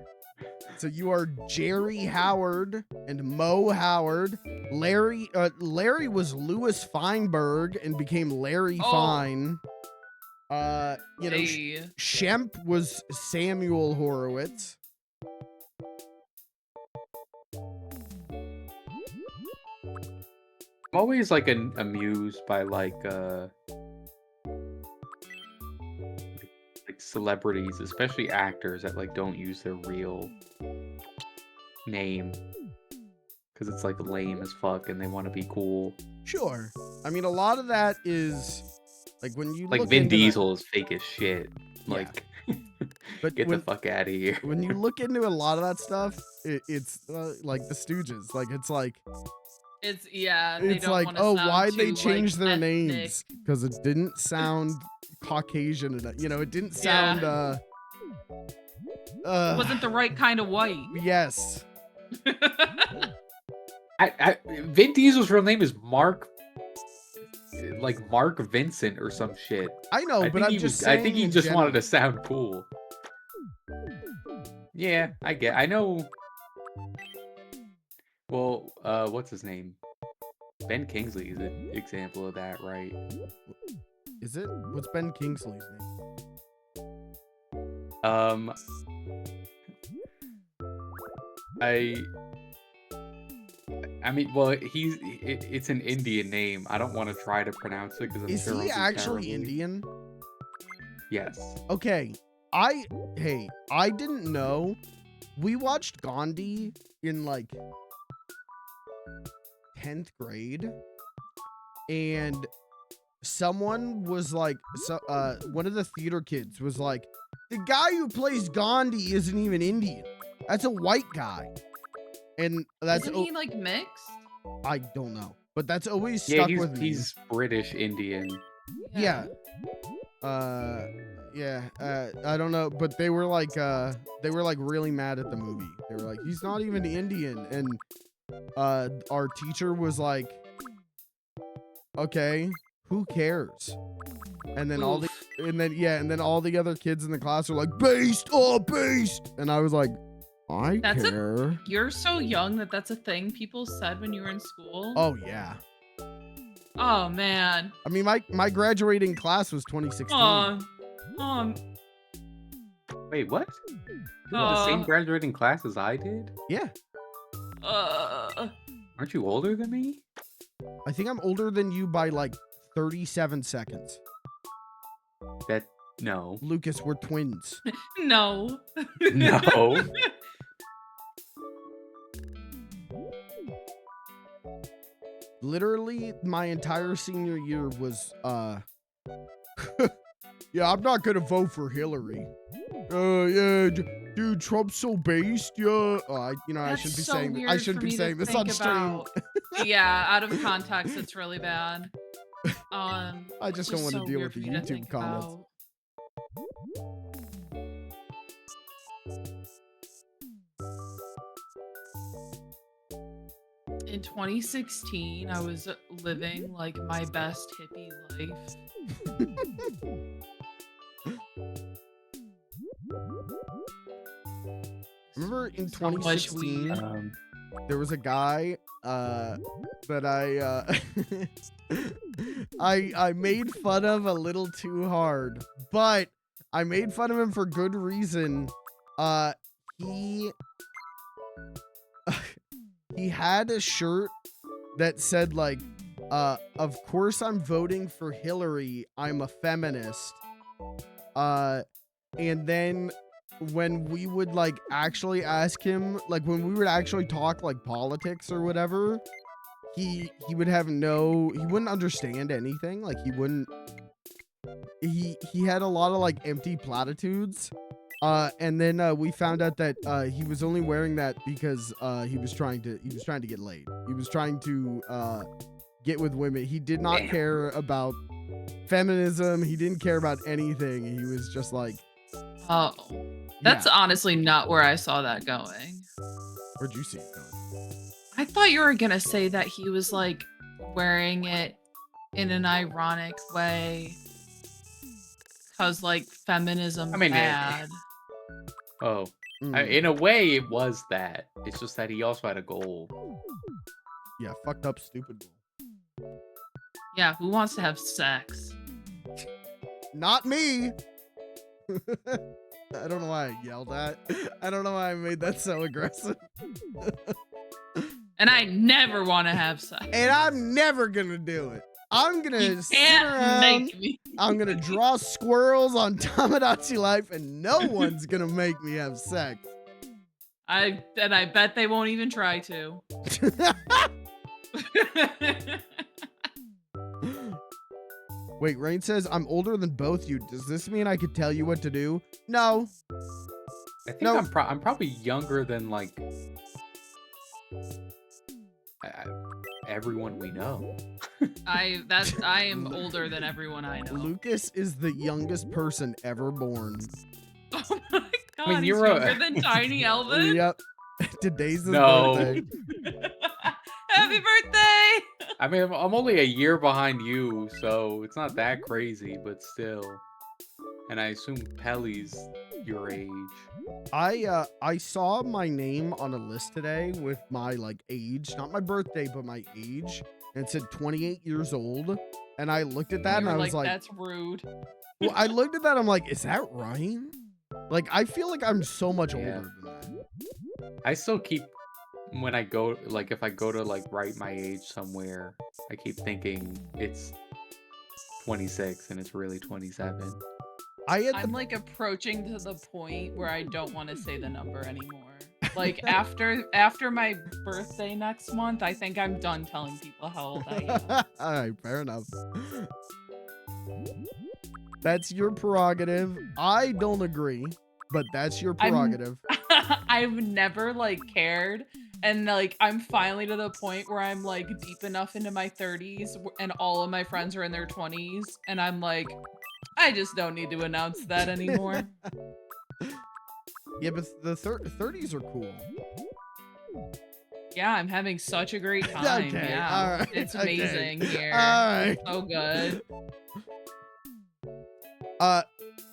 So you are Jerry Howard and Mo Howard. Larry was Louis Feinberg and became Larry Fine. Shemp was Samuel Horowitz. I'm always like amused by like celebrities, especially actors that like don't use their real name because it's like lame as fuck and they want to be cool. Sure. I mean, a lot of that is like when you like look Vin into Diesel is fake as shit. Yeah. Like, but get the fuck out of here. When you look into a lot of that stuff, it's like the Stooges. Like it's like it's they it's don't like, wanna oh, sound why'd they too, change like, their ethnic. names? Because it didn't sound Caucasian enough. You know, it didn't sound wasn't the right kind of white. Yes. Vin Diesel's real name is Mark Vincent or some shit. I know, but I'm just saying I think he in just general. wanted to sound cool. Yeah, I know. Well, what's his name? Ben Kingsley is an example of that, right? Is it? What's Ben Kingsley's name? I mean, well, it's an Indian name. I don't want to try to pronounce it because I'm Is sure he I'll do actually terribly. Indian? Yes. Okay. I didn't know. We watched Gandhi in like 10th grade, and someone was like, one of the theater kids was like, the guy who plays Gandhi isn't even Indian. That's a white guy. And that's Isn't he like mixed? I don't know, but that's always Yeah, stuck with me. he's British Indian. Yeah. I don't know, but they were like really mad at the movie. They were like, he's not even Indian, and our teacher was like, okay, who cares? And then all the other kids in the class were like, based, and I was like, I care. You're so young that's a thing people said when you were in school. Oh yeah. Oh man. I mean, my graduating class was 2016. Wait, what? You had the same graduating class as I did? Yeah. Aren't you older than me? I think I'm older than you by like 37 seconds. No. Lucas, we're twins. No. No. Literally, my entire senior year was, yeah, I'm not gonna vote for Hillary. Yeah, dude, Trump's so based, yeah. I shouldn't be saying this. I shouldn't be saying this on stream. Yeah, out of context, it's really bad. I just don't want to deal with the YouTube comments. In 2016, I was living like my best hippie life. Remember in 2016, there was a guy that I made fun of a little too hard, but I made fun of him for good reason. He had a shirt that said like, of course I'm voting for Hillary, I'm a feminist. And then when we would like actually ask him, like when we would actually talk like politics or whatever, he would have he wouldn't understand anything. Like he had a lot of like empty platitudes. And then we found out that he was only wearing that because he was trying to get laid. He was trying to get with women. He did not care about feminism. He didn't care about anything. He was just like, oh, that's honestly not where I saw that going. Where'd you see it going? I thought you were gonna say that he was like wearing it in an ironic way because like feminism bad. In a way it was that. It's just that he also had a goal. Yeah, fucked up stupid goal. Yeah, who wants to have sex? Not me. I don't know why I yelled at. I don't know why I made that so aggressive. And I never want to have sex. And I'm never gonna do it. I'm gonna sit around. I'm gonna draw squirrels on Tomodachi Life, and no one's gonna make me have sex. I bet they won't even try to. Wait, Rain says I'm older than both you. Does this mean I could tell you what to do? No. I think I'm probably younger than like everyone we know. I am older than everyone I know. Lucas is the youngest person ever born. Oh my god, I mean, you're younger than Tiny Elvin? Yep. Today's his birthday. Happy birthday! I mean, I'm only a year behind you, so it's not that crazy, but still. And I assume Pelly's your age. I saw my name on a list today with my like age, not my birthday, but my age, and it said 28 years old. And I looked at that and I was like, that's rude. Well, I looked at that, I'm like, is that Ryan? Like, I feel like I'm so much older than that. I still keep, when I go, like, if I go to, like, write my age somewhere, I keep thinking it's 26 and it's really 27. I'm, like, approaching to the point where I don't want to say the number anymore. Like, after my birthday next month, I think I'm done telling people how old I am. All right, fair enough. That's your prerogative. I don't agree, but that's your prerogative. I've never like cared And like I'm finally to the point where I'm like deep enough into my 30s and all of my friends are in their 20s and I'm like I just don't need to announce that anymore. Yeah, but the 30s are cool. Yeah, I'm having such a great time. Okay, Yeah, all right, it's okay. amazing here. All right. So good.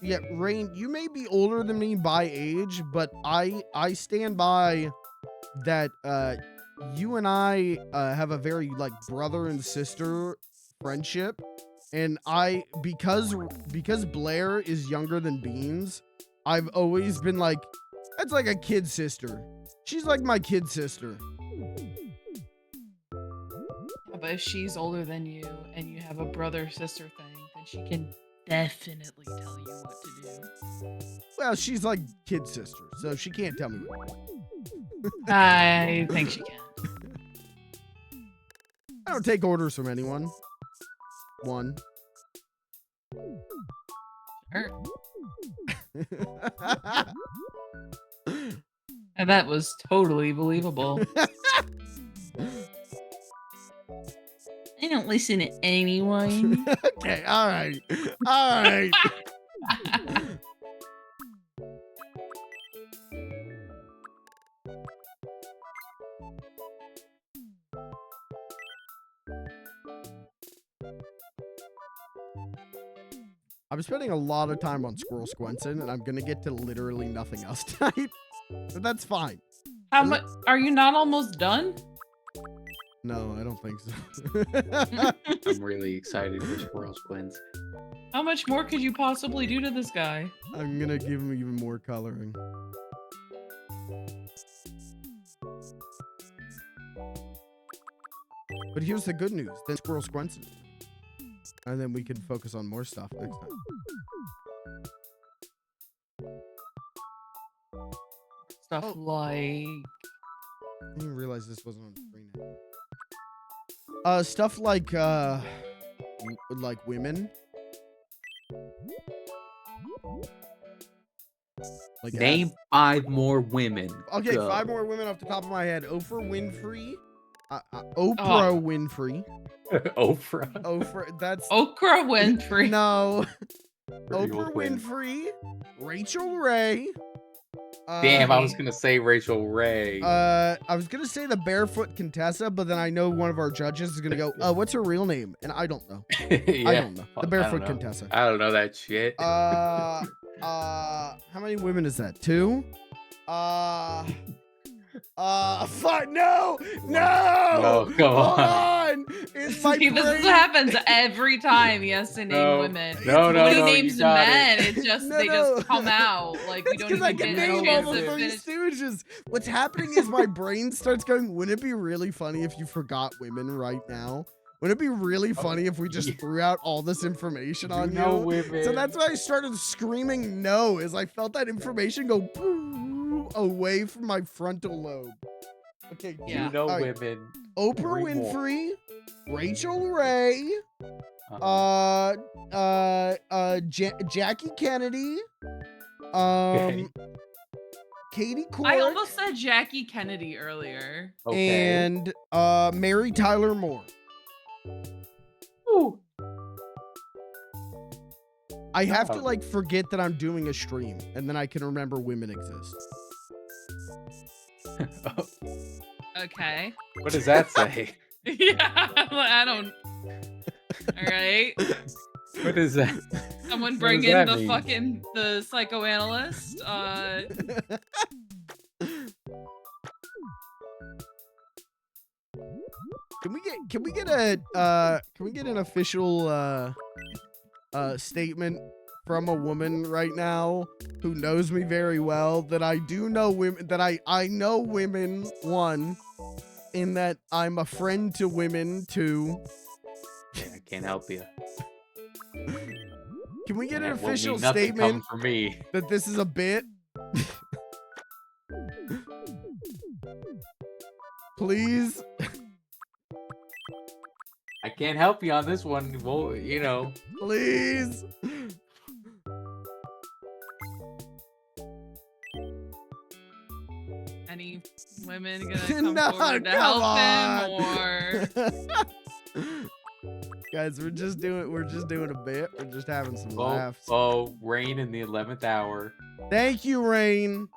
Yeah, Rain, you may be older than me by age, but I stand by that you and I have a very like brother and sister friendship, and because Blair is younger than Beans, I've always been like, that's like a kid sister. She's like my kid sister. But if she's older than you and you have a brother-sister thing, then she can definitely tell you what to do. Well, she's like kid sister, so she can't tell me what to do. I think she can. I don't take orders from anyone. One. Sure. And that was totally believable. I don't listen to anyone. Okay, all right. All right. I'm spending a lot of time on Squirrel Squenson, and I'm gonna get to literally nothing else tonight. But that's fine. How much? Are you not almost done? No, I don't think so. I'm really excited for Squirrel Squints. How much more could you possibly do to this guy? I'm gonna give him even more coloring. But here's the good news. Then Squirrel Squenson. And then we can focus on more stuff next time. Stuff like... I didn't realize this wasn't on the screen anymore. Stuff like women. Like Name 5 more women. Okay, Go. 5 more women off the top of my head. Oprah Winfrey. Oprah Winfrey. Oprah. That's Okra Winfrey. no. Rachel Oprah Winfrey. Rachel Ray. Damn, I was gonna say Rachel Ray. I was gonna say the Barefoot Contessa, but then I know one of our judges is gonna go, what's her real name? And I don't know. Yeah, I don't know. The Barefoot know. Contessa. I don't know that shit. How many women is that? 2? Fuck, no! No, come Hold on. It's my See, this brain. happens every time he has to name No. women. No, When he no, names you got men, it. it's just No, they no. just come out. Like we That's don't because I even can get a name all chance the to Three finish. Stooges. What's happening is my brain starts going, wouldn't it be really funny if you forgot women right now? Wouldn't it be really funny if we just threw out all this information on you? Women. So that's why I started screaming no, as I felt that information go boo away from my frontal lobe. Okay, Yeah. You know all right. women. Oprah 3 more. Winfrey, Rachel Ray, Jackie Kennedy, Okay. Katie Couric, I almost said Jackie Kennedy earlier. Okay. and Mary Tyler Moore. Ooh. I have to Oh. like forget that I'm doing a stream, and then I can remember women exist. Okay. What does that say? Yeah, I don't. All right. What is that? Someone What bring does in that the mean? the psychoanalyst. Can we get an official statement from a woman right now who knows me very well that I do know women, that I know women, 1, in that I'm a friend to women, 2. Yeah, I can't help you. Can we get an That won't official mean nothing statement coming from me. that this is a bit? Please? I can't help you on this one. Well, you know. Please? Any women gonna come No, forward to come help him, or Guys, we're just doing a bit. We're just having some Oh, laughs. Rain in the 11th hour. Thank you, Rain.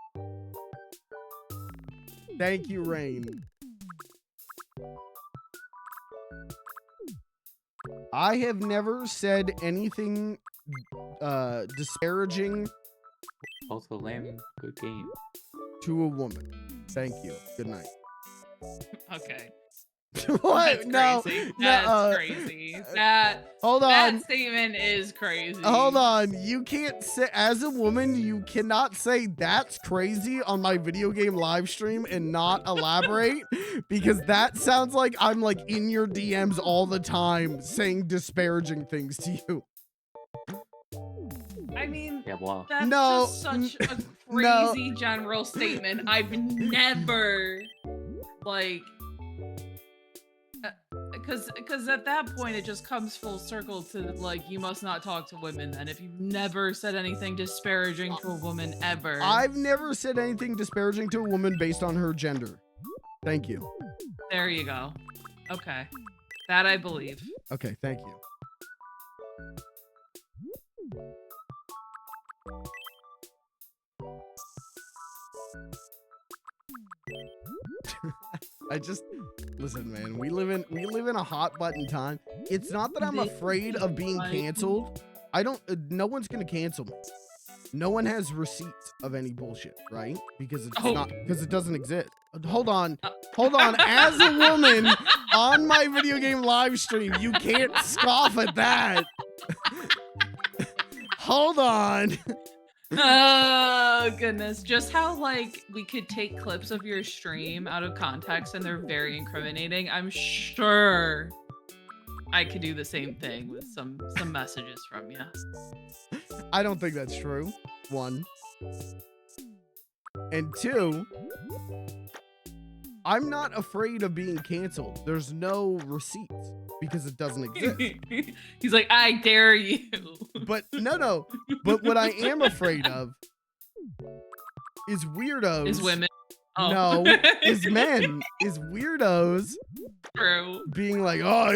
Thank you, Rain. I have never said anything disparaging Also, Lamb, good game. to a woman. Thank you. Good night. okay. What? That's No. crazy. No. That's crazy. Hold on. That statement is crazy. Hold on. You can't say, as a woman, you cannot say that's crazy on my video game live stream and not elaborate because that sounds like I'm like in your DMs all the time saying disparaging things to you. I mean, Yeah, well, that's No, just such a no. crazy general statement. I've never, like, because at that point it just comes full circle to like you must not talk to women then if you've never said anything disparaging to a woman ever. I've never said anything disparaging to a woman based on her gender. Thank you. There you go. Okay, that I believe. Okay, thank you. I just listen, man. We live in a hot button time. It's not that I'm afraid of being canceled. I don't. No one's gonna cancel me. No one has receipts of any bullshit, right? Because it's not because it doesn't exist. Hold on. As a woman on my video game live stream, you can't scoff at that. Hold on. Oh goodness, just how like we could take clips of your stream out of context and they're very incriminating. I'm sure I could do the same thing with some messages from you. I don't think that's true. One. And two, I'm not afraid of being canceled. There's no receipts because it doesn't exist. He's like, I dare you. But no. But what I am afraid of is weirdos. Is women. Oh. No, is men. Is weirdos. True. Being like, oh,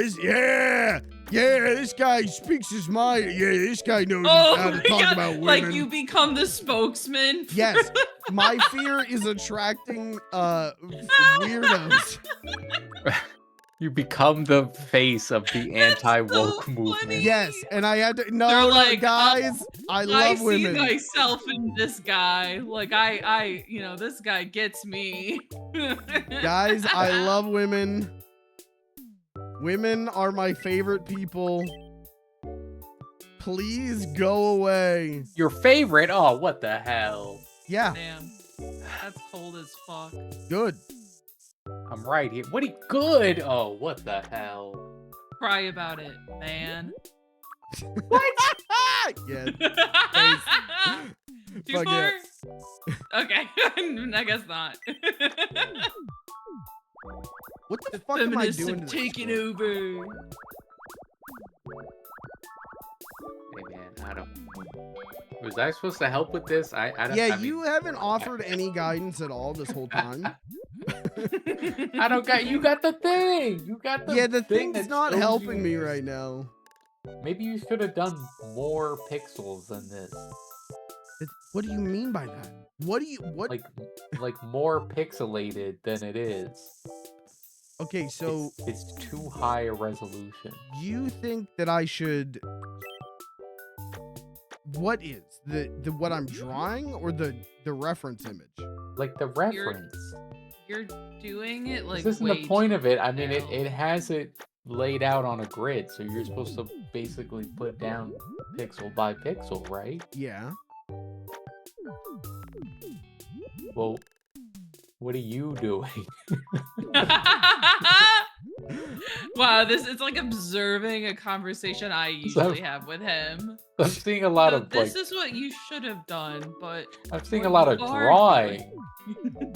this guy speaks his mind. Yeah, this guy knows how to talk about women. Like you become the spokesman. Yes, my fear is attracting weirdos. you become the face of the anti-woke movement. funny. Yes, and I had to. They're No, like, guys, I love women. I see myself in this guy. Like I, this guy gets me. Guys, I love women. Women are my favorite people. Please go away. Your favorite? Oh, what the hell? Yeah, Damn, that's cold as fuck. good. I'm right here. What are you good? Oh, what the hell? Cry about it, man. What? Yeah. Too Fuck far? yeah. Okay, I guess not. What the fuck am I Feminists doing? have to this taken girl? over. Hey man, I don't. Was I supposed to help with this? I don't. Yeah, I mean, you haven't offered any guidance at all this whole time. I don't got. You got the thing. You got the. Yeah, the thing thing's that not shows helping you- me right now. Maybe you should have done more pixels than this. What do you mean by that? What? Like more pixelated than it is. Okay, so It's too high a resolution. you think that I should? What is the what I'm drawing or the reference image? Like the reference. You're doing it like This isn't way the point too of it. I mean, detailed. it has it laid out on a grid, so you're supposed to basically put down pixel by pixel, right? Yeah. Well, what are you doing? Wow, it's like observing a conversation I usually have with him. I'm seeing a lot So of this like. is what you should have done, but I'm seeing what a lot you of are drawing. doing-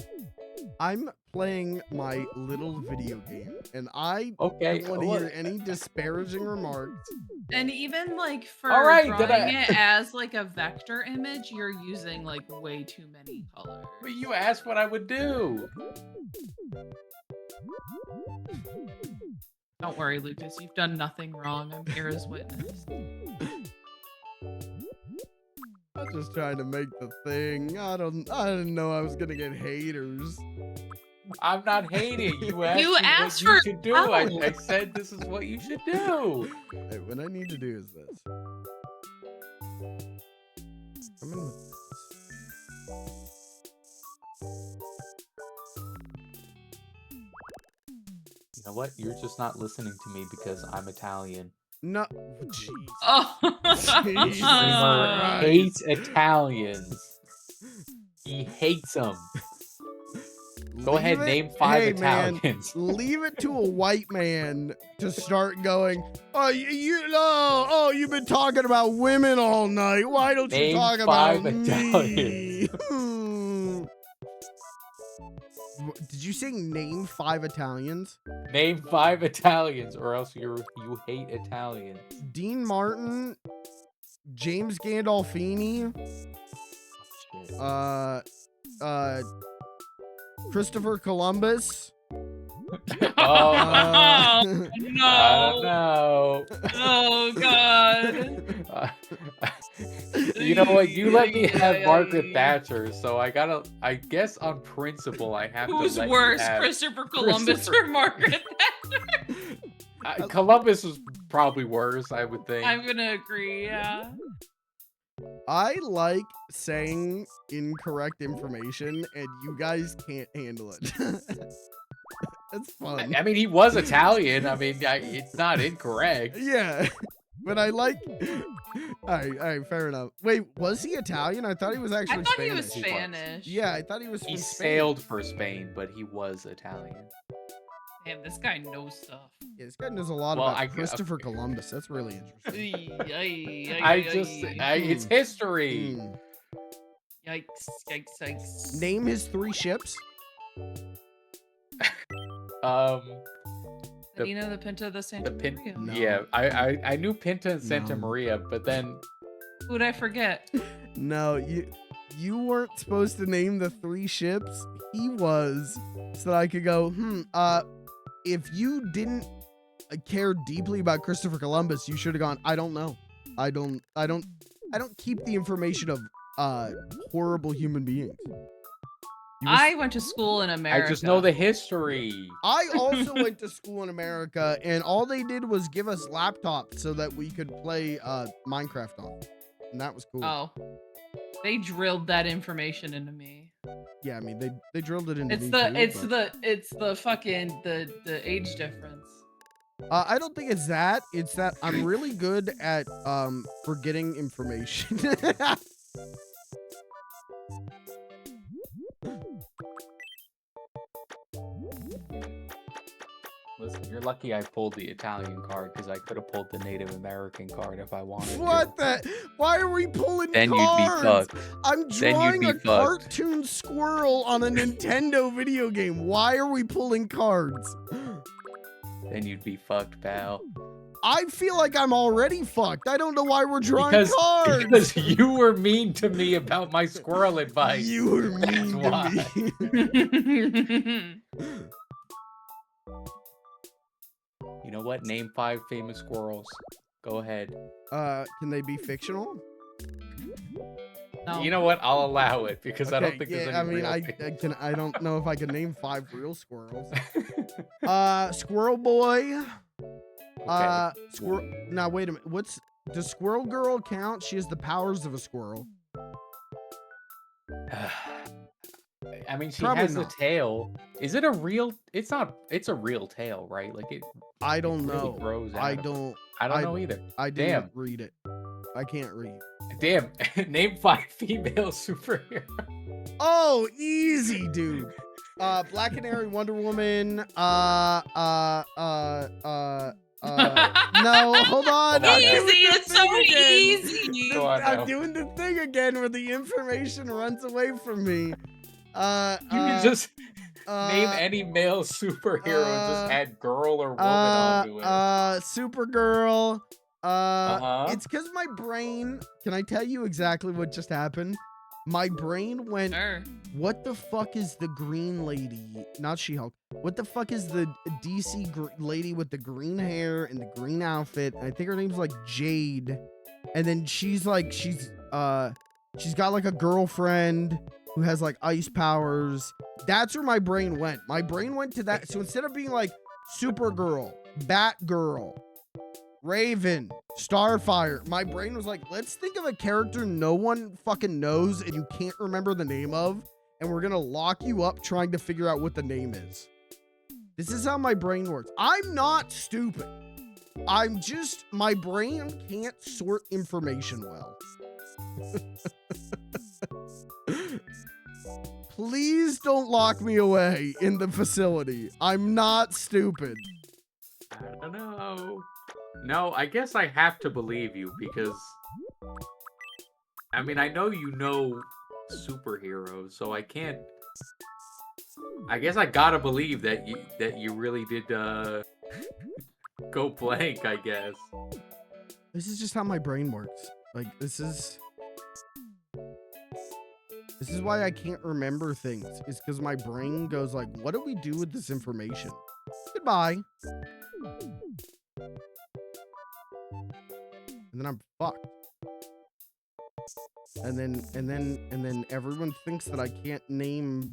I'm playing my little video game, and I Okay. don't want to hear any disparaging remarks. And even like for All right, drawing it as like a vector image, you're using like way too many colors. But you asked what I would do. Don't worry, Lucas. You've done nothing wrong. I'm here as witness. I'm just trying to make the thing. I didn't know I was gonna get haters. I'm not hating. You asked, You me asked what you for should do. I help. said this is what you should do. Hey, what I need to do is this. Come in with this. You know what? You're just not listening to me because I'm Italian. No, jeez. Oh. Jesus Dreamer Christ. hates Italians. He hates them. Go ahead, name 5 hey, Italians. Man, leave it to a white man to start going. Oh, you've been talking about women all night. Why don't you Name talk 5 about me? Did you say name 5 Italians? Name 5 Italians, or else you hate Italians. Dean Martin, James Gandolfini, Shit. Christopher Columbus. Oh, I don't No. know. Oh God. You know what? You let me have Margaret Thatcher, so I guess on principle, I have Who's to let worse, you have Christopher Columbus or Margaret Thatcher? Columbus was probably worse, I would think. I'm gonna agree, yeah. I like saying incorrect information, and you guys can't handle it. That's fun. I mean, he was Italian. I mean, it's not incorrect. Yeah, but I like. All right, fair enough. Wait, was he Italian? I thought he was actually I thought Spanish. he was Spanish. Yeah, I thought he was. He from Spain. sailed for Spain, but he was Italian. Damn, this guy knows stuff. Yeah, this guy knows a lot Well, about Christopher Columbus. That's really interesting. It's history. Hmm. Yikes. Name his 3 ships. The- Nina, the Pinta, the Santa Maria. No. Yeah, I knew Pinta and Santa No. Maria, but then Who'd I forget? No, you weren't supposed to name the 3 ships. He was, so that I could go. If you didn't care deeply about Christopher Columbus, you should have gone. I don't know. I don't keep the information of horrible human beings. I went to school in America. I just know the history. I also went to school in America, and all they did was give us laptops so that we could play Minecraft on, and that was cool. Oh. They drilled that information into me. Yeah, I mean they drilled it into It's me the too, but- it's the fucking the age difference. I don't think it's that. It's that I'm really good at forgetting information. Listen, you're lucky I pulled the Italian card because I could have pulled the Native American card if I wanted What to. the? Why are we pulling Then you'd cards? be fucked. I'm Then you'd drawing be a fucked. cartoon squirrel on a Nintendo video game. Why are we pulling cards? Then you'd be fucked, pal. I feel like I'm already fucked. I don't know why we're drawing cards. Because you were mean to me about my squirrel advice. You were mean That's to why. me. You know what? Name 5 famous squirrels. Go ahead. Can they be fictional? No. You know what? I'll allow it because I don't Okay, think there's yeah, any real I don't know if I can name 5 real squirrels. Squirrel Boy. Okay. Squirrel. Now wait a minute. Does Squirrel Girl count? She has the powers of a squirrel. I mean, she Probably has a not. tail. Is it a real? It's not. It's a real tail, right? Like it. I don't really know. grows out I of it. don't. I don't know either. I Damn. didn't read it. I can't read. Damn. Name 5 female superheroes. Oh, easy, dude. Black Canary, Wonder Woman. No, hold on. Hold on, Easy, now. it's so easy. Go on, I'm now. doing the thing again where the information runs away from me. You can just Name any male superhero and just add girl or woman onto it. Supergirl. Uh-huh. It's because my brain. Can I tell you exactly what just happened? My brain went. Sure. What the fuck is the green lady? Not She-Hulk. What the fuck is the DC lady with the green hair and the green outfit? I think her name's like Jade. And then she's got like a girlfriend who has like ice powers. That's where my brain went. My brain went to that. So instead of being like Supergirl, Batgirl, Raven, Starfire, my brain was like, let's think of a character no one fucking knows and you can't remember the name of, and we're gonna lock you up trying to figure out what the name is. This is how my brain works. I'm not stupid. I'm just, my brain can't sort information well. Please don't lock me away in the facility. I'm not stupid. I don't know. No, I guess I have to believe you because I mean, I know you know superheroes, so I can't. I guess I gotta believe that you really did go blank, I guess. This is just how my brain works. Like, this is why I can't remember things. It's because my brain goes like, what do we do with this information? Goodbye. And then I'm fucked. And then everyone thinks that I can't name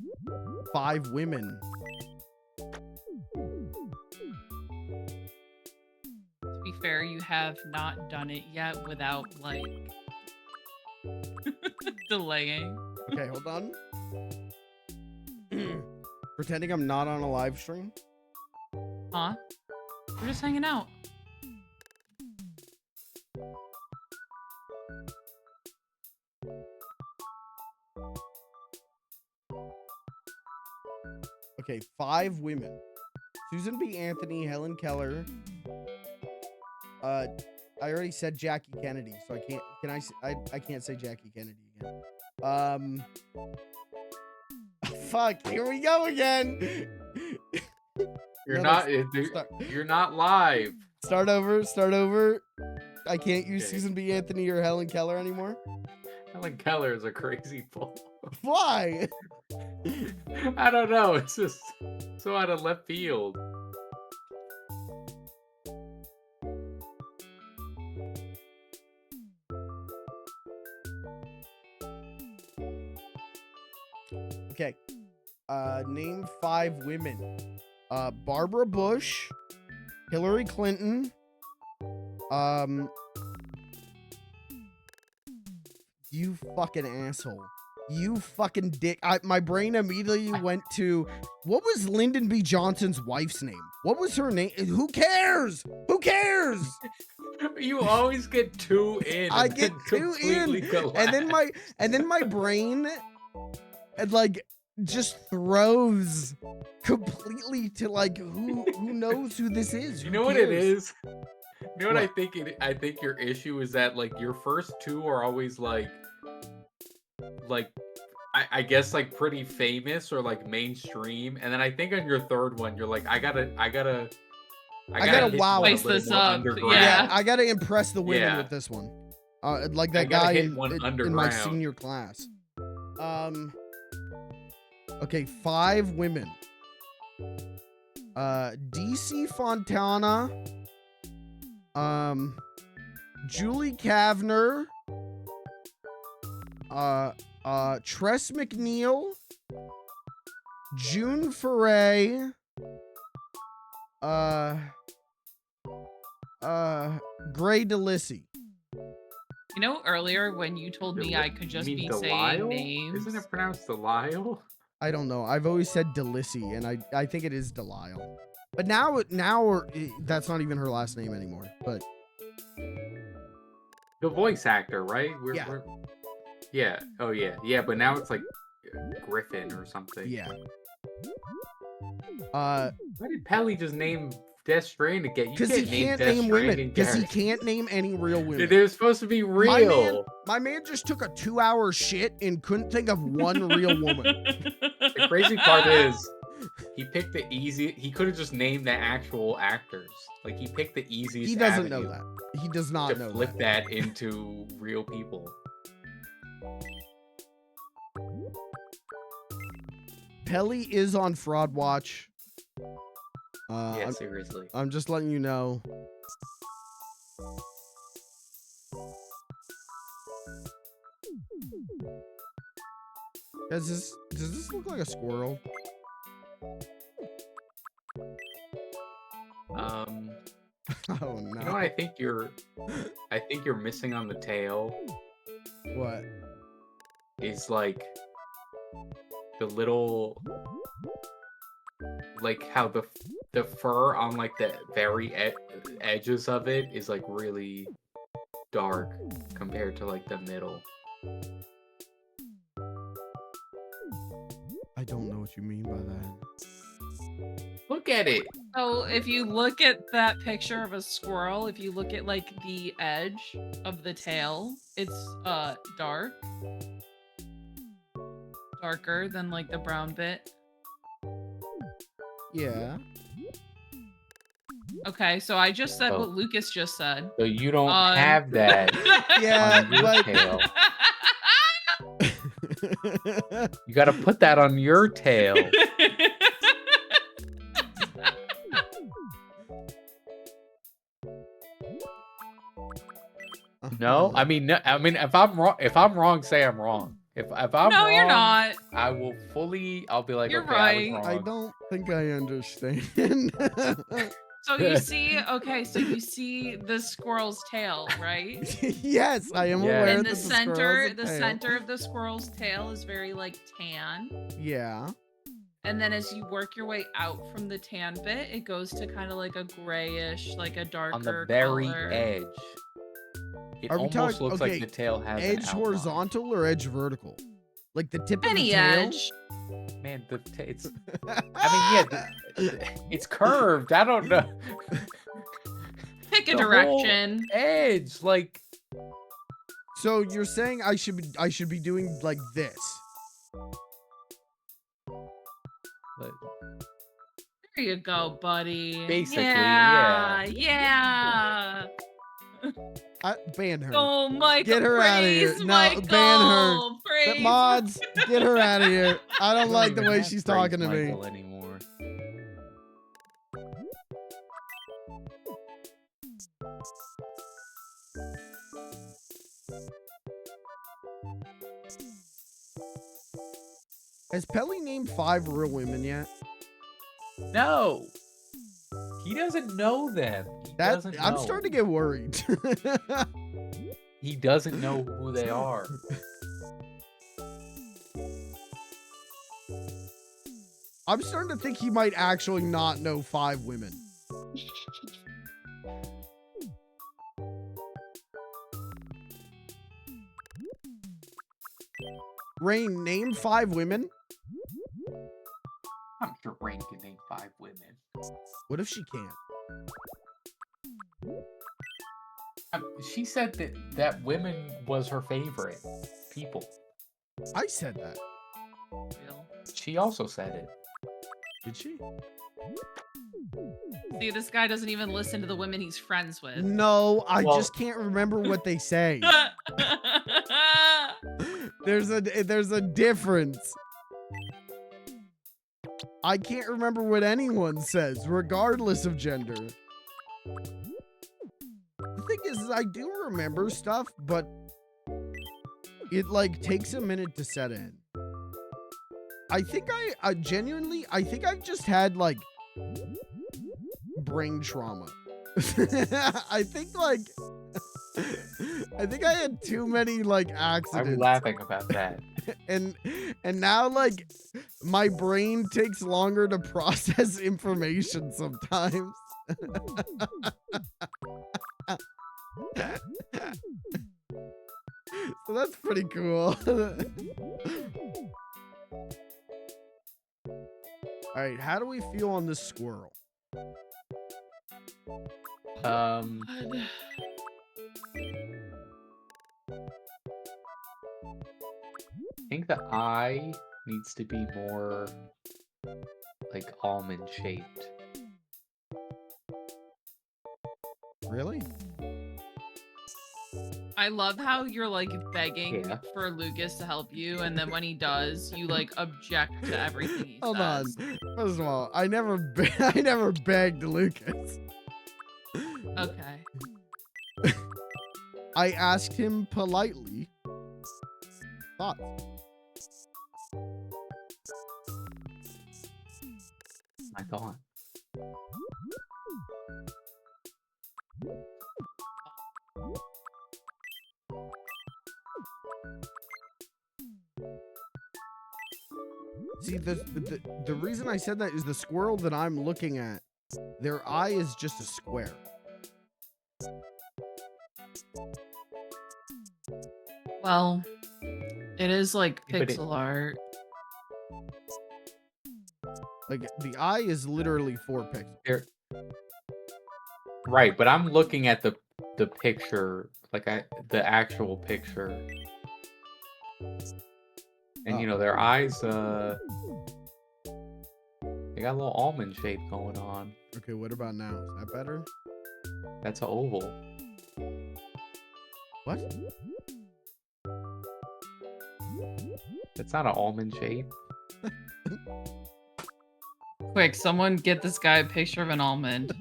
5 women. To be fair, you have not done it yet without, like, delaying. Okay, hold on. Pretending I'm not on a live stream. Huh? We're just hanging out. Okay, 5 women. Susan B. Anthony, Helen Keller. I already said Jackie Kennedy, so I can't. I can't say Jackie Kennedy again. Fuck. Here we go again. You're No, not. start. You're not live. Start over. I can't use Okay. Susan B. Anthony or Helen Keller anymore. Helen Keller is a crazy bull. Why? I don't know. It's just so out of left field. Okay. Name 5 women. Barbara Bush, Hillary Clinton, you fucking asshole. You fucking dick. My brain immediately went to, what was Lyndon B. Johnson's wife's name? What was her name? Who cares? Who cares? You always get 2 in. I and get then 2 completely in, collapse. and then my brain, like, just throws completely to like, who knows who this is? You Who know what it cares? is? You know what I What? think? I think your issue is that like your first 2 are always like I guess like pretty famous or like mainstream, and then I think on your 3rd one you're like I gotta hit wow one a Spice little this more up, underground. yeah. I gotta impress the women Yeah. with this one. Like I that gotta guy hit in one my underground. senior class. Okay, 5 women. DC Fontana. Julie Kavner. Tress McNeil. June Foray. Gray DeLissy. You know, earlier when you told me I could just You mean be saying Delisle? names. Isn't it pronounced Delisle? I don't know. I've always said DeLissy, and I think it is Delisle. But now that's not even her last name anymore. But The voice actor, right? Yeah. Yeah. Oh yeah. Yeah, but now it's like Griffin or something. yeah. Why did Pelly just name Death Stranding again? You Because he can't Death name women. Stranding Because he characters. can't name any real women. They're supposed to be real. My man just took a 2-hour shit and couldn't think of one real woman. The crazy part is He picked the easy. He could have just named the actual actors. Like he picked the easiest. He doesn't know avenue that. He does not to know flip that. that into real people. Pelly is on Fraud Watch. Yeah, seriously. I'm just letting you know. Does this look like a squirrel? Oh no. You know what I think you're missing on the tail What? is like the little, like how the fur on like the very edges of it is like really dark compared to like the middle. I don't know what you mean by that. Look at it. So if you look at that picture of a squirrel, if you look at like the edge of the tail, it's darker than like the brown bit. Yeah. Okay, so I just said what Lucas just said. So you don't have that Yeah, on your but tail. You gotta put that on your tail. No, I mean, if I'm wrong, say I'm wrong. If I'm No, wrong, you're not. I will fully. I'll be like, You're okay, right. I was I wrong. don't think I understand. So you see, okay, so you see the squirrel's tail, right? Yes, I am Yeah. aware And that the squirrel's center, a the tail. center of the squirrel's tail is very like tan. Yeah. And then as you work your way out from the tan bit, it goes to kind of like a grayish, like a darker On the very color. edge. It Are we almost talking- looks okay, like the tail has an Edge outline. horizontal or edge vertical? Like the tip of Any the tail? edge. Man, it's. I mean, yeah, it's curved. I don't know. Pick a The whole direction. edge, like. So you're saying I should be doing like this? There you go, buddy. Basically, Yeah. Ban her. Oh, Michael. Get her outta here. praise No, Michael. ban her. The Praise mods, get her out of here. I don't like the even way have she's Praise talking to me. Michael anymore. Has Pelly named 5 real women yet? No, he doesn't know them. I'm starting to get worried. He doesn't know who they are. I'm starting to think he might actually not know 5 women. Rain, name 5 women. I'm sure Rain can name 5 women. What if she can't? She said that women was her favorite people. I said that. Real. She also said it. Did she? See, this guy doesn't even listen to the women he's friends with. No, I Well- just can't remember what they say. There's a difference. I can't remember what anyone says, regardless of gender. The thing is I do remember stuff, but it like takes a minute to set in. I think I genuinely, I think I've just had like brain trauma. I think I had too many like accidents. I'm laughing about that. and now like my brain takes longer to process information sometimes. So that's pretty cool. All right, how do we feel on this squirrel? I think the eye needs to be more like almond shaped. Really? I love how you're like begging Yeah. for Lucas to help you, and then when he does, you like object to everything he Hold on. says. First of all, I never begged Lucas. Okay. I asked him politely. Thoughts? My thought. See, the reason I said that is the squirrel that I'm looking at, their eye is just a square. Well, it is like But it- pixel art. Like, the eye is literally 4 pixels. There. Right, but I'm looking at the picture, like the actual picture. And you know, their eyes they got a little almond shape going on. Okay, what about now? Is that better? That's an oval. What? That's not an almond shape. Quick, someone get this guy a picture of an almond.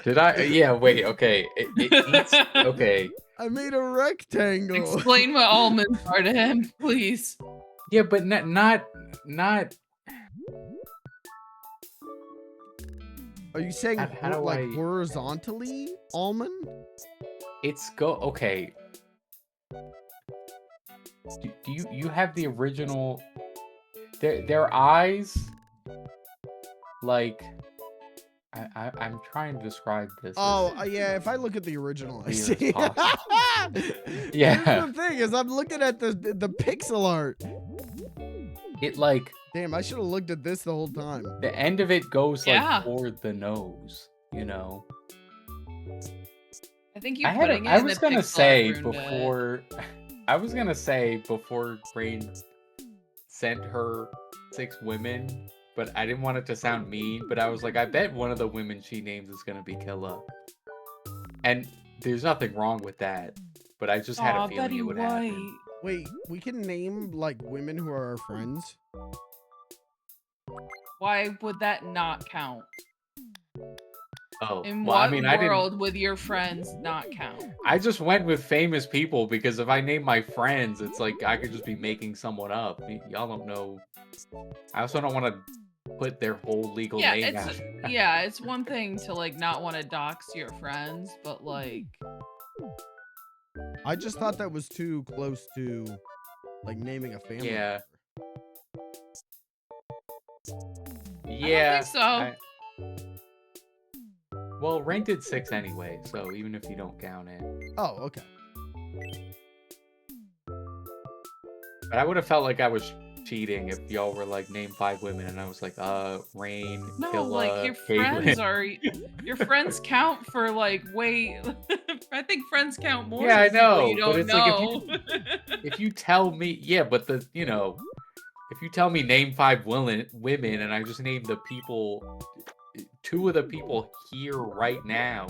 Did I? Yeah, wait, okay. It eats, okay. I made a rectangle. Explain what almonds are to him, please. Yeah, but not Are you saying How do like I- horizontally almond? it's okay. Do you have the original their eyes, like I'm trying to describe this. Oh, yeah, if I look at the original, I Clear as see. Yeah. That's the thing is I'm looking at the pixel art. It like Damn, I should have looked at this the whole time. the end of it goes like Yeah. toward the nose, you know. I think you I putting it I in was the gonna pixel say art ruined it. before I was gonna say before Rain sent her 6 women, but I didn't want it to sound mean, but I was like, I bet one of the women she names is gonna be Killa. And there's nothing wrong with that, but I just had Aw, a feeling Betty it would White. happen. Wait, we can name like women who are our friends? Why would that not count? Oh, In well, what I mean, I didn't. world would your friends not count? I just went with famous people because if I name my friends, it's like I could just be making someone up. Y'all don't know. I also don't want to put their whole legal Yeah, name it's out. yeah, it's one thing to like not want to dox your friends, but like I just thought that was too close to like naming a family. Yeah. I Yeah. don't think so. Well, Rain did 6 anyway, so even if you don't count it. Oh, okay. But I would have felt like I was cheating if y'all were like, name 5 women, and I was like, Rain, no, Killa, like your Caitlyn. friends are your friends count for like way. I think friends count more. Yeah, I than people know, You but don't it's like know. if you tell me, yeah, but if you tell me name 5 women, and I just name the people, 2 of the people here right now,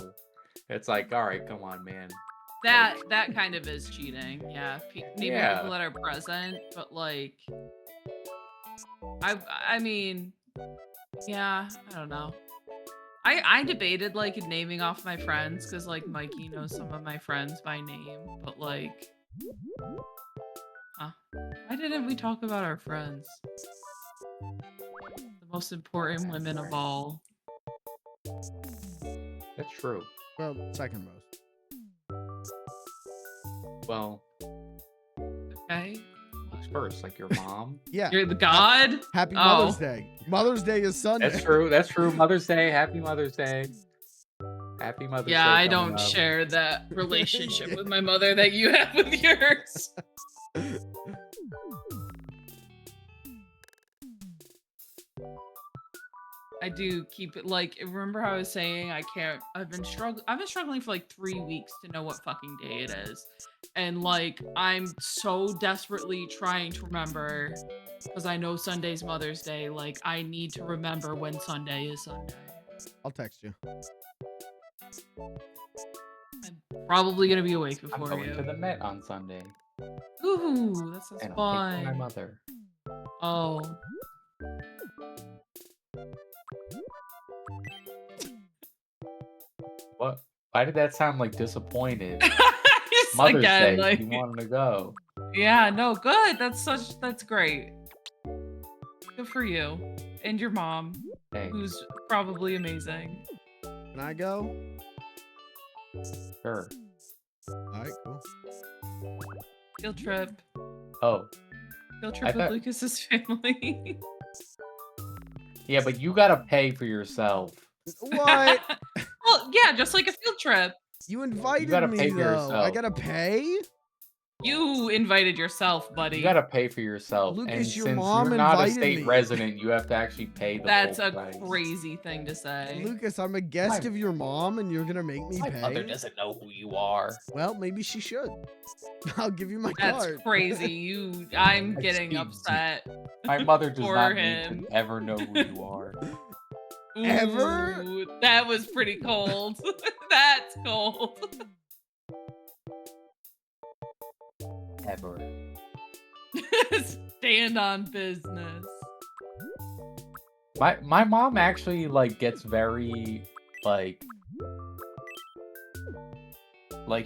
it's like, all right, come on, man. that kind of is cheating. Yeah, naming Yeah. people that are present, but like, I mean, yeah, I don't know. I debated like naming off my friends because like Mikey knows some of my friends by name, but like, why didn't we talk about our friends? The most important women of all. That's true. Well, second most. Well, Okay, who's first? Like your mom? Yeah. you're the god. Happy Oh. Mother's Day. Mother's Day is Sunday. That's true. That's true. Mother's Day. Happy Mother's Day. Happy Mother's Day. Yeah, I coming don't up. share that relationship with my mother that you have with yours. I do keep it like remember how I was saying I've been struggling for like 3 weeks to know what fucking day it is. And like I'm so desperately trying to remember Because I know Sunday's Mother's Day. Like, I need to remember when Sunday is Sunday. I'll text you. I'm probably gonna be awake I'm before going you. to the Met on Sunday. Ooh, that sounds And I'll take my fun. mother. Oh. What? Why did that sound like disappointed? Just Mother's again, Day, like, you wanted to go. yeah, no, good. That's great. Good for you and your mom, Hey, who's probably amazing. Can I go? sure. Alright, cool. Field trip. Oh, Field I trip with thought- Lucas's family. yeah, but you gotta pay for yourself. What? Well, yeah, just like a field trip. You invited gotta me, pay for though. I yourself. gotta pay? You invited yourself, buddy. You gotta pay for yourself. Lucas, and your since mom you're not a invited state me. resident, you have to actually pay the That's full a price. crazy thing to say. Lucas, I'm a guest My- of your mom, and you're gonna make me My pay? mother doesn't know who you are. Well, maybe she should. I'll give you my That's card. crazy. I'm getting Excuse upset. My mother does For not him. need to ever know who you are. Ever? Ooh, that was pretty cold. That's cold. Ever. Stand on business. My mom actually like gets very like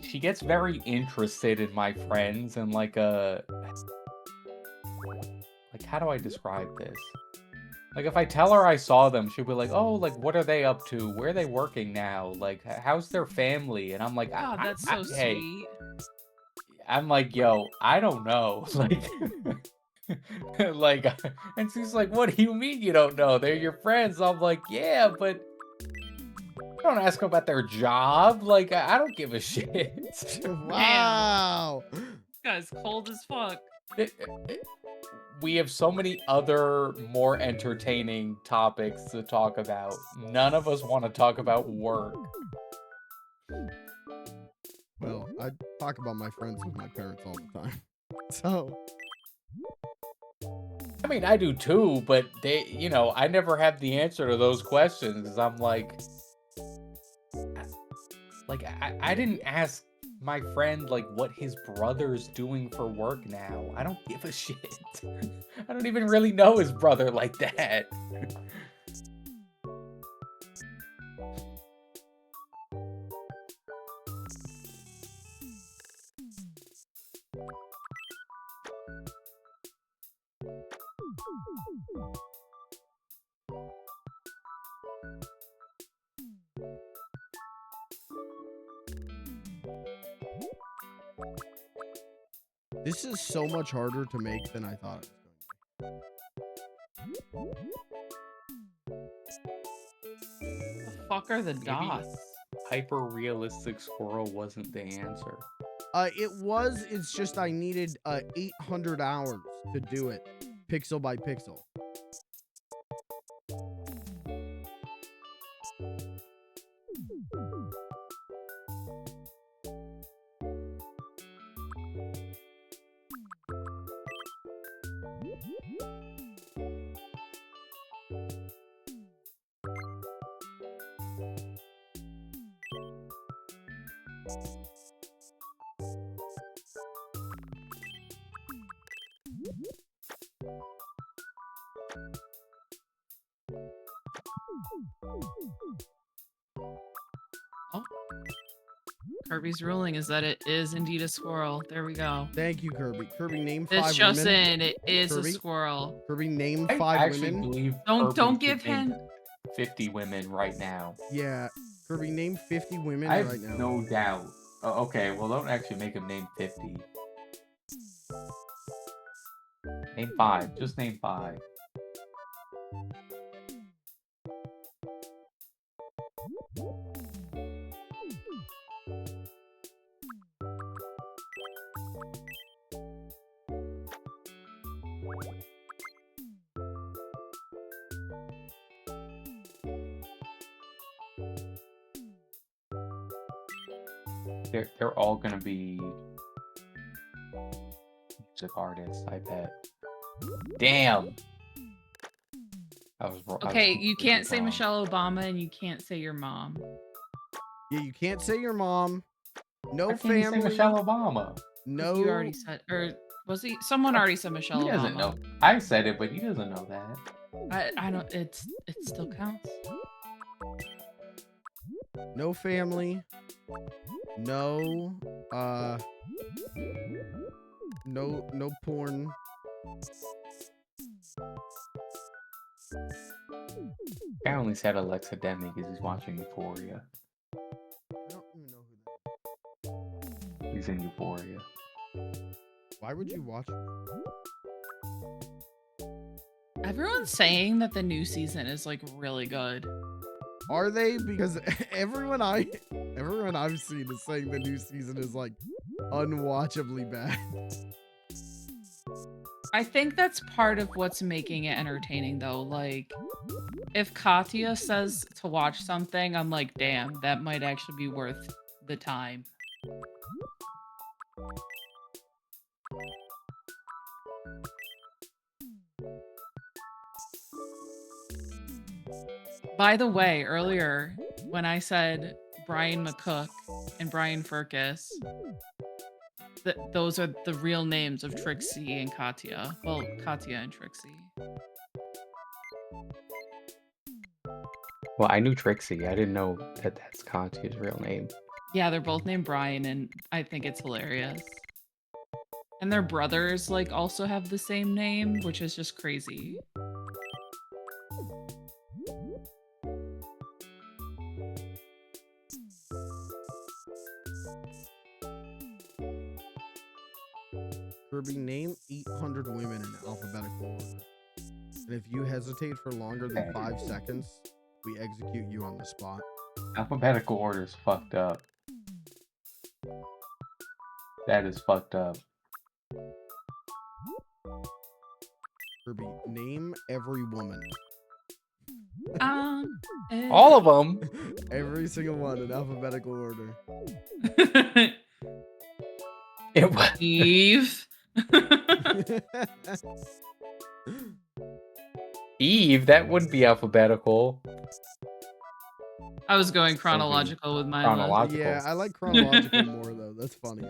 she gets very interested in my friends and like how do I describe this? Like if I tell her I saw them, she'll be like, "Oh, like what are they up to? Where are they working now? Like how's their family?" And I'm like, God, that's so hey." sweet. I'm like, "Yo, I don't know." Like and she's like, "What do you mean you don't know? They're your friends." I'm like, "Yeah, but don't ask them about their job. Like I don't give a shit." Wow. This guy's cold as fuck. We have so many other more entertaining topics to talk about. None of us want to talk about work. Well, I talk about my friends with my parents all the time. So, I mean, I do too, but they, I never have the answer to those questions because I'm like I didn't ask my friend like what his brother's doing for work now. I don't give a shit. I don't even really know his brother like that. this is so much harder to make than I thought it was The fuck are the dots? Hyper realistic squirrel wasn't the answer. It's just I needed 800 hours to do it, pixel by pixel. Kirby's ruling is that it is indeed a squirrel. There we go. Thank you, Kirby. Kirby, name This 5 just women. in, it is Kirby? a squirrel. Kirby, name I 5 actually women. believe Don't Kirby give could name him. 50 women right now. Yeah, Kirby, name 50 women I have right now. no doubt. Oh, okay, well, don't actually make him name 50. Name 5. Just name 5. They're all gonna be music artists, I bet. Damn. I was wrong. Okay, you can't say Michelle Obama and you can't say your mom. Yeah, you can't say your mom. No Why can't you say family. Michelle Obama? No. You already said, or was he? Someone already said Michelle He Obama. doesn't know. I said it, but he doesn't know that. I don't. It still counts. No family. No. No porn. I only said Alexa Demi because he's watching Euphoria. I don't even know who that He's in Euphoria. is. Why would you watch? Everyone's saying that the new season is like really good. Are they? Because everyone I've seen is saying the new season is like unwatchably bad. I think that's part of what's making it entertaining though. Like, if Katya says to watch something, I'm like, damn, that might actually be worth the time. By the way, earlier when I said Brian McCook and Brian Furcus, those are the real names of Trixie and Katya. Well, Katya and Trixie. Well, I knew Trixie. I didn't know that that's Katya's real name. Yeah, they're both named Brian, and I think it's hilarious. And their brothers, like, also have the same name, which is just crazy. Kirby, name 800 women in alphabetical order. And if you hesitate for longer than 5 seconds, we execute you on the spot. Alphabetical order is fucked up. That is fucked up. Kirby, name every woman. All of them? Every single one in alphabetical order. It was Eve. Eve? That wouldn't be alphabetical. I was going chronological with my Chronological. Yeah, I like chronological more though. That's funny.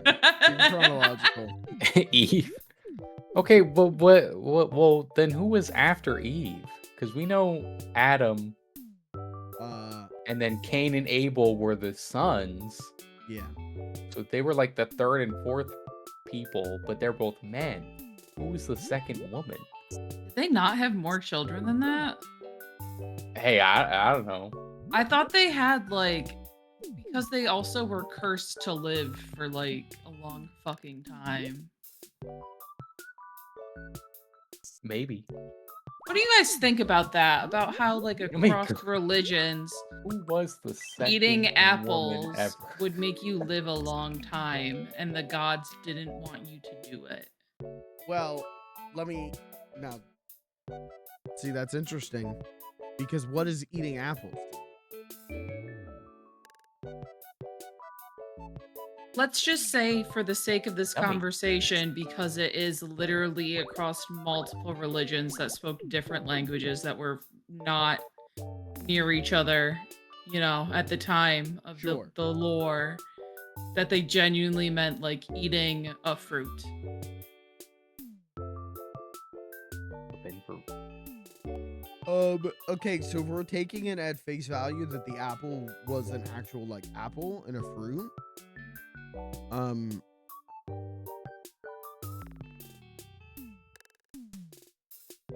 Chronological. Eve. Okay, but what? Well, then who was after Eve? Because we know Adam, and then Cain and Abel were the sons. Yeah. So they were like the third and fourth people, but they're both men. Who was the second woman? Did they not have more children than that? Hey, I don't know. I thought they had, like, because they also were cursed to live for, like, a long fucking time. Maybe. What do you guys think about that? About how, like, across religions, Who was the second eating woman apples ever? would make you live a long time, and the gods didn't want you to do it? Well, let me now. See, that's interesting because what is eating apples? Let's just say, for the sake of this Yummy. conversation, because it is literally across multiple religions that spoke different languages that were not near each other, you know, at the time of Sure. the lore, that they genuinely meant, like, eating a fruit. Okay, so if we're taking it at face value that the apple was an actual, like, apple and a fruit,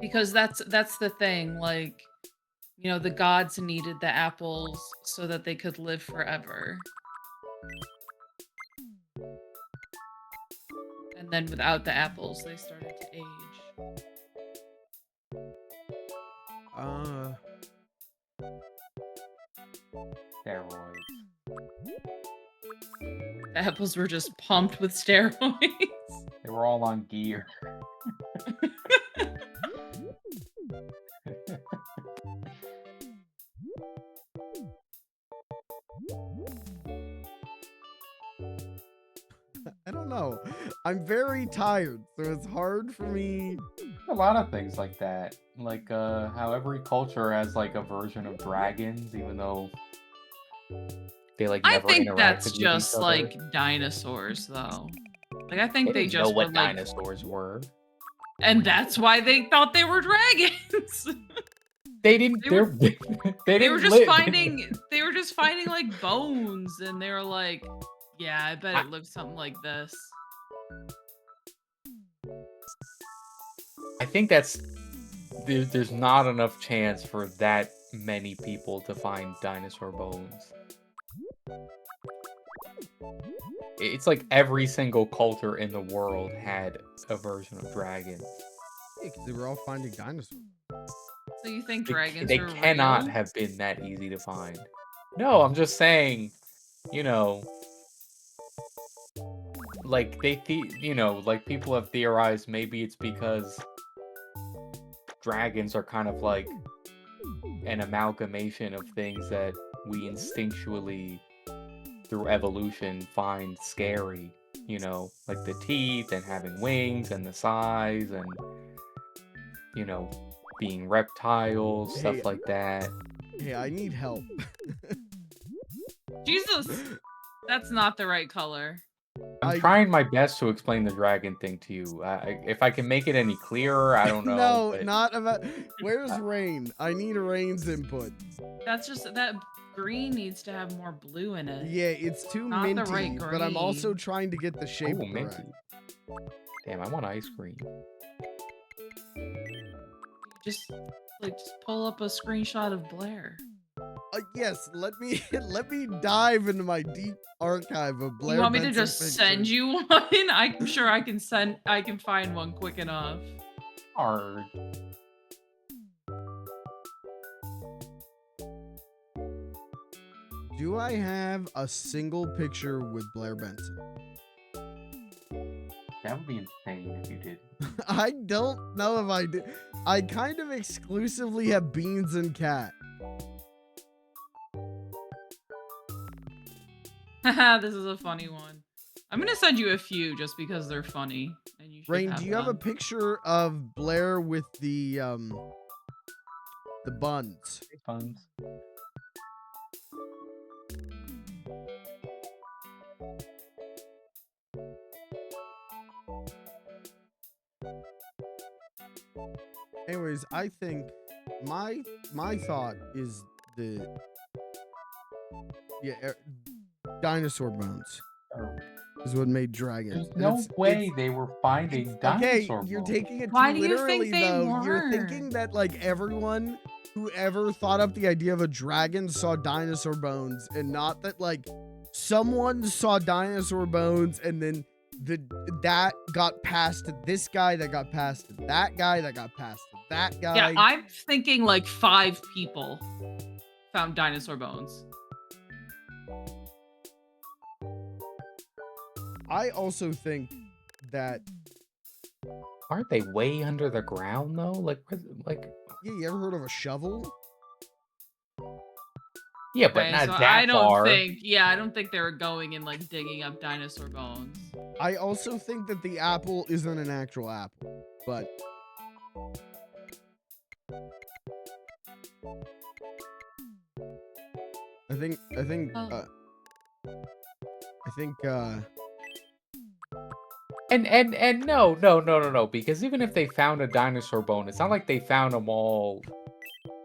Because that's the thing, like, you know, the gods needed the apples so that they could live forever. And then without the apples, they started to age. Steroids. The apples were just pumped with steroids. They were all on gear. I don't know. I'm very tired, so it's hard for me. No, lot of things like that. Like how every culture has like a version of dragons, even though they like I never think that's interacted with each just other. like dinosaurs, though. Like I think They they didn't know just what were like, dinosaurs were. and that's why they thought they were dragons. They didn't. They were- They They didn't were just live. finding. They were just finding like bones, and they were like, "Yeah, I bet it looks something like this." I think that's there's not enough chance for that many people to find dinosaur bones. It's like every single culture in the world had a version of dragons. Yeah, 'cause they were all finding dinosaurs. So you think They, dragons they are cannot real? have been that easy to find. No, I'm just saying, you know, like like people have theorized maybe it's because dragons are kind of like an amalgamation of things that we instinctually through evolution find scary, like the teeth and having wings and the size and being reptiles, Hey. stuff like that. Hey, I need help. Jesus, that's not the right color. I'm trying my best to explain the dragon thing to you. If I can make it any clearer, I don't know. No, but... not about. Where's Rain? I need Rain's input. That's just that green needs to have more blue in it. Yeah, it's too Not the minty, right but I'm also green. trying to get the shape Ooh, correct. minty. Damn, I want ice cream. Just pull up a screenshot of Blair. Yes, let me dive into my deep archive of Blair. You want me to Benson just pictures. send you one? I'm sure I can find one quick enough. Hard. Do I have a single picture with Blair Benson? That would be insane if you did. I don't know if I did. I kind of exclusively have Beans and Cat. Haha, this is a funny one. I'm gonna send you a few just because they're funny. And you should Rain, do you have a them. picture of Blair with the buns? Buns. Anyways, I think my thought is dinosaur bones is what made dragons. There's no way they were finding dinosaur Okay, you're bones. taking it Why too do you literally, think they though. You're weren't? thinking that like everyone who ever thought up the idea of a dragon saw dinosaur bones, and not that like someone saw dinosaur bones and then that got passed to this guy, that got passed to that guy, that got passed to that guy. Yeah, I'm thinking like 5 people found dinosaur bones. I also think that Aren't they way under the ground though? Like, yeah, you ever heard of a shovel? yeah, but Okay, not so that I don't far. I don't think they were going and like digging up dinosaur bones. I also think that the apple isn't an actual apple, but I think And no, because even if they found a dinosaur bone, it's not like they found them all.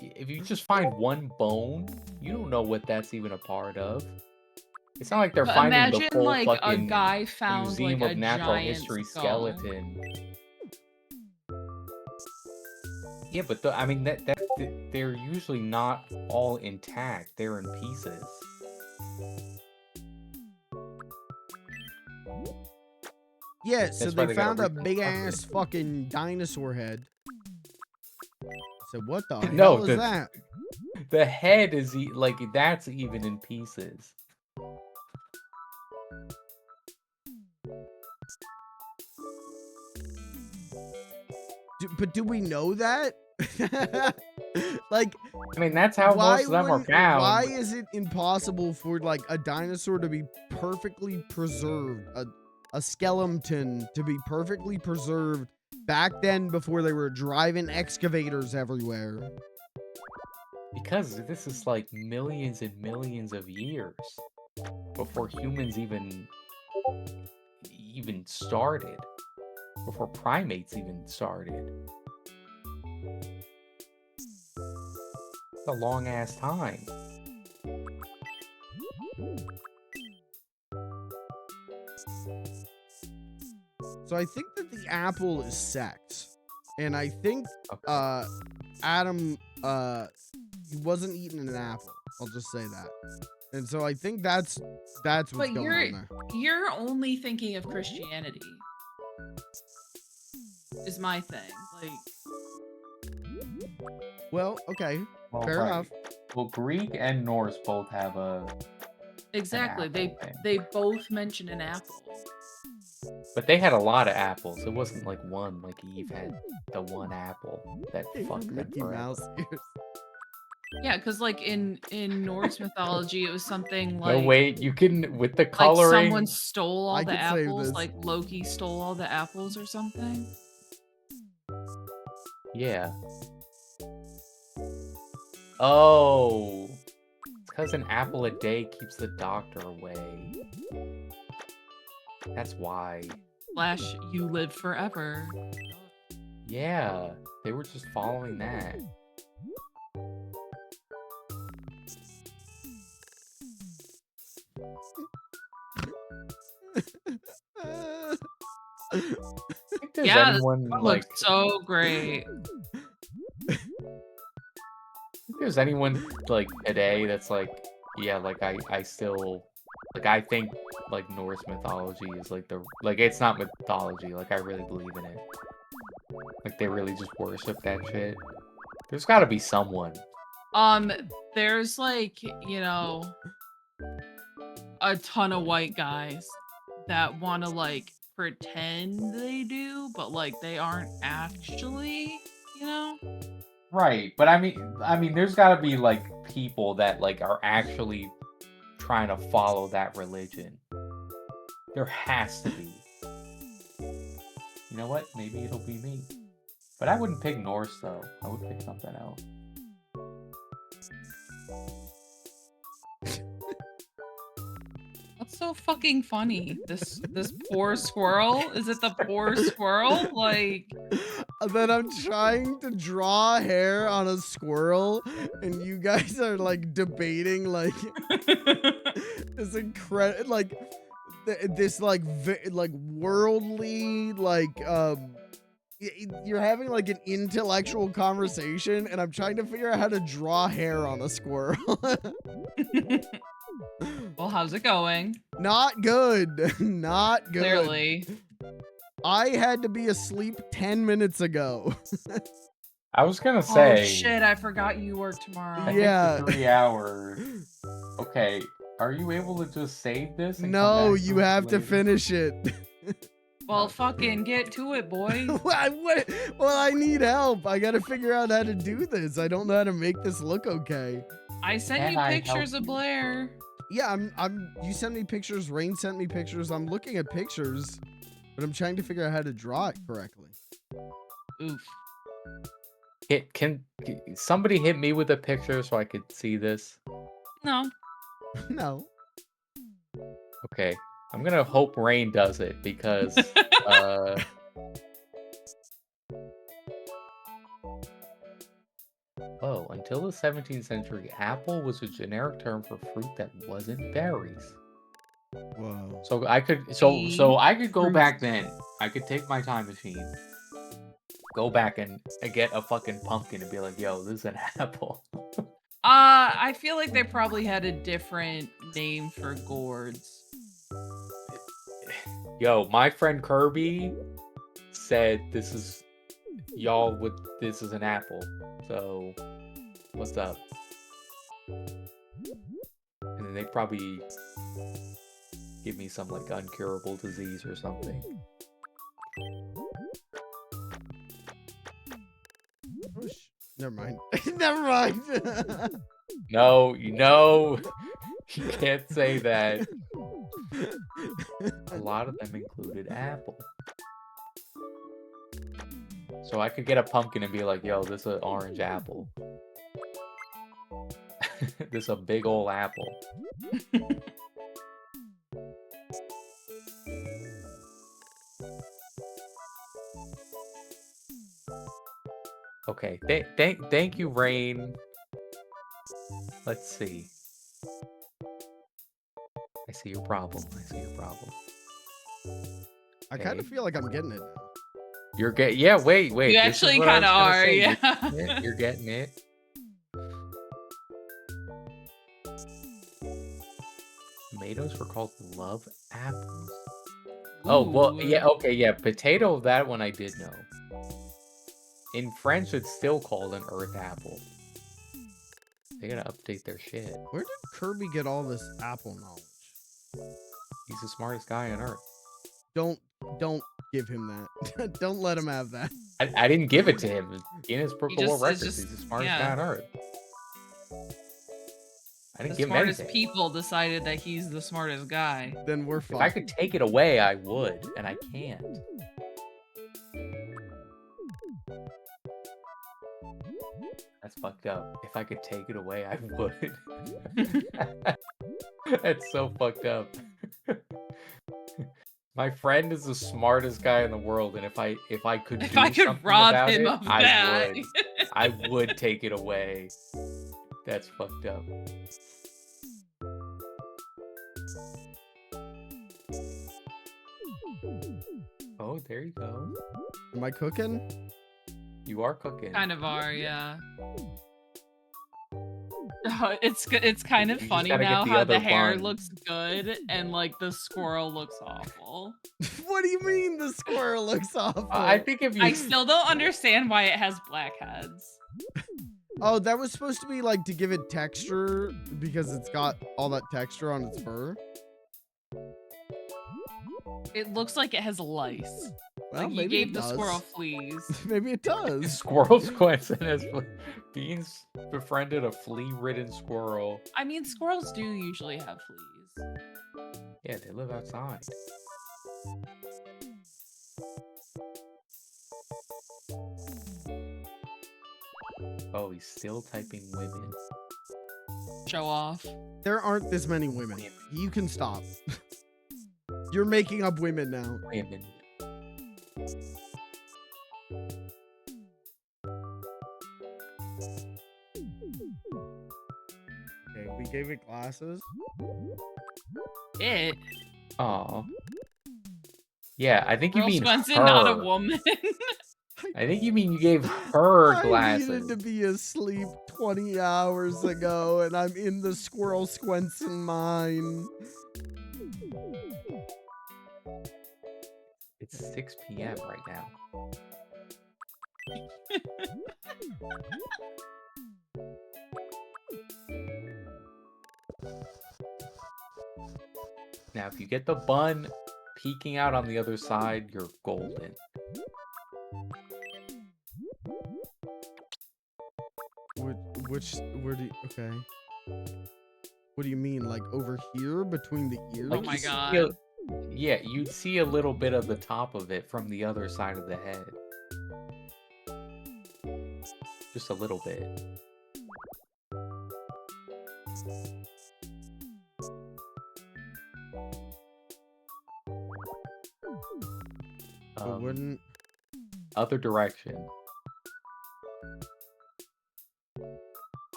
If you just find one bone, you don't know what that's even a part of. It's not like they're But finding imagine the full like a fucking guy found Museum like of a Natural giant History skull. skeleton. Yeah, but I mean they're usually not all intact. They're in pieces. yeah, so That's why they they gotta found a reconstruct big it. ass fucking dinosaur head. So what the No, hell is that? The head is that's even in pieces. But do we know that? Like, I mean, that's how most of them are found. Why is it impossible for like a dinosaur to be perfectly preserved, a skeleton to be perfectly preserved Back then, before they were driving excavators everywhere. Because this is like millions and millions of years before humans even started. Before primates even started. It's a long ass time. So I think that the apple is sex. And I think Adam he wasn't eating an apple. I'll just say that. And so I think that's what's But going on there. you're only thinking of Christianity. Is my thing. Like, Well, okay. Well, Fair right. enough. Well, Greek and Norse both have exactly. apple They thing. they both mention an apple. But they had a lot of apples. It wasn't like one. Like Eve had the one apple that fucked them Mickey forever. Mouse ears. Yeah, because like in Norse mythology, it was something No, like wait. You can with the like coloring. someone stole all I the could save apples, this. like Loki stole all the apples or something. Yeah. Oh. It's because an apple a day keeps the doctor away. That's why. Slash, you live forever. Yeah. They were just following that. I think there's Yeah, this anyone one like looks so great. there's anyone like today that's like, yeah, like I still like I think like Norse mythology is like the like it's not mythology, like I really believe in it. Like they really just worship that shit. There's gotta be someone. There's like, you know, a ton of white guys that want to like pretend they do, but like they aren't actually, you know? Right, but I mean there's gotta be like people that like are actually trying to follow that religion. There has to be. You know what? Maybe it'll be me. But I wouldn't pick Norse though. I would pick something else. What's so fucking funny? This poor squirrel? Is it the poor squirrel? Like, Then I'm trying to draw hair on a squirrel, and you guys are like debating like this incredible like this like like worldly like you're having like an intellectual conversation, and I'm trying to figure out how to draw hair on a squirrel. well, how's it going? Not good. Not good. Clearly. I had to be asleep 10 minutes ago. I was gonna say. Oh shit, I forgot you work tomorrow. I think Yeah. for 3 hours. Okay, are you able to just save this? And come No, back you to it have to later? finish it. Well, fucking get to it, boy. Well, I need help. I gotta figure out how to do this. I don't know how to make this look okay. I sent Can you I pictures help of you? Blair. Yeah, you sent me pictures, Rain sent me pictures. I'm looking at pictures, but I'm trying to figure out how to draw it correctly. Oof. Can somebody hit me with a picture so I could see this? No. No. Okay, I'm gonna hope Rain does it because oh, until the 17th century, apple was a generic term for fruit that wasn't berries. Whoa. So I could go back then. I could take my time machine, go back and get a fucking pumpkin and be like, yo, this is an apple. I feel like they probably had a different name for gourds. Yo, my friend Kirby said this is an apple. So what's up? And then they probably give me some like uncurable disease or something. Never mind. Never mind. No, you can't say that. A lot of them included apple. So I could get a pumpkin and be like, yo, this is an orange apple. This is a big old apple. Okay, thank you, Rain. Let's see. I see your problem. I see your problem. I kind of Okay. feel like I'm getting it now. You're getting, yeah, wait. You this is actually what I kind of was gonna are, say. yeah. You're getting it. Tomatoes were called love apples. Oh, well, Ooh. yeah, okay, yeah. Potato, that one I did know. In French, it's still called an earth apple. They gotta update their shit. Where did Kirby get all this apple knowledge? He's the smartest guy on earth. Don't give him that. Don't let him have that. I didn't give it to him. Guinness Book of World just- Records. it's He's just- the smartest yeah. guy on earth. I The didn't give him smartest anything. people decided that he's the smartest guy. Then we're If I fine. could take it away, I would, and I can't. That's fucked up. If I could take it away, I would. That's so fucked up. My friend is the smartest guy in the world, and if I could If do I could something rob about him it, of I that. would. I would take it away. That's fucked up. Oh, there you go. Am I cooking? You are cooking. Kind of are, yeah. It's kind of You just funny gotta get now the how the other hair bun. looks good and like the squirrel looks awful. What do you mean the squirrel looks awful? I think if you I still don't understand why it has black heads. Oh, that was supposed to be like to give it texture because it's got all that texture on its fur. It looks like it has lice. Well, Like you maybe gave it the does. squirrel fleas. Maybe it does. Squirrel's question is Beans befriended a flea-ridden squirrel. I mean, squirrels do usually have fleas. Yeah, they live outside. Oh, he's still typing women. Show off. There aren't this many women. You can stop. You're making up women now. Women. Okay, we gave it glasses. It. Aw. Yeah, I think you Earl mean Swenson, her. not a woman. I think you mean you gave her I glasses. needed to be asleep 20 hours ago, and I'm in the Squirrel Squenson mine. It's 6 p.m. right now. Now, if you get the bun peeking out on the other side, you're golden. Where do you, okay. What do you mean, like over here between the ears? Oh my you see God. Yeah, you'd see a little bit of the top of it from the other side of the head. Just a little bit. But wouldn't. Other direction.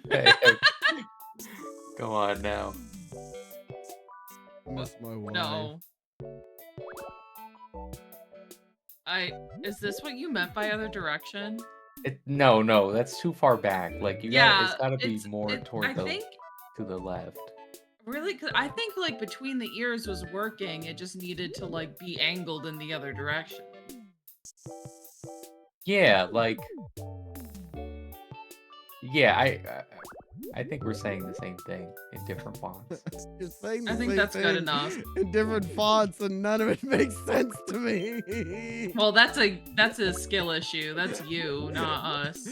Hey, hey. Come on now. Miss my wife. No. Is this what you meant by other direction? No, that's too far back. Like it's gotta be more I toward think to the left. really, 'cause I think like between the ears was working. It just needed to like be angled in the other direction. Yeah, like. Yeah, I think we're saying the same thing in different fonts. You're saying the I think same that's good thing enough. in different fonts, and none of it makes sense to me. Well, that's a skill issue. That's you, not us.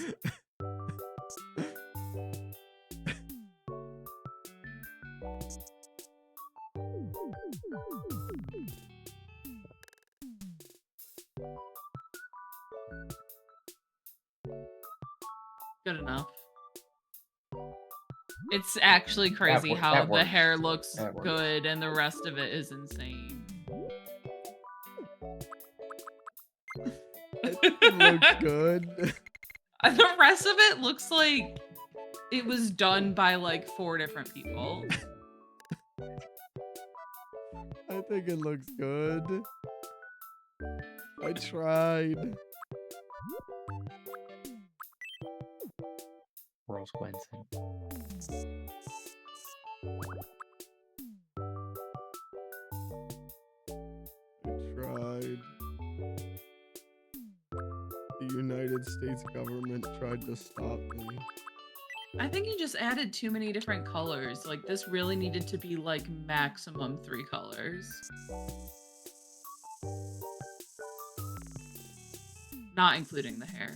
Good enough. It's actually crazy how that the works. hair looks That works. good and the rest of it is insane. It looks good. The rest of it looks like it was done by like 4 different people. I think it looks good. I tried. Rose Quentin. I tried. The United States government tried to stop me. I think you just added too many different colors. Like this really needed to be like maximum 3 colors. Not including the hair.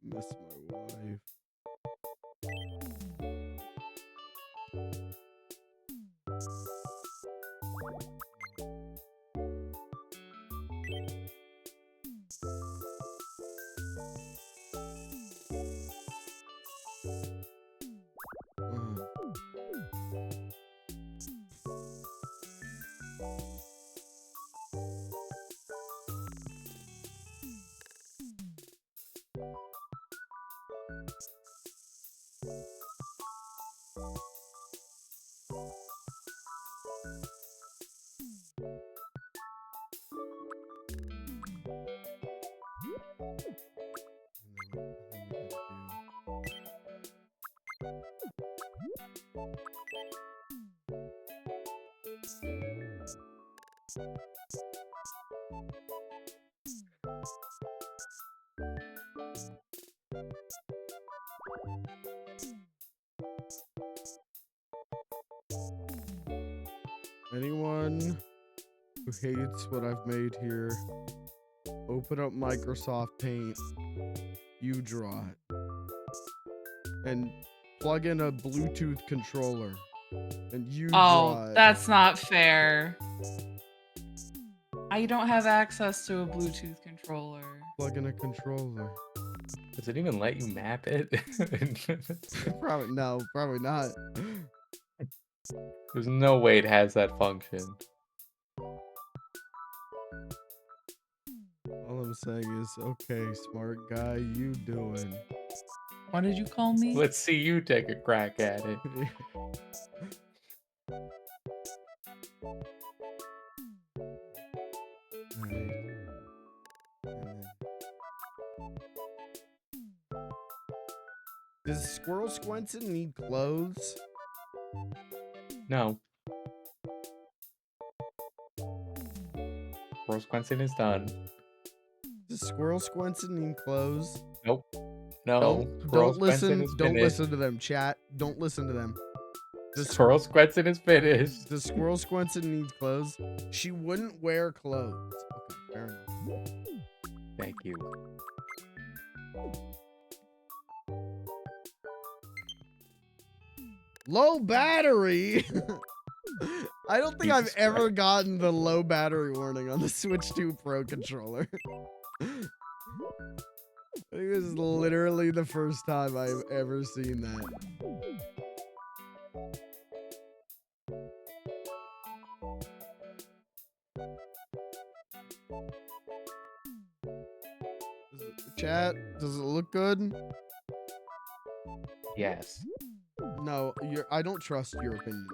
Miss my wife. Anyone who hates what I've made here, open up Microsoft Paint, you draw it, and plug in a Bluetooth controller, and you draw it. That's not fair. I don't have access to a Bluetooth controller. Plug in a controller. Does it even let you map it? Probably not. There's no way it has that function. All I'm saying is, okay, smart guy, you doing? What did you call me? Let's see you take a crack at it. Does Squirrel Squentin need clothes? No. Rose Quentin is done. Does Squirrel Squentin need clothes? Nope. No. Don't listen. Don't listen to them, chat. Don't listen to them. Squirrel Squentin is finished. Does Squirrel Squentin need clothes? She wouldn't wear clothes. Okay, fair enough. Thank you. Low battery. I don't think Jesus I've ever gotten the low battery warning on the Switch 2 Pro controller. I think this is literally the first time I've ever seen that. Chat, does it look good? Yes. No, I don't trust your opinion.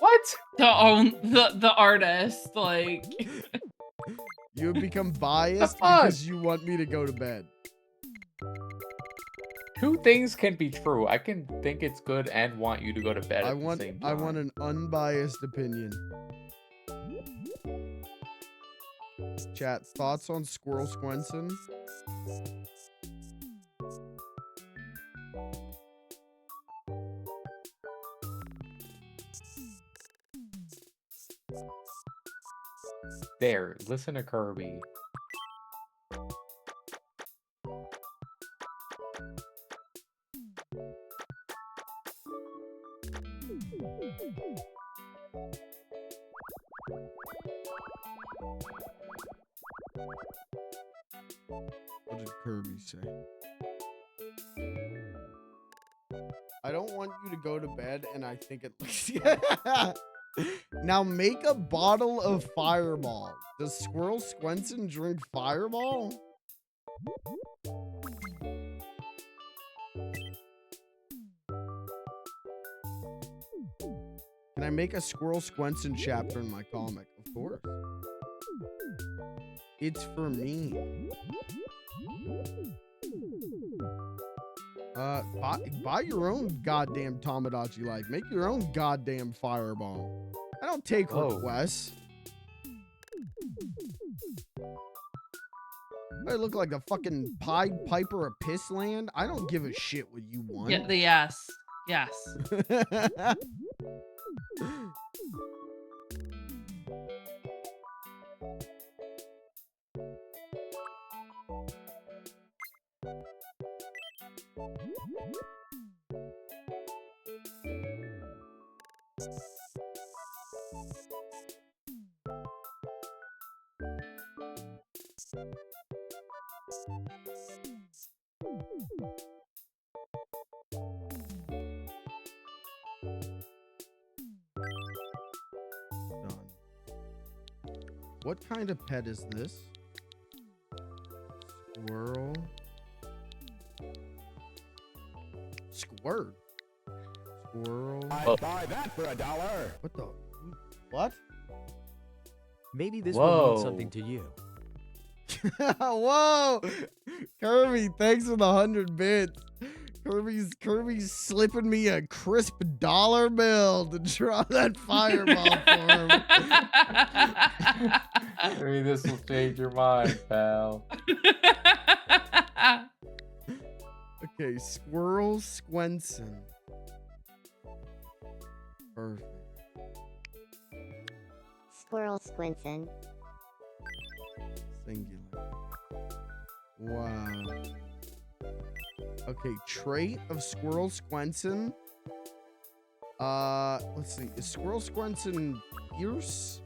What? The artist, like. You have become biased because you want me to go to bed. Two things can be true. I can think it's good and want you to go to bed at the same time. I want an unbiased opinion. Chat, thoughts on Squirrel Squenson? There, listen to Kirby. What did Kirby say? I don't want you to go to bed, and I think it looks. Now make a bottle of Fireball. Does Squirrel Squenson drink Fireball? Can I make a Squirrel Squenson chapter in my comic? Of course. It's for me. Buy your own goddamn Tomodachi life. Make your own goddamn Fireball. I don't take requests. I look like a fucking Pied Piper of Pissland. I don't give a shit what you want. Yeah, yes. Yes. Done. What kind of pet is this? Squirrel. Squirt. Squirrel. I'd buy that for $1. What the? What? Maybe this will mean something to you. Whoa! Kirby, thanks for the 100 bits. Kirby's slipping me a crisp dollar bill to draw that Fireball for him. Maybe this will change your mind, pal. Okay, Squirrel Squenson. Perfect. Squirrel Squinson. Singular. Wow. Okay, trait of Squirrel Squenson. Let's see. Is Squirrel Squenson fierce?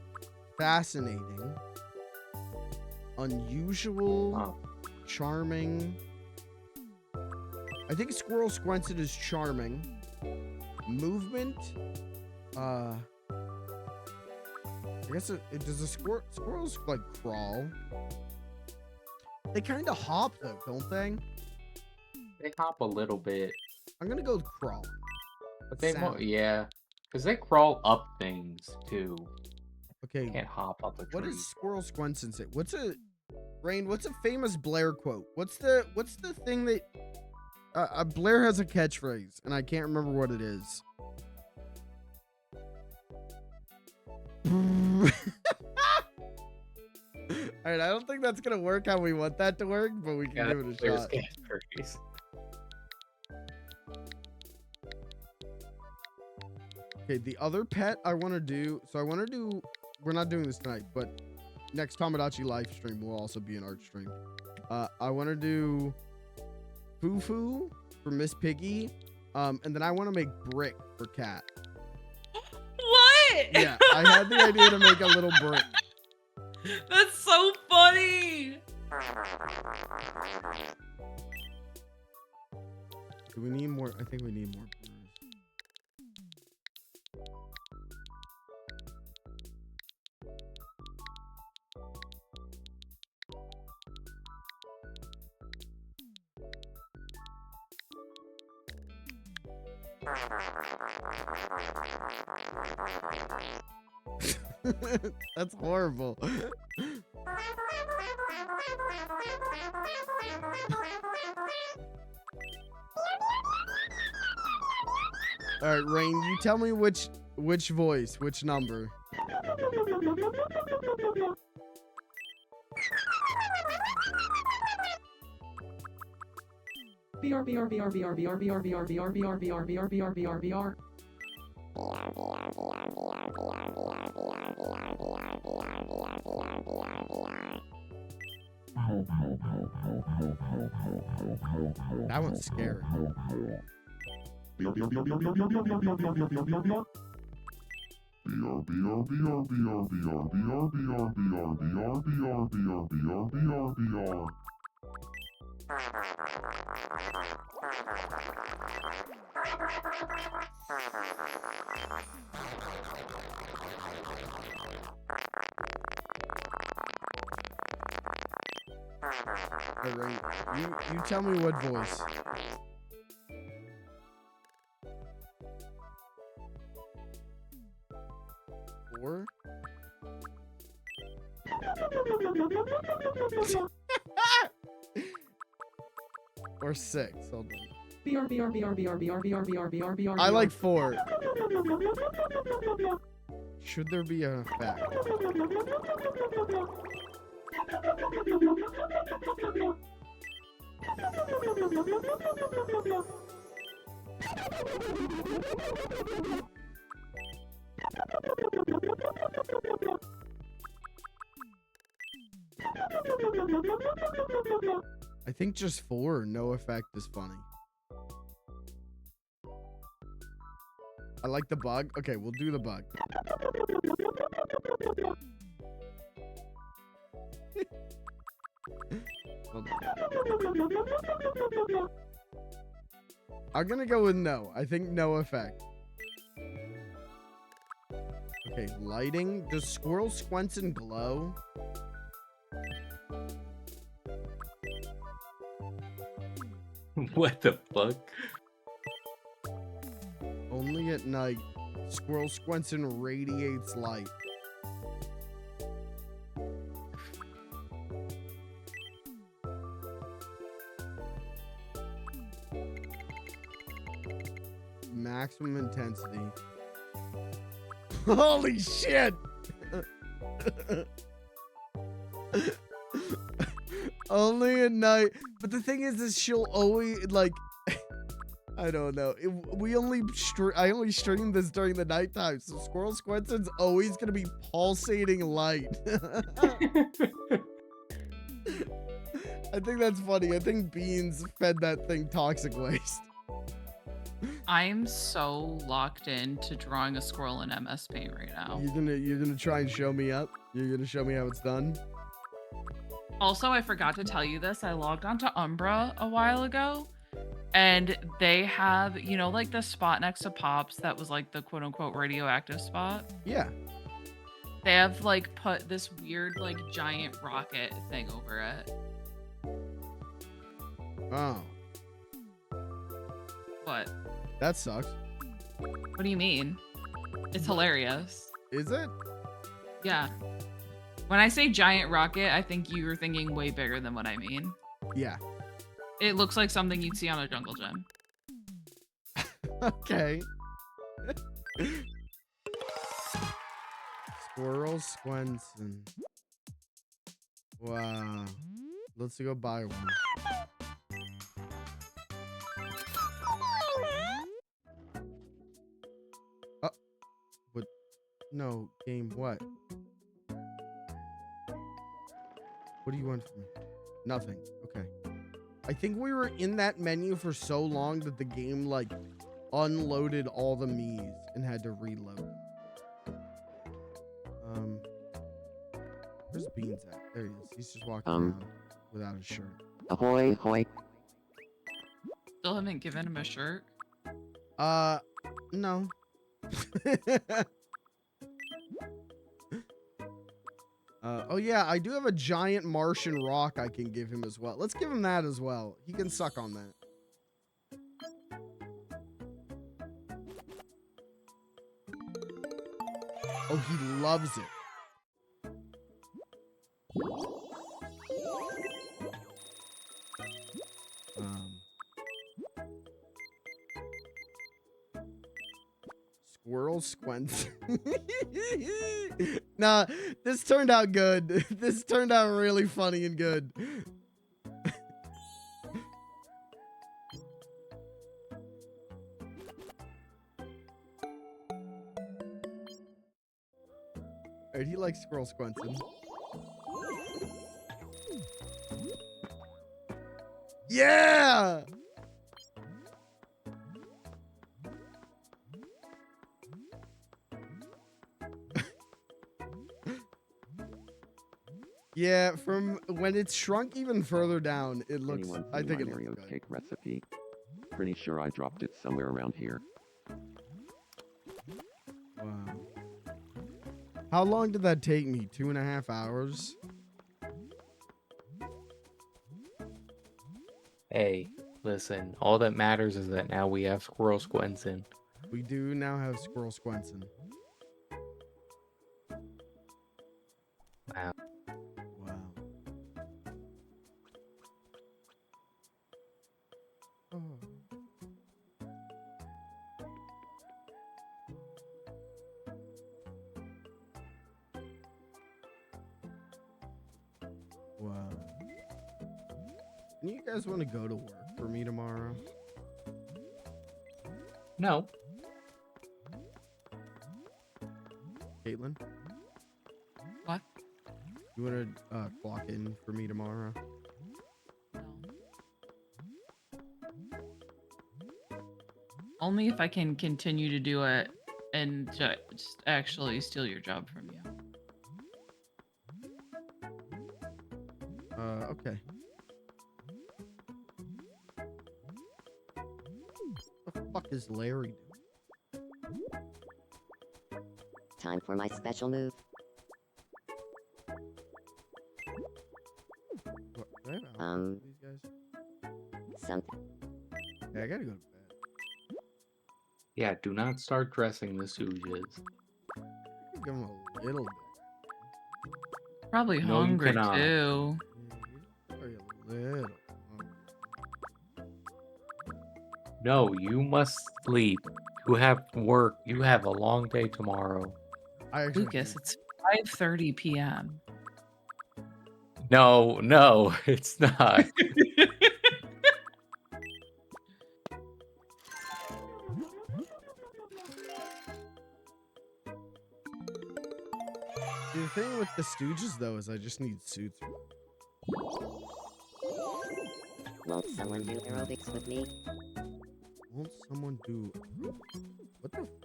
Fascinating. Unusual. Charming. I think Squirrel Squenson is charming. Movement. I guess it does. Squirrels like crawl. They kind of hop though, don't they? They hop a little bit. I'm gonna go with crawl. But they Sound. won't, yeah. Because they crawl up things too. Okay. Can't hop up a tree. What does Squirrel Squenson say? What's a famous Blair quote? What's the thing that Blair has a catchphrase and I can't remember what it is. All right, I don't think that's gonna work how we want that to work, but we can give it a shot. Okay, the other pet I want to do. So I want to do. We're not doing this tonight, but next Tomodachi live stream will also be an art stream. I want to do Foo for Miss Piggy, and then I want to make Brick for Cat. What? Yeah, I had the idea to make a little brick. That's so funny. Do we need more? I think we need more brewers. That's horrible. All right, Rain, you tell me which voice, which number. BR BR BR BR BR BR BR BR BR BR BR BR BR. That one's scary. Alright, you tell me what voice. Four? Or six. Hold on. BR BR BR BR BR BR BR BR BR. I like four. Should there be an effect? I think just four, no effect is funny. I like the bug. Okay, we'll do the bug. Hold on. I'm gonna go with no. I think no effect. Okay, lighting. Does Squirrel squints and glow? What the fuck? Only at night. Squirrel squints and radiates light. Maximum intensity. Holy shit! Only at night. But the thing is she'll always, like, I don't know. I only stream this during the nighttime, so Squirrel Squinton's always gonna be pulsating light. I think that's funny. I think Beans fed that thing toxic waste. I'm so locked into drawing a squirrel in MS Paint right now. You're gonna try and show me up? You're gonna show me how it's done? Also, I forgot to tell you this. I logged onto Umbra a while ago, and they have, you know, like the spot next to Pops that was like the quote unquote radioactive spot. Yeah. They have like put this weird like giant rocket thing over it. Oh. What? That sucks. What do you mean? It's hilarious. Is it? Yeah. When I say giant rocket, I think you were thinking way bigger than what I mean. Yeah. It looks like something you'd see on a jungle gym. Okay. Squirrel Squinson. Wow. Let's go buy one. Oh. What? No. Game what? What do you want from me? Nothing. Okay. I think we were in that menu for so long that the game, like, unloaded all the Miis and had to reload. Where's Beans at? There he is. He's just walking around without a shirt. Ahoy, hoy. Still haven't given him a shirt. No. Oh yeah, I do have a giant Martian rock I can give him as well. Let's give him that as well. He can suck on that. Oh, he loves it. Squirrel squints. Nah, this turned out good. This turned out really funny and good. Alright, he likes Squirrel Squenson. Yeah! Yeah, from when it's shrunk even further down, it looks. Anyone I see think my it Mario looks good. cake recipe? Pretty sure I dropped it somewhere around here. Wow. How long did that take me? 2.5 hours? Hey, listen, all that matters is that now we have Squirrel Squenson. We do now have Squirrel Squenson. Wow. Wow. Oh. Wow. Do you guys want to go to work for me tomorrow? No. Caitlin? What? You want to clock in for me tomorrow? Only if I can continue to do it and just actually steal your job from you. Okay. What the fuck is Larry doing? Time for my special move. What, do I have outfits Um. for these guys? Something. Yeah, I gotta go to bed. Yeah, do not start dressing the Stooges. I could give him a little bit. Probably No, you hungry cannot. too. Yeah, he's probably a little. No, you must sleep. You have work. You have a long day tomorrow. I actually Lucas, do. it's 5:30 p.m. No, no, it's not. The thing with the Stooges though is I just need suits. Won't someone do aerobics with me? Won't someone do?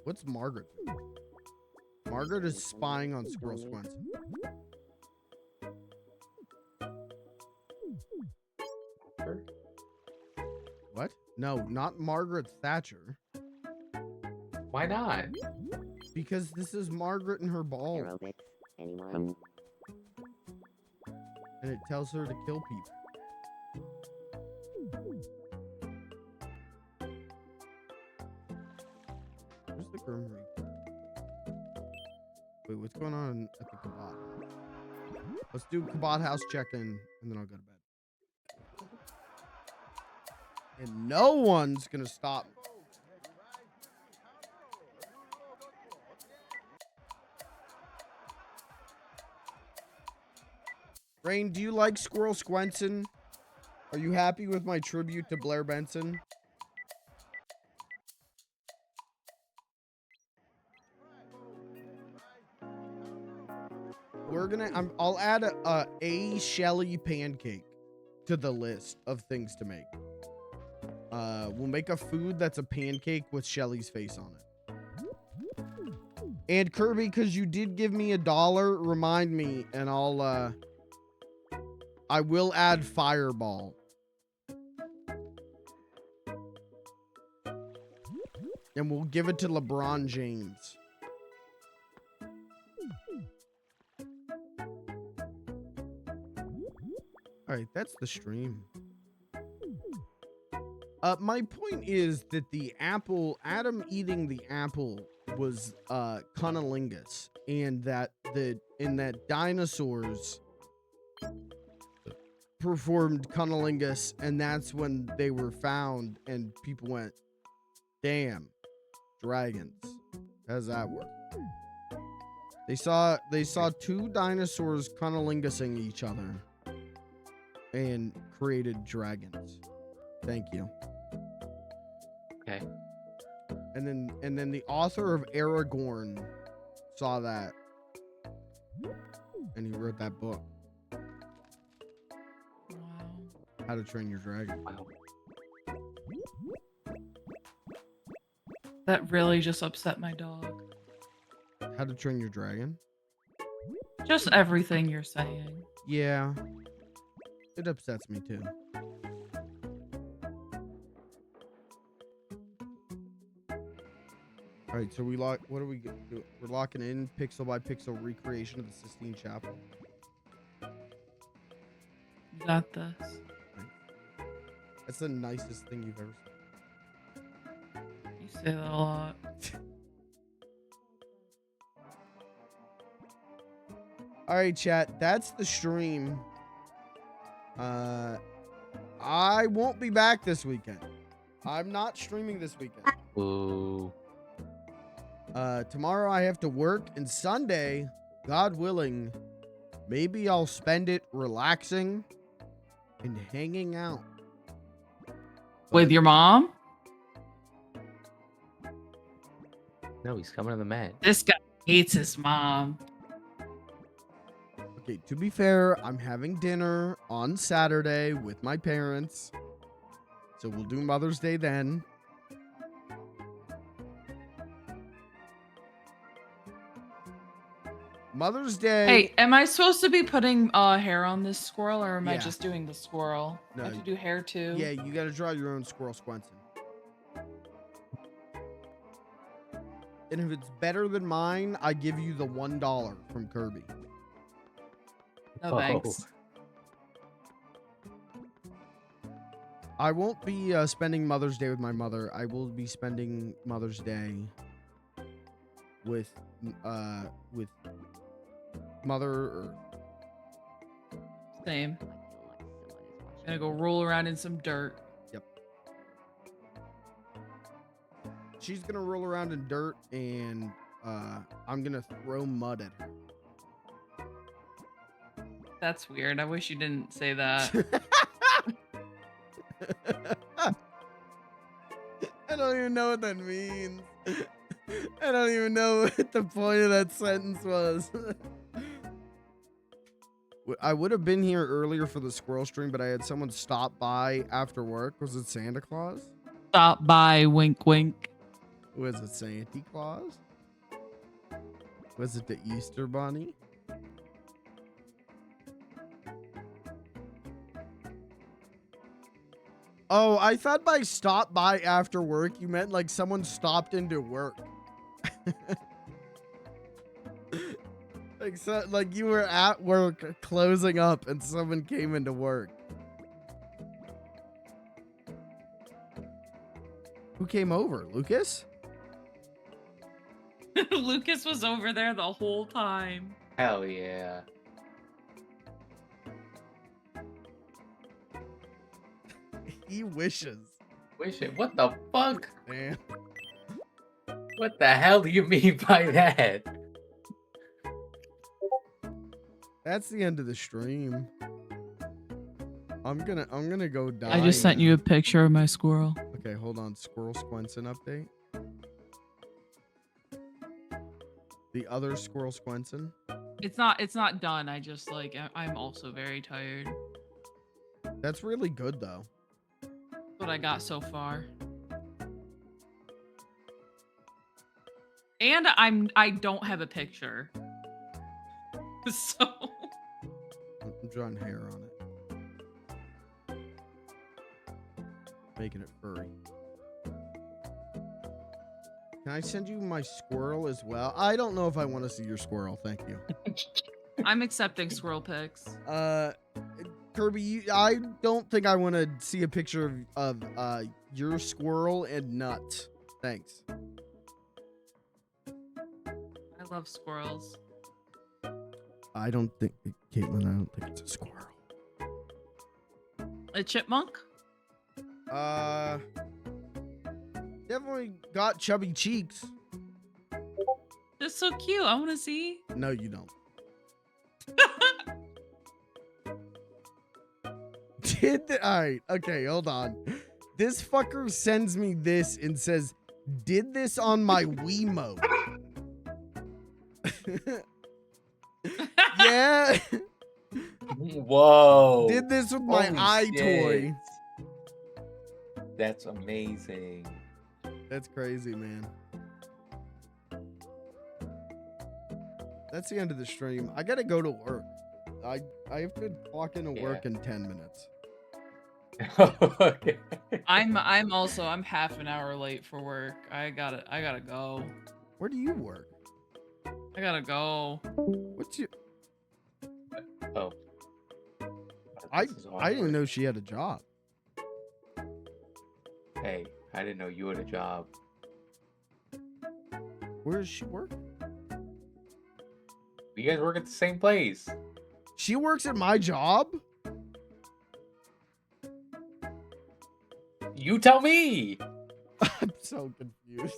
What's Margaret doing? Margaret is spying on Squirrel Squenson. What? No, not Margaret Thatcher. Why not? Because this is Margaret and her ball, Aerobics. Anyone? and it tells her to kill people. Where's the Grim Reaper? Wait, what's going on at the Kabot? Let's do Kabot house check-in, and then I'll go to bed. And no one's gonna stop me. Rain, do you like Squirrel Squenson? Are you happy with my tribute to Blair Benson? We're gonna. I'll add a Shelly pancake to the list of things to make. We'll make a food that's a pancake with Shelly's face on it. And Kirby, because you did give me $1, remind me, and I will add Fireball. And we'll give it to LeBron James. Alright, that's the stream. My point is that the apple, Adam eating the apple was cunnilingus, and that dinosaurs performed cunnilingus, and that's when they were found, and people went, damn, dragons. How does that work? They saw two dinosaurs cunnilingusing each other and created dragons. Thank you. Okay. And then the author of Aragorn saw that And he wrote that book, Wow. How to Train Your Dragon. Wow. That really just upset my dog. How to Train Your Dragon? Just everything you're saying. Yeah. It upsets me too. All right, so we lock. What are we do? We're locking in pixel by pixel recreation of the Sistine Chapel. You got this. That's the nicest thing you've ever said. You say that a lot. All right, chat. That's the stream. I won't be back this weekend. I'm not streaming this weekend. Ooh. Tomorrow I have to work, and Sunday, God willing, maybe I'll spend it relaxing and hanging out. With your mom? No, he's coming to the mat. This guy hates his mom. Okay, to be fair, I'm having dinner on Saturday with my parents. So we'll do Mother's Day then. Mother's Day. Hey, am I supposed to be putting hair on this squirrel, or am I Yeah. just doing the squirrel? No. I have to do hair too. Yeah, you gotta draw your own Squirrel Squenson. And if it's better than mine, I give you the $1 from Kirby. No thanks. I won't be spending Mother's Day with my mother. I will be spending Mother's Day with Mother Earth. Same. Gonna go roll around in some dirt. She's gonna roll around in dirt, and I'm gonna throw mud at her. That's weird. I wish you didn't say that. I don't even know what that means. I don't even know what the point of that sentence was. I would have been here earlier for the squirrel stream, but I had someone stop by after work. Was it Santa Claus? Stop by, wink, wink. Was it Santa Claus? Was it the Easter Bunny? Oh, I thought by stop by after work, you meant like someone stopped into work. Like you were at work closing up and someone came into work. Who came over? Lucas? Lucas was over there the whole time. Hell yeah. He wishes. Wish it. What the fuck? Man. What the hell do you mean by that? That's the end of the stream. I'm gonna go die. I just sent you a picture of my squirrel. Okay, hold on. Squirrel Squenson update. The other Squirrel Squenson. It's not done. I just like I'm also very tired. That's really good though. What I got so far. And I don't have a picture. So I'm drawing hair on it. Making it furry. Can I send you my squirrel as well? I don't know if I want to see your squirrel. Thank you. I'm accepting squirrel pics. Kirby, I don't think I want to see a picture of your squirrel and nuts. Thanks. I love squirrels. I don't think, Caitlin, I don't think it's a squirrel. A chipmunk? Definitely got chubby cheeks. That's so cute. I want to see. No, you don't. Alright, okay, hold on. This fucker sends me this and says, did this on my Wiimote. Yeah. Whoa. Did this with my Holy eye shit. toy. That's amazing. That's crazy, man. That's the end of the stream. I gotta go to work. I have to clock into work in 10 minutes. Okay. I'm half an hour late for work. I gotta go. Where do you work? I gotta go. What's your? Oh. I This is didn't awkward. know she had a job. Hey, I didn't know you had a job. Where does she work? You guys work at the same place. She works at my job? You tell me. I'm so confused.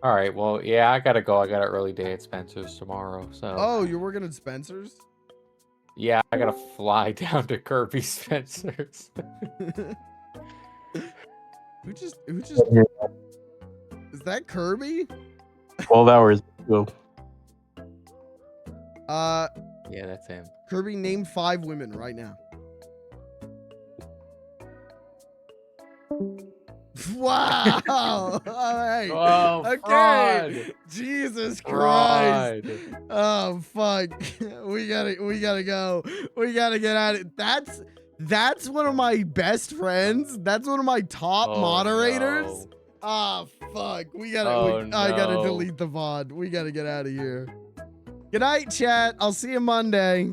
All right. Well, yeah, I gotta go. I got an early day at Spencer's tomorrow. So. Oh, you're working at Spencer's? Yeah, I gotta fly down to Kirby Spencer's. Who just is that Kirby? 12 hours ago. Yeah, that's him. Kirby, name 5 women right now. Wow. All right. Oh, Okay. fraud. Jesus Christ. Fraud. Oh fuck. We gotta go. We gotta get out of that's one of my best friends. That's one of my top Oh, moderators. no. Ah, fuck. Oh, I gotta no. delete the VOD. We gotta get out of here. Good night, chat. I'll see you Monday.